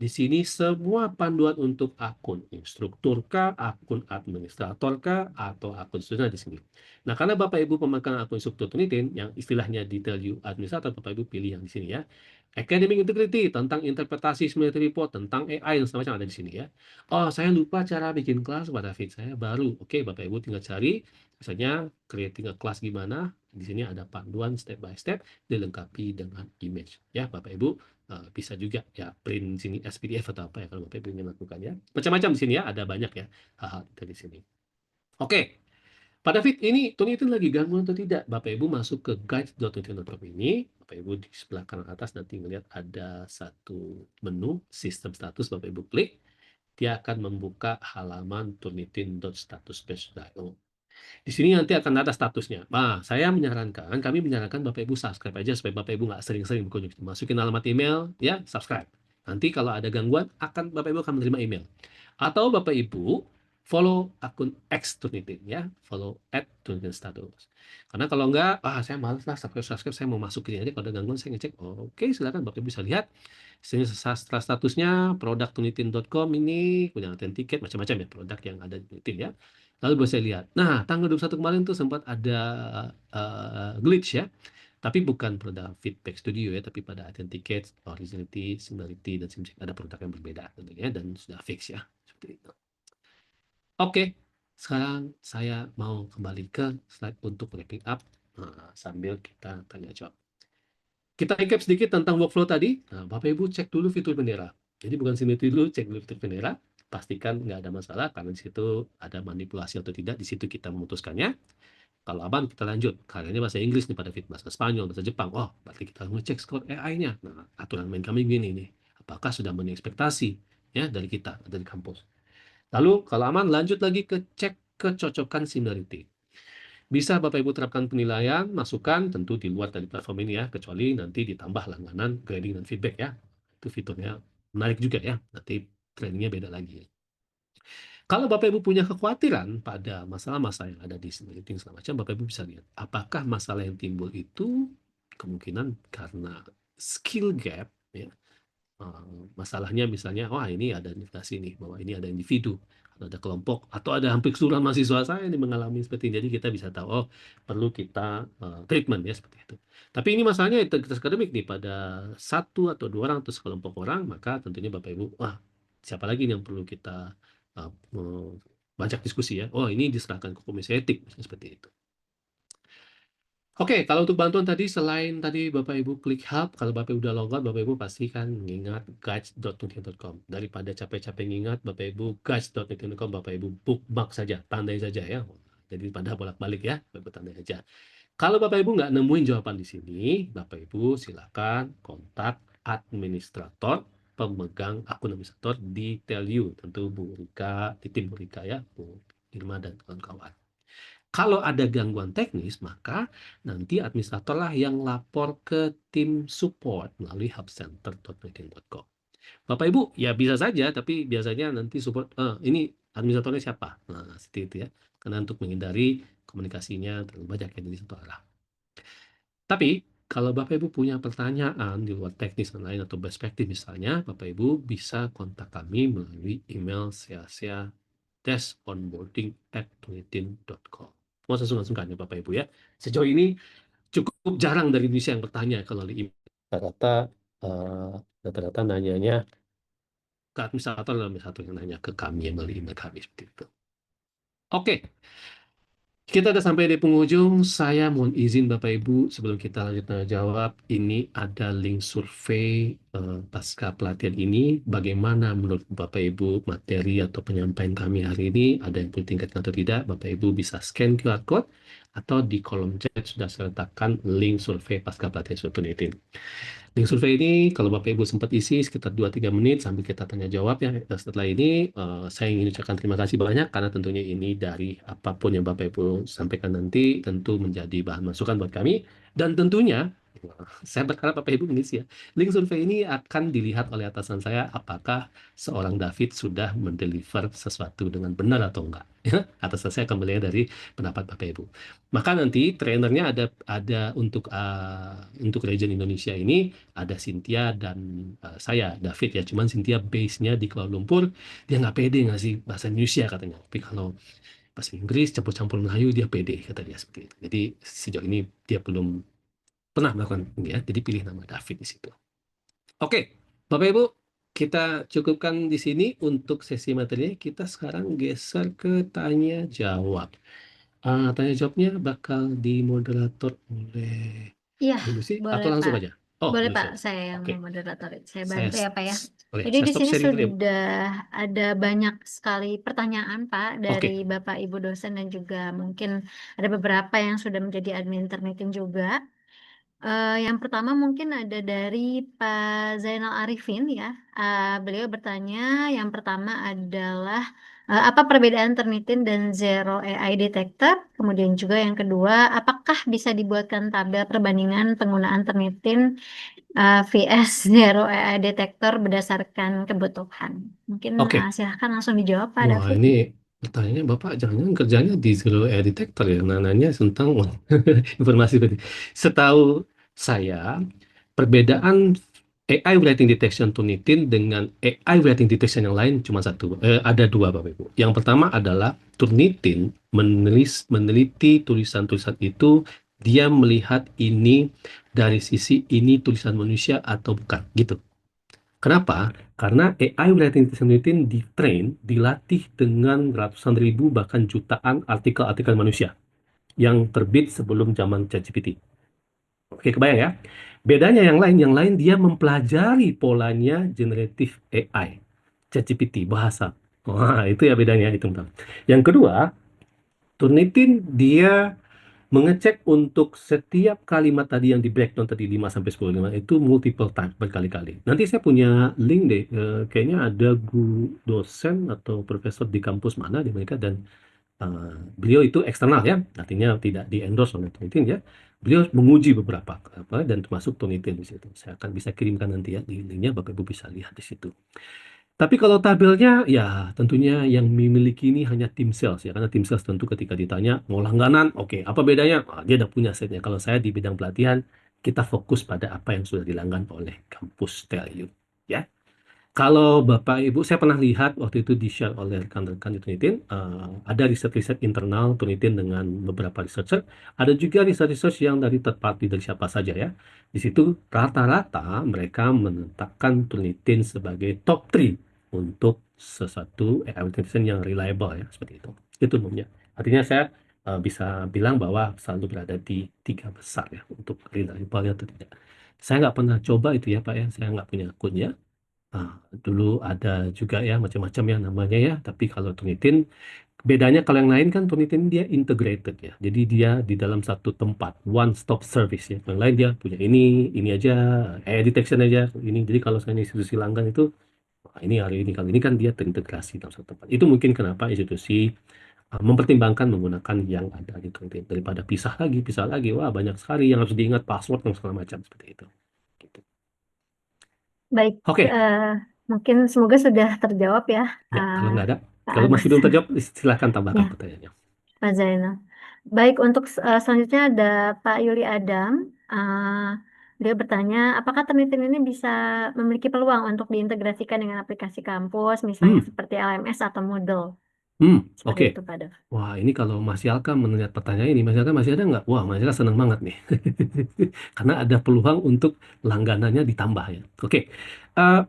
Speaker 3: Di sini semua panduan untuk akun instruktur kah, akun administrator kah, atau akun student di sini. Nah, karena Bapak Ibu pemegang akun instruktur Tunitin yang istilahnya detail you administrator, Bapak Ibu pilih yang di sini ya. Academic Integrity tentang interpretasi similarity report, tentang AI dan segala macam ada di sini ya. Oh, saya lupa cara bikin kelas Pak David, saya baru. Oke, Bapak Ibu tinggal cari misalnya creating a class gimana. Di sini ada panduan step by step dilengkapi dengan image ya Bapak Ibu. Bisa juga ya print sini SPDF atau apa ya kalau Bapak Ibu ingin lakukannya. Macam-macam di sini ya, ada banyak ya hal-hal dari sini. Oke. Pak David, ini Tunitin lagi gangguan atau tidak? Bapak Ibu masuk ke guide.tunitin.com ini. Bapak Ibu di sebelah kanan atas nanti melihat ada satu menu sistem status. Bapak Ibu klik, dia akan membuka halaman turnitin.statuspage.io. Di sini nanti akan ada statusnya. Nah, kami menyarankan Bapak Ibu subscribe aja supaya Bapak Ibu nggak sering-sering berkunjung. Masukin alamat email, ya subscribe. Nanti kalau ada gangguan, Bapak Ibu akan menerima email. Atau Bapak Ibu follow akun X Turnitin ya, follow @turnitinstatus. Karena kalau enggak, saya malas lah subscribe, saya mau masukin aja kalau ada gangguan saya ngecek. Oke, silakan Bapak Ibu bisa lihat. Sini setelah statusnya produk turnitin.com ini punya tiket macam-macam ya produk yang ada di Turnitin ya. Lalu bisa lihat. Nah, tanggal 21 kemarin tuh sempat ada glitch ya. Tapi bukan produk Feedback Studio ya, tapi pada Authenticates, Originality, Similarity, dan SimCheck ada produk yang berbeda tentunya dan sudah fix ya. Seperti itu. Oke, sekarang saya mau kembali ke slide untuk wrapping up sambil kita tanya jawab. Kita recap sedikit tentang workflow tadi. Nah, Bapak Ibu cek dulu fitur bendera. Jadi bukan similarity dulu, cek dulu fitur bendera. Pastikan nggak ada masalah karena di situ ada manipulasi atau tidak. Di situ kita memutuskannya. Kalau aman kita lanjut. Karena ini bahasa Inggris nih pada fit bahasa Spanyol, bahasa Jepang. Oh, berarti kita ngecek skor AI-nya. Nah, aturan main kami gini nih. Apakah sudah memenuhi ekspektasi ya dari kita, dari kampus. Lalu kalau aman lanjut lagi ke cek kecocokan similarity. Bisa Bapak Ibu terapkan penilaian, masukan tentu di luar dari platform ini ya, kecuali nanti ditambah langganan grading dan feedback ya. Itu fiturnya menarik juga ya. Nanti trainingnya beda lagi. Kalau Bapak Ibu punya kekhawatiran pada masalah-masalah yang ada di similarity segala macam, Bapak Ibu bisa lihat apakah masalah yang timbul itu kemungkinan karena skill gap ya. Masalahnya misalnya, wah ini ada indikasi nih bahwa ini ada individu, ada kelompok, atau ada hampir keseluruhan mahasiswa saya yang mengalami seperti ini. Jadi kita bisa tahu, oh perlu kita treatment ya seperti itu. Tapi ini masalahnya integritas akademik nih pada 1 atau 2 orang atau sekelompok orang, maka tentunya Bapak Ibu, wah siapa lagi nih yang perlu kita banyak diskusi ya. Oh ini diserahkan ke komisi etik misalnya seperti itu. Oke, kalau untuk bantuan tadi, selain tadi Bapak Ibu klik help, kalau Bapak Ibu udah logout, Bapak Ibu pastikan mengingat guides.tunitin.com. Daripada capek-capek ngingat, Bapak Ibu guides.tunitin.com, Bapak Ibu bookmark saja, tandai saja ya. Jadi pada bolak-balik ya, Bapak Ibu tandai aja. Kalau Bapak Ibu nggak nemuin jawaban di sini, Bapak Ibu silakan kontak administrator pemegang akun administrator di TELU, tentu Bu Rika, di tim Bu Rika ya, Bu Irma dan kawan-kawan. Kalau ada gangguan teknis, maka nanti administratorlah yang lapor ke tim support melalui hubcenter.tunitin.com. Bapak Ibu, ya bisa saja, tapi biasanya nanti support, ini administratornya siapa? Nah, seperti itu ya. Karena untuk menghindari komunikasinya terlalu banyak yang di satu arah. Tapi, kalau Bapak Ibu punya pertanyaan di luar teknis dan lain atau perspektif misalnya, Bapak Ibu bisa kontak kami melalui email sia-onboarding@tunitin.com. Mau langsung kan ya Bapak Ibu ya. Sejauh ini cukup jarang dari Indonesia yang bertanya kalau di email. Rata-rata nanyanya ke administrator dan administrator yang nanya ke kami yang melalui email kami seperti itu. Oke. Kita sudah sampai di penghujung. Saya mohon izin Bapak Ibu sebelum kita lanjut tanya jawab. Ini ada link survei pasca pelatihan ini. Bagaimana menurut Bapak Ibu materi atau penyampaian kami hari ini? Ada yang perlu tingkatkan atau tidak? Bapak Ibu bisa scan QR code atau di kolom chat sudah saya letakkan link survei pasca pelatihan Turnitin. Link survei ini kalau Bapak Ibu sempat isi sekitar 2-3 menit sambil kita tanya jawab ya. Setelah ini saya ingin ucapkan terima kasih banyak karena tentunya ini dari apapun yang Bapak Ibu sampaikan nanti tentu menjadi bahan masukan buat kami dan tentunya saya berharap Bapak Ibu mengisi ya. Link survei ini akan dilihat oleh atasan saya apakah seorang David sudah mendeliver sesuatu dengan benar atau enggak. Ya, atasan saya akan melihat dari pendapat Bapak Ibu. Maka nanti trainernya ada untuk region Indonesia ini ada Cynthia dan saya David ya. Cuman Cynthia base-nya di Kuala Lumpur, dia nggak pede ngasih bahasa Indonesia katanya. Tapi kalau bahasa Inggris campur-campur Melayu dia pede kata dia seperti itu. Jadi sejauh ini dia belum pernah melakukan ini ya. Jadi pilih nama David di situ. Oke, Bapak Ibu, kita cukupkan di sini untuk sesi materinya. Kita sekarang geser ke tanya jawab. Tanya jawabnya bakal dimoderator oleh
Speaker 2: Iya,
Speaker 3: Bu Lucy atau
Speaker 2: boleh
Speaker 3: langsung
Speaker 2: Pak.
Speaker 3: aja? Oh,
Speaker 2: Boleh
Speaker 3: Bu Lucy
Speaker 2: Pak,
Speaker 3: aja.
Speaker 2: saya yang
Speaker 3: Oke,
Speaker 2: memoderatorin. Saya
Speaker 3: saya
Speaker 2: bantu ya Pak ya.
Speaker 3: boleh.
Speaker 2: Jadi
Speaker 3: Saya
Speaker 2: di
Speaker 3: stop
Speaker 2: sini
Speaker 3: sharing dulu ya, Bu.
Speaker 2: sudah ada banyak sekali pertanyaan Pak
Speaker 3: Oke,
Speaker 2: dari Bapak Ibu dosen dan juga mungkin ada beberapa yang sudah menjadi admin Turnitin juga. Yang pertama mungkin ada dari Pak Zainal Arifin ya. Beliau bertanya, yang pertama adalah apa perbedaan Turnitin dan Zero AI Detector? Kemudian juga yang kedua, apakah bisa dibuatkan tabel perbandingan penggunaan Turnitin vs Zero AI Detector berdasarkan kebutuhan? Mungkin
Speaker 3: oke.
Speaker 2: silahkan langsung dijawab Pak
Speaker 3: Wah,
Speaker 2: David.
Speaker 3: ini pertanyaannya Bapak jangan-jangan kerjanya di Zero Air Detector ya, nanya tentang informasi tadi. Setahu saya, perbedaan AI writing detection Turnitin dengan AI writing detection yang lain cuma satu. Ada dua, Bapak Ibu. Yang pertama adalah Turnitin meneliti tulisan-tulisan itu, dia melihat ini dari sisi ini tulisan manusia atau bukan, gitu. Kenapa? Karena AI writing Turnitin dilatih dengan ratusan ribu bahkan jutaan artikel-artikel manusia yang terbit sebelum zaman ChatGPT. Oke, kebayang ya? Bedanya yang lain dia mempelajari polanya generative AI, ChatGPT, bahasa. Wah, itu ya bedanya itu. Bang. Yang kedua, Turnitin dia mengecek untuk setiap kalimat tadi yang di breakdown tadi 5 sampai 10 kalimat itu multiple time berkali-kali. Nanti saya punya link deh, kayaknya ada dosen atau profesor di kampus mana di Amerika dan beliau itu eksternal ya, artinya tidak di-endorse oleh Turnitin ya. Beliau menguji beberapa apa dan termasuk Turnitin di situ. Saya akan bisa kirimkan nanti ya di linknya, Bapak Ibu bisa lihat di situ. Tapi kalau tabelnya ya tentunya yang memiliki ini hanya tim sales ya, karena tim sales tentu ketika ditanya mau langganan, oke, apa bedanya? Dia udah punya setnya. Kalau saya di bidang pelatihan kita fokus pada apa yang sudah dilanggan oleh kampus TLU ya. Kalau Bapak Ibu, saya pernah lihat waktu itu di-share oleh rekan-rekan di Turnitin, ada riset-riset internal Turnitin dengan beberapa researcher, ada juga research-research yang dari third party, dari siapa saja ya. Di situ rata-rata mereka menetapkan Turnitin sebagai top 3 untuk sesuatu AI detection yang reliable ya, seperti itu. Itu umumnya. Artinya saya bisa bilang bahwa selalu berada di 3 besar ya, untuk reliable atau tidak. Saya nggak pernah coba itu ya Pak ya, saya nggak punya akunnya. Dulu ada juga ya macam-macam ya namanya ya, tapi kalau Turnitin bedanya kalau yang lain kan Turnitin dia integrated ya. Jadi dia di dalam satu tempat, one stop service ya. Yang lain dia punya ini aja, AI detection aja, ini. Jadi kalau saya institusi langgan itu ini hari ini, kalau ini kan dia terintegrasi dalam satu tempat. Itu mungkin kenapa institusi mempertimbangkan menggunakan yang ada di Turnitin daripada pisah lagi, wah banyak sekali yang harus diingat password dan segala macam seperti itu. Gitu.
Speaker 2: Baik,
Speaker 3: Oke.
Speaker 2: mungkin semoga sudah terjawab ya.
Speaker 3: Ya, kalau nggak ada,
Speaker 2: Pak
Speaker 3: kalau masih
Speaker 2: Agus.
Speaker 3: belum terjawab, silahkan tambahkan
Speaker 2: Ya.
Speaker 3: pertanyaannya.
Speaker 2: Pak Zainal. Baik, untuk selanjutnya ada Pak Yuli Adam. Dia bertanya, apakah Turnitin ini bisa memiliki peluang untuk diintegrasikan dengan aplikasi kampus, misalnya seperti LMS atau Moodle? Seperti
Speaker 3: Oke.
Speaker 2: itu, Pak Dav.
Speaker 3: Wah, ini kalau Mas Yalka melihat pertanyaan ini, Mas Yalka masih ada nggak? Wah, Mas Yalka senang banget nih. Karena ada peluang untuk langganannya ditambah ya. Oke.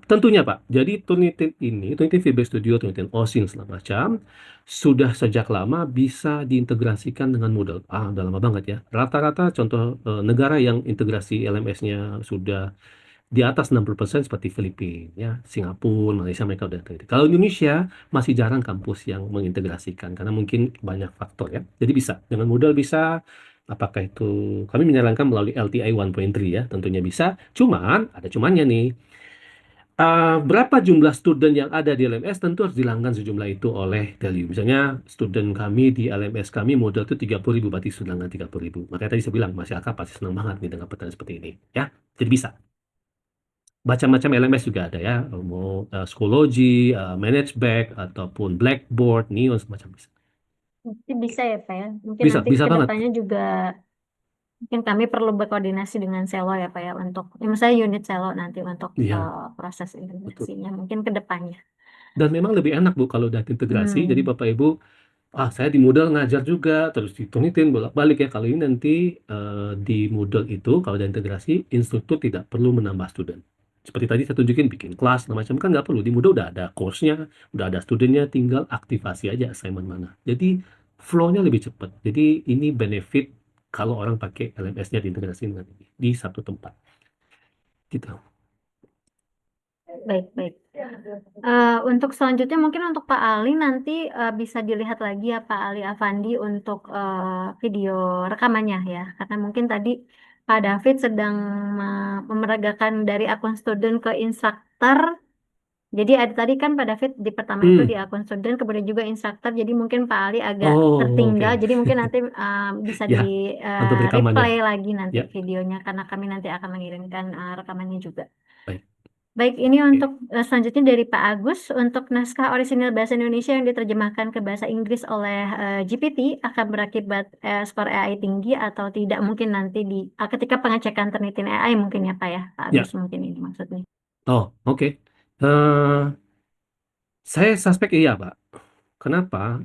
Speaker 3: Tentunya Pak, jadi Turnitin ini, Turnitin Feedback Studio, Turnitin OSINT segala macam, sudah sejak lama bisa diintegrasikan dengan Moodle. Udah lama banget ya. Rata-rata contoh negara yang integrasi LMS-nya sudah di atas 60% seperti Filipina, ya, Singapura, Malaysia mereka udah terkredit. Kalau Indonesia masih jarang kampus yang mengintegrasikan karena mungkin banyak faktor ya. Jadi bisa dengan modal bisa. Apakah itu kami menyarankan melalui LTI 1.3 ya, tentunya bisa. Cuman ada cumannya nih. Berapa jumlah student yang ada di LMS tentu harus dilanggan sejumlah itu oleh value. Misalnya student kami di LMS kami modal itu 30.000 berarti sedangkan 30.000. Makanya tadi saya bilang masyarakat pasti senang banget nih dengan pertanyaan seperti ini ya. Jadi bisa. Macam-macam LMS juga ada ya, mau Schoology, Manageback ataupun Blackboard, Neon semacam bisa.
Speaker 2: Mungkin bisa ya Pak ya. Mungkin
Speaker 3: Bisa,
Speaker 2: nanti
Speaker 3: bisa
Speaker 2: ke
Speaker 3: banget.
Speaker 2: depannya juga mungkin kami perlu berkoordinasi dengan Selo ya Pak ya untuk misalnya unit Selo nanti untuk
Speaker 3: Iya,
Speaker 2: proses
Speaker 3: betul.
Speaker 2: integrasinya mungkin ke depannya.
Speaker 3: Dan memang lebih enak Bu kalau udah integrasi. Jadi Bapak Ibu, saya di Moodle ngajar juga, terus ditunitin bolak-balik ya. Kalau ini nanti di Moodle itu, kalau udah integrasi, instruktur tidak perlu menambah student. Seperti tadi saya tunjukin, bikin kelas, segala macam kan nggak perlu. Di Moodle udah ada course-nya, udah ada studentnya, tinggal aktivasi aja assignment mana. Jadi flow-nya lebih cepat. Jadi ini benefit kalau orang pakai LMS-nya diintegrasi dengan ini, di satu tempat. Gitu.
Speaker 2: Baik, baik. Untuk selanjutnya mungkin untuk Pak Ali nanti bisa dilihat lagi ya Pak Ali Afandi untuk video rekamannya ya. Karena mungkin tadi Pak David sedang memeragakan dari akun student ke instruktur. Jadi ada tadi kan Pak David di pertama itu di akun student kemudian juga instruktur. Jadi mungkin Pak Ali agak
Speaker 3: Oh,
Speaker 2: tertinggal.
Speaker 3: oke.
Speaker 2: Jadi mungkin nanti bisa
Speaker 3: Ya,
Speaker 2: di
Speaker 3: untuk rekamannya.
Speaker 2: replay lagi nanti
Speaker 3: Ya,
Speaker 2: videonya karena kami nanti akan mengirimkan rekamannya juga.
Speaker 3: baik.
Speaker 2: Baik, ini
Speaker 3: Oke.
Speaker 2: untuk selanjutnya dari Pak Agus untuk naskah orisinal bahasa Indonesia yang diterjemahkan ke bahasa Inggris oleh GPT akan berakibat skor AI tinggi atau tidak mungkin nanti di ketika pengecekan Turnitin AI mungkin ya Pak ya, Pak
Speaker 3: Ya,
Speaker 2: Agus mungkin ini maksudnya.
Speaker 3: oh, oke. Eh, saya suspek iya, Pak. Kenapa?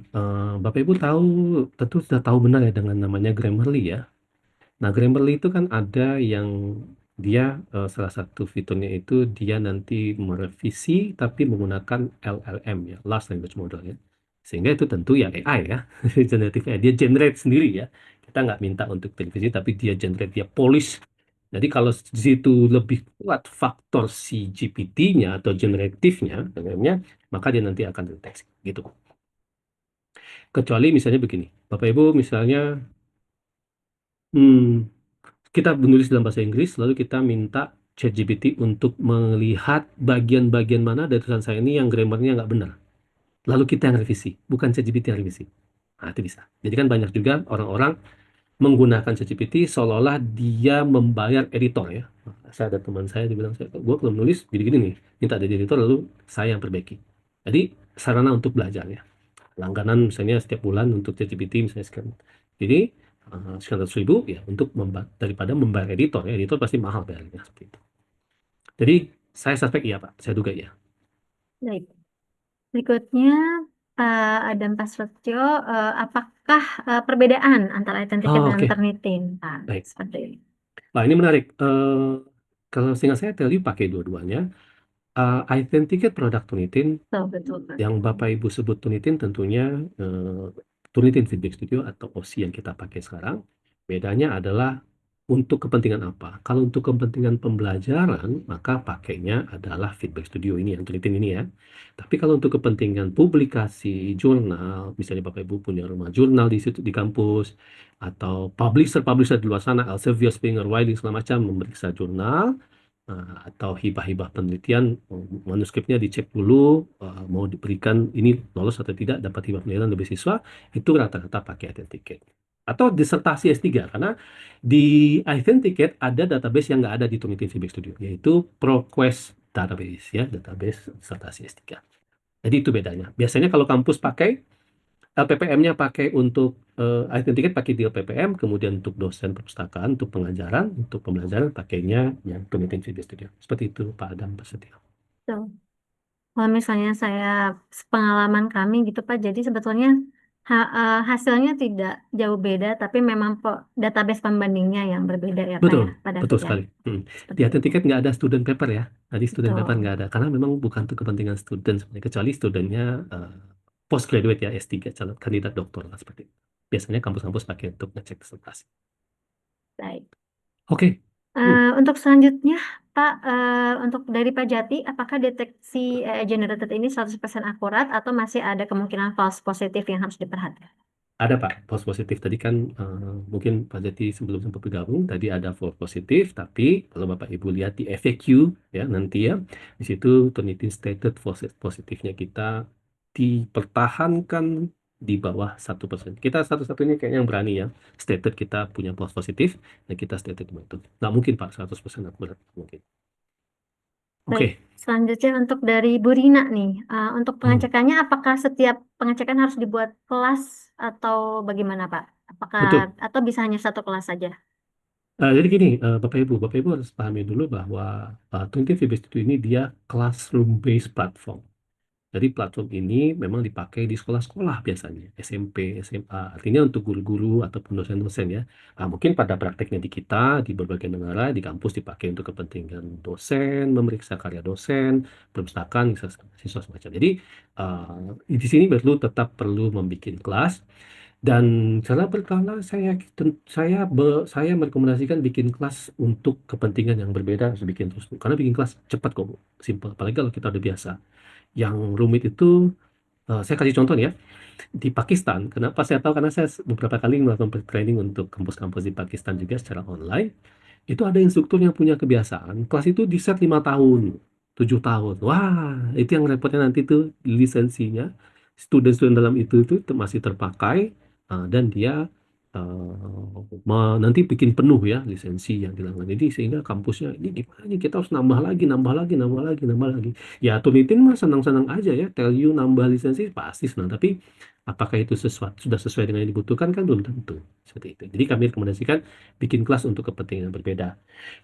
Speaker 3: Bapak Ibu tahu, tentu sudah tahu benar ya dengan namanya Grammarly ya. Nah, Grammarly itu kan ada yang dia salah satu fiturnya itu dia nanti merevisi tapi menggunakan LLM ya, Large Language Model ya. Sehingga itu tentu ya AI ya, generative AI. Dia generate sendiri ya. Kita nggak minta untuk televisi tapi dia generate, dia polish. Jadi kalau di situ lebih kuat faktor si GPT-nya atau generatifnya, LLM-nya, maka dia nanti akan deteksi gitu. Kecuali misalnya begini, Bapak Ibu misalnya kita menulis dalam bahasa Inggris, lalu kita minta ChatGPT untuk melihat bagian-bagian mana dari tulisan saya ini yang grammarnya nggak benar. Lalu kita yang revisi, bukan ChatGPT yang revisi. Nah, itu bisa. Jadi kan banyak juga orang-orang menggunakan ChatGPT seolah-olah dia membayar editor ya. Saya ada teman saya, dia bilang, gue kalau menulis gini-gini nih, minta dari editor lalu saya yang perbaiki. Jadi sarana untuk belajar ya. Langganan misalnya setiap bulan untuk ChatGPT misalnya sekian. Jadi sekian ratus ribu ya untuk daripada membayar editor ya, editor pasti mahal bayarnya seperti itu. Jadi saya suspek iya Pak, saya duga iya.
Speaker 2: Baik. Berikutnya Pak Adam Pasretio, apakah perbedaan antara Identikit
Speaker 3: Oh,
Speaker 2: dan
Speaker 3: oke.
Speaker 2: Turnitin? Nah,
Speaker 3: Baik.
Speaker 2: seperti ini.
Speaker 3: Nah ini menarik. Kalau seingat saya Teli pakai dua-duanya. Authenticate produk Tunitin
Speaker 2: Betul, betul, Pak.
Speaker 3: yang Bapak Ibu sebut Tunitin tentunya Tunitin Feedback Studio atau OSI yang kita pakai sekarang. Bedanya adalah untuk kepentingan apa? Kalau untuk kepentingan pembelajaran, maka pakainya adalah Feedback Studio ini, yang Tunitin ini ya. Tapi kalau untuk kepentingan publikasi jurnal, misalnya Bapak Ibu punya rumah jurnal di situ di kampus, atau publisher-publisher di luar sana, Elsevier, Springer, Wiley, segala macam, memeriksa jurnal, atau hibah-hibah penelitian, manuskripnya dicek dulu, mau diberikan ini lolos atau tidak, dapat hibah penelitian dari siswa, itu rata-rata pakai Authenticate. Atau disertasi S3, karena di Authenticate ada database yang nggak ada di Turnitin Feedback Studio, yaitu ProQuest database, ya, database disertasi S3. Jadi itu bedanya. Biasanya kalau kampus pakai, LPPM-nya pakai untuk Authenticate pakai di LPPM, kemudian untuk dosen perpustakaan, untuk pengajaran, untuk pembelajaran pakainya yang Turnitin Feedback Studio. Seperti itu Pak Adam Prasetyo.
Speaker 2: Betul. Kalau misalnya saya pengalaman kami gitu Pak, jadi sebetulnya hasilnya tidak jauh beda, tapi memang database pembandingnya yang berbeda ya Pak
Speaker 3: Betul,
Speaker 2: ya, pada
Speaker 3: betul
Speaker 2: ya.
Speaker 3: sekali.
Speaker 2: Seperti
Speaker 3: Di
Speaker 2: itu.
Speaker 3: Authenticate nggak ada student paper ya. Tadi student paper
Speaker 2: Betul.
Speaker 3: nggak ada, karena memang bukan untuk kepentingan student sebenarnya, kecuali studentnya postgraduate ya, S3, calon kandidat doktoral seperti itu. Biasanya kampus-kampus pakai untuk ngecek disertasi.
Speaker 2: Baik.
Speaker 3: Oke.
Speaker 2: Untuk selanjutnya Pak, untuk dari Pak Jati, apakah deteksi generated ini 100% akurat atau masih ada kemungkinan false positif yang harus diperhatikan?
Speaker 3: Ada Pak, false positif tadi kan mungkin Pak Jati sebelum sempat bergabung tadi ada false positif, tapi kalau Bapak Ibu lihat di FAQ ya nanti ya di situ Turnitin stated false positifnya kita dipertahankan di bawah 1%. Kita satu-satunya kayaknya yang berani ya stated kita punya false positif dan kita stated itu. Nggak mungkin Pak 100% akurat mungkin.
Speaker 2: Baik,
Speaker 3: Oke.
Speaker 2: selanjutnya untuk dari Bu Rina nih, untuk
Speaker 3: Hmm.
Speaker 2: pengecekannya apakah setiap pengecekan harus dibuat kelas atau bagaimana Pak? Apakah
Speaker 3: Betul.
Speaker 2: atau bisa hanya satu kelas saja?
Speaker 3: Jadi gini, Bapak Ibu harus pahami dulu bahwa 20 Fibers itu ini dia classroom based platform. Jadi platform ini memang dipakai di sekolah-sekolah biasanya, SMP, SMA. Artinya untuk guru-guru ataupun dosen-dosen ya. Mungkin pada prakteknya di kita, di berbagai negara, di kampus dipakai untuk kepentingan dosen, memeriksa karya dosen, perpustakaan, siswa semacam. Jadi di sini tetap perlu membuat kelas. Dan secara berkala saya merekomendasikan bikin kelas untuk kepentingan yang berbeda harus bikin terus karena bikin kelas cepat kok Bu. Simple apalagi kalau kita udah biasa yang rumit itu saya kasih contoh nih ya di Pakistan. Kenapa saya tahu karena saya beberapa kali melakukan training untuk kampus-kampus di Pakistan juga secara online. Itu ada instruktur yang punya kebiasaan kelas itu di set 5 tahun 7 tahun. Wah, itu yang repotnya nanti tuh lisensinya student-student dalam itu masih terpakai dan dia nanti bikin penuh ya lisensi yang dilanggar. Jadi sehingga kampusnya ini gimana nih kita harus nambah lagi, nambah lagi, nambah lagi, nambah lagi. Ya Turnitin mah senang-senang aja ya, tell you nambah lisensi pasti senang. Tapi apakah itu sudah sesuai dengan yang dibutuhkan kan belum tentu seperti itu. Jadi kami rekomendasikan bikin kelas untuk kepentingan yang berbeda.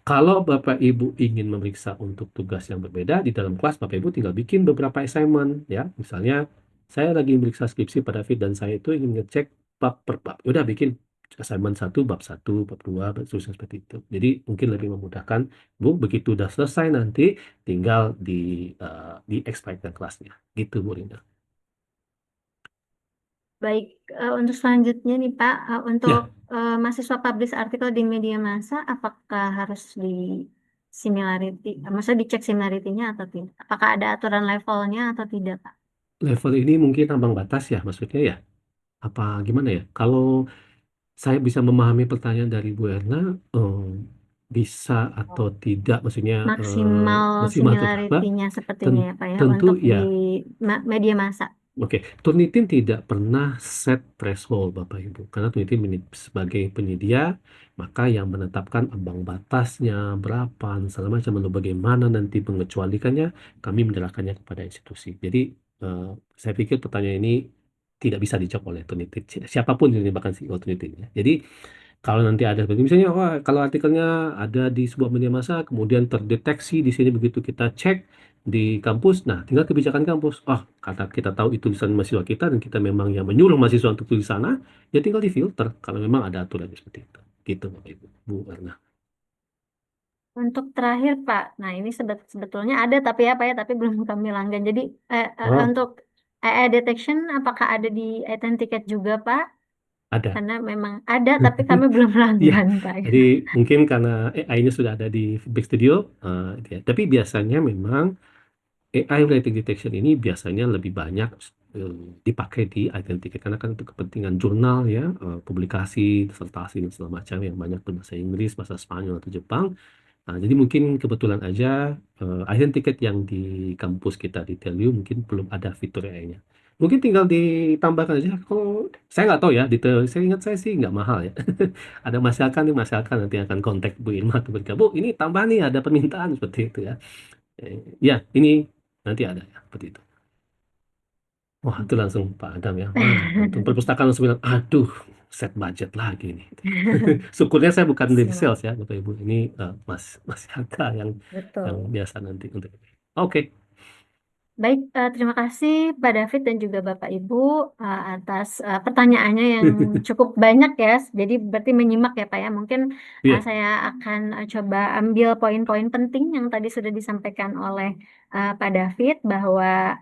Speaker 3: Kalau Bapak Ibu ingin memeriksa untuk tugas yang berbeda di dalam kelas, Bapak Ibu tinggal bikin beberapa assignment ya. Misalnya saya lagi meriksa skripsi pada David dan saya itu ingin ngecek bab per bab. Ya udah bikin assignment 1, bab 2, seterusnya seperti itu. Jadi mungkin lebih memudahkan Bu, begitu udah selesai nanti tinggal di explain kelasnya. Gitu Bu Rina.
Speaker 2: Baik, untuk selanjutnya nih Pak, untuk
Speaker 3: Ya,
Speaker 2: mahasiswa publish artikel di media massa, apakah harus di similarity, maksudnya dicek similarity-nya atau tidak? Apakah ada aturan levelnya atau tidak Pak?
Speaker 3: level ini mungkin ambang batas ya maksudnya ya. Apa gimana ya? Kalau saya bisa memahami pertanyaan dari Bu Erna, bisa atau tidak, maksudnya
Speaker 2: Maksimal
Speaker 3: maksimal atau apa?
Speaker 2: similarity-nya sepertinya ya Pak ya,
Speaker 3: Tentu
Speaker 2: untuk
Speaker 3: ya.
Speaker 2: di media massa.
Speaker 3: Oke, Turnitin tidak pernah set threshold Bapak Ibu, karena Turnitin sebagai penyedia, maka yang menetapkan ambang batasnya berapa, dan segala macam, lalu bagaimana nanti mengecualikannya, kami menyerahkannya kepada institusi. Jadi saya pikir pertanyaan ini tidak bisa dijawab oleh Turnitin, siapapun ini bahkan CEO Turnitin ya. Jadi kalau nanti ada seperti misalnya, wah kalau artikelnya ada di sebuah media massa, kemudian terdeteksi di sini begitu kita cek di kampus, nah tinggal kebijakan kampus. Oh, karena kita tahu itu tulisan mahasiswa kita dan kita memang yang menyuruh mahasiswa untuk tulis sana, ya tinggal difilter kalau memang ada aturan seperti itu. Gitu Bapak Ibu, Bu Erna.
Speaker 2: Untuk terakhir Pak, nah ini sebetulnya ada tapi ya Pak ya, tapi belum kami langgan. Jadi
Speaker 3: Oh,
Speaker 2: untuk AI detection apakah ada di Ticket juga Pak?
Speaker 3: ada.
Speaker 2: Karena memang ada tapi kami belum
Speaker 3: Iya,
Speaker 2: langgan Pak.
Speaker 3: jadi mungkin karena AI-nya sudah ada di Feedback Studio, ya. Tapi biasanya memang AI rating detection ini biasanya lebih banyak eh, dipakai di identity karena kan untuk kepentingan jurnal ya, publikasi, disertasi dan segala macam yang banyak berbahasa Inggris, bahasa Spanyol atau Jepang. Nah, jadi mungkin kebetulan aja identity yang di kampus kita di Telu mungkin belum ada fitur AI-nya. Mungkin tinggal ditambahkan aja. Kalau saya nggak tahu ya, detail. Saya ingat saya sih nggak mahal ya. Ada masyarakat nih masyarakat nanti akan kontak Bu Irma atau berkata, Bu, ini tambah nih ada permintaan seperti itu ya. Ya, ini nanti ada ya, seperti itu. Wah, itu langsung Pak Adam ya. Wah, langsung perpustakaan langsung bilang, aduh, set budget lagi nih. Syukurnya saya bukan dari
Speaker 2: Siap,
Speaker 3: sales ya, Bapak Ibu. Ini Mas Yaka yang
Speaker 2: betul.
Speaker 3: biasa nanti untuk ini. Oke,
Speaker 2: Baik, terima kasih Pak David dan juga Bapak Ibu atas pertanyaannya yang cukup banyak ya. Jadi berarti menyimak ya Pak ya. Mungkin
Speaker 3: iya,
Speaker 2: saya akan coba ambil poin-poin penting yang tadi sudah disampaikan oleh Pak David bahwa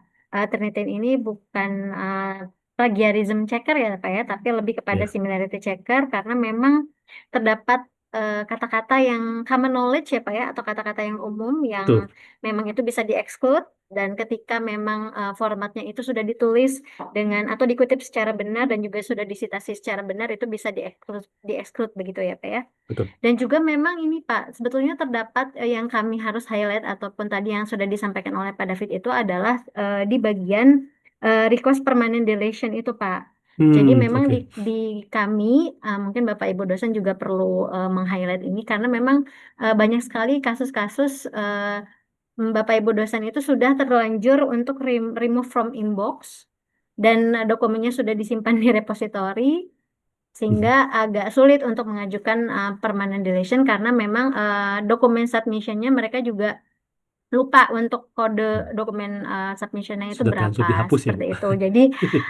Speaker 2: Turnitin ini bukan plagiarism checker ya Pak ya, tapi lebih kepada
Speaker 3: iya,
Speaker 2: similarity checker karena memang terdapat kata-kata yang common knowledge ya Pak ya, atau kata-kata yang umum yang
Speaker 3: Betul.
Speaker 2: memang itu bisa di-exclude, dan ketika memang formatnya itu sudah ditulis dengan atau dikutip secara benar dan juga sudah disitasi secara benar, itu bisa di-exclude begitu ya Pak ya.
Speaker 3: Betul.
Speaker 2: Dan juga memang ini Pak, sebetulnya terdapat yang kami harus highlight ataupun tadi yang sudah disampaikan oleh Pak David itu adalah di bagian request permanent deletion itu Pak. Jadi memang
Speaker 3: Oke.
Speaker 2: di kami mungkin Bapak Ibu dosen juga perlu meng-highlight ini karena memang banyak sekali kasus-kasus Bapak Ibu dosen itu sudah terlanjur untuk remove from inbox dan dokumennya sudah disimpan di repository sehingga agak sulit untuk mengajukan permanent deletion karena memang dokumen submissionnya mereka juga lupa untuk kode dokumen submissionnya itu
Speaker 3: Sudah
Speaker 2: berapa
Speaker 3: terlanjur dihapus ya,
Speaker 2: seperti
Speaker 3: Bu.
Speaker 2: itu. Jadi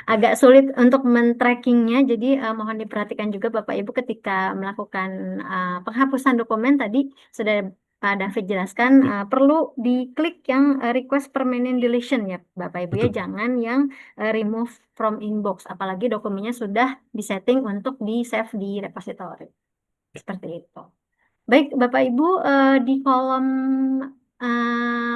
Speaker 2: agak sulit untuk men-trackingnya. Jadi mohon diperhatikan juga Bapak Ibu ketika melakukan penghapusan dokumen tadi sudah Pak David jelaskan perlu diklik yang request permanent deletion ya Bapak Ibu ya,
Speaker 3: Betul.
Speaker 2: jangan yang remove from inbox. Apalagi dokumennya sudah disetting untuk di save di repository. Seperti itu. Baik, Bapak Ibu, di kolom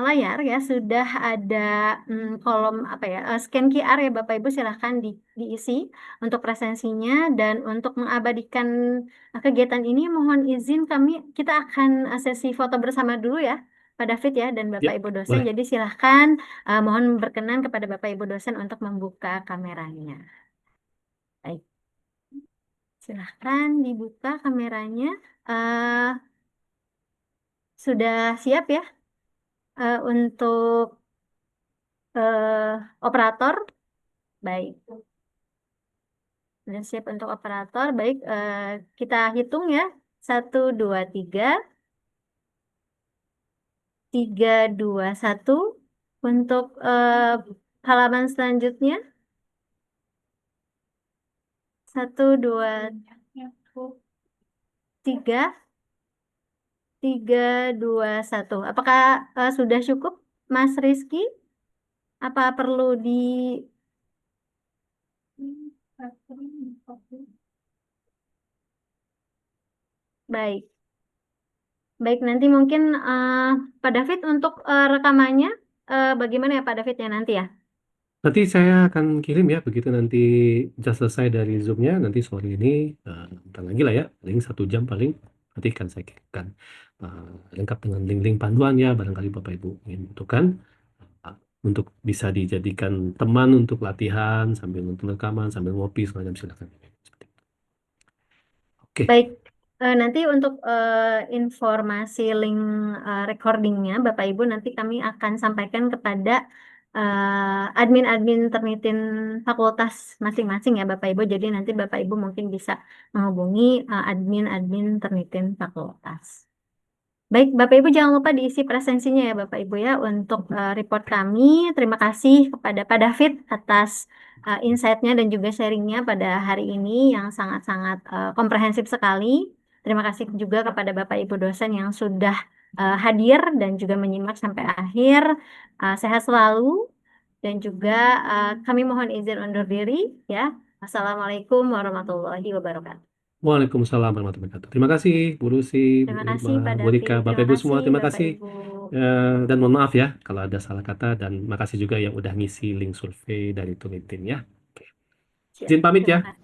Speaker 2: layar ya sudah ada kolom apa ya, scan QR ya Bapak Ibu, silahkan diisi untuk presensinya, dan untuk mengabadikan kegiatan ini mohon izin kita akan sesi foto bersama dulu ya Pak David ya dan Bapak
Speaker 3: Ya,
Speaker 2: Ibu dosen.
Speaker 3: boleh.
Speaker 2: Jadi silahkan mohon berkenan kepada Bapak Ibu dosen untuk membuka kameranya. Baik, silahkan dibuka kameranya. Eh, Sudah siap ya untuk operator? Baik, sudah siap untuk operator. Baik, kita hitung ya. 1, 2, 3. 3, 2, 1. Untuk halaman selanjutnya. 1, 2, 3. 3, 2, 1. Apakah sudah cukup, Mas Rizky? Apa perlu di... Baik. Baik, nanti mungkin Pak David untuk rekamannya bagaimana ya Pak David ya nanti ya?
Speaker 3: Nanti saya akan kirim ya, begitu nanti just selesai dari Zoom-nya, nanti sore ini, bentar lagi lah ya, paling 1 jam paling, nanti akan saya kirimkan lengkap dengan link-link panduan ya, barangkali Bapak Ibu ingin butuhkan, untuk bisa dijadikan teman untuk latihan, sambil nonton rekaman, sambil ngopi, semacam silakan. Seperti itu. Oke.
Speaker 2: Baik, nanti untuk informasi link recordingnya Bapak Ibu nanti kami akan sampaikan kepada admin-admin Turnitin fakultas masing-masing ya Bapak Ibu. Jadi nanti Bapak Ibu mungkin bisa menghubungi admin-admin Turnitin fakultas. Baik, Bapak Ibu jangan lupa diisi presensinya ya Bapak Ibu ya untuk report kami. Terima kasih kepada Pak David atas insight-nya dan juga sharing-nya pada hari ini yang sangat-sangat komprehensif sekali. Terima kasih juga kepada Bapak Ibu dosen yang sudah hadir dan juga menyimak sampai akhir. Sehat selalu dan juga kami mohon izin undur diri ya. Assalamualaikum warahmatullahi wabarakatuh.
Speaker 3: Waalaikumsalam warahmatullahi wabarakatuh. Terima kasih Bu Lucy, Bu
Speaker 2: Terima
Speaker 3: Rima,
Speaker 2: kasih Pak
Speaker 3: Bu Rika,
Speaker 2: David.
Speaker 3: Bapak
Speaker 2: Terima
Speaker 3: Ibu semua,
Speaker 2: kasih
Speaker 3: terima
Speaker 2: Bapak
Speaker 3: kasih.
Speaker 2: Ibu.
Speaker 3: Dan mohon maaf ya kalau ada salah kata, dan makasih juga yang udah ngisi link survei dari Turnitin ya. Oke.
Speaker 2: Siap,
Speaker 3: Izin pamit
Speaker 2: terima
Speaker 3: ya.
Speaker 2: kasih.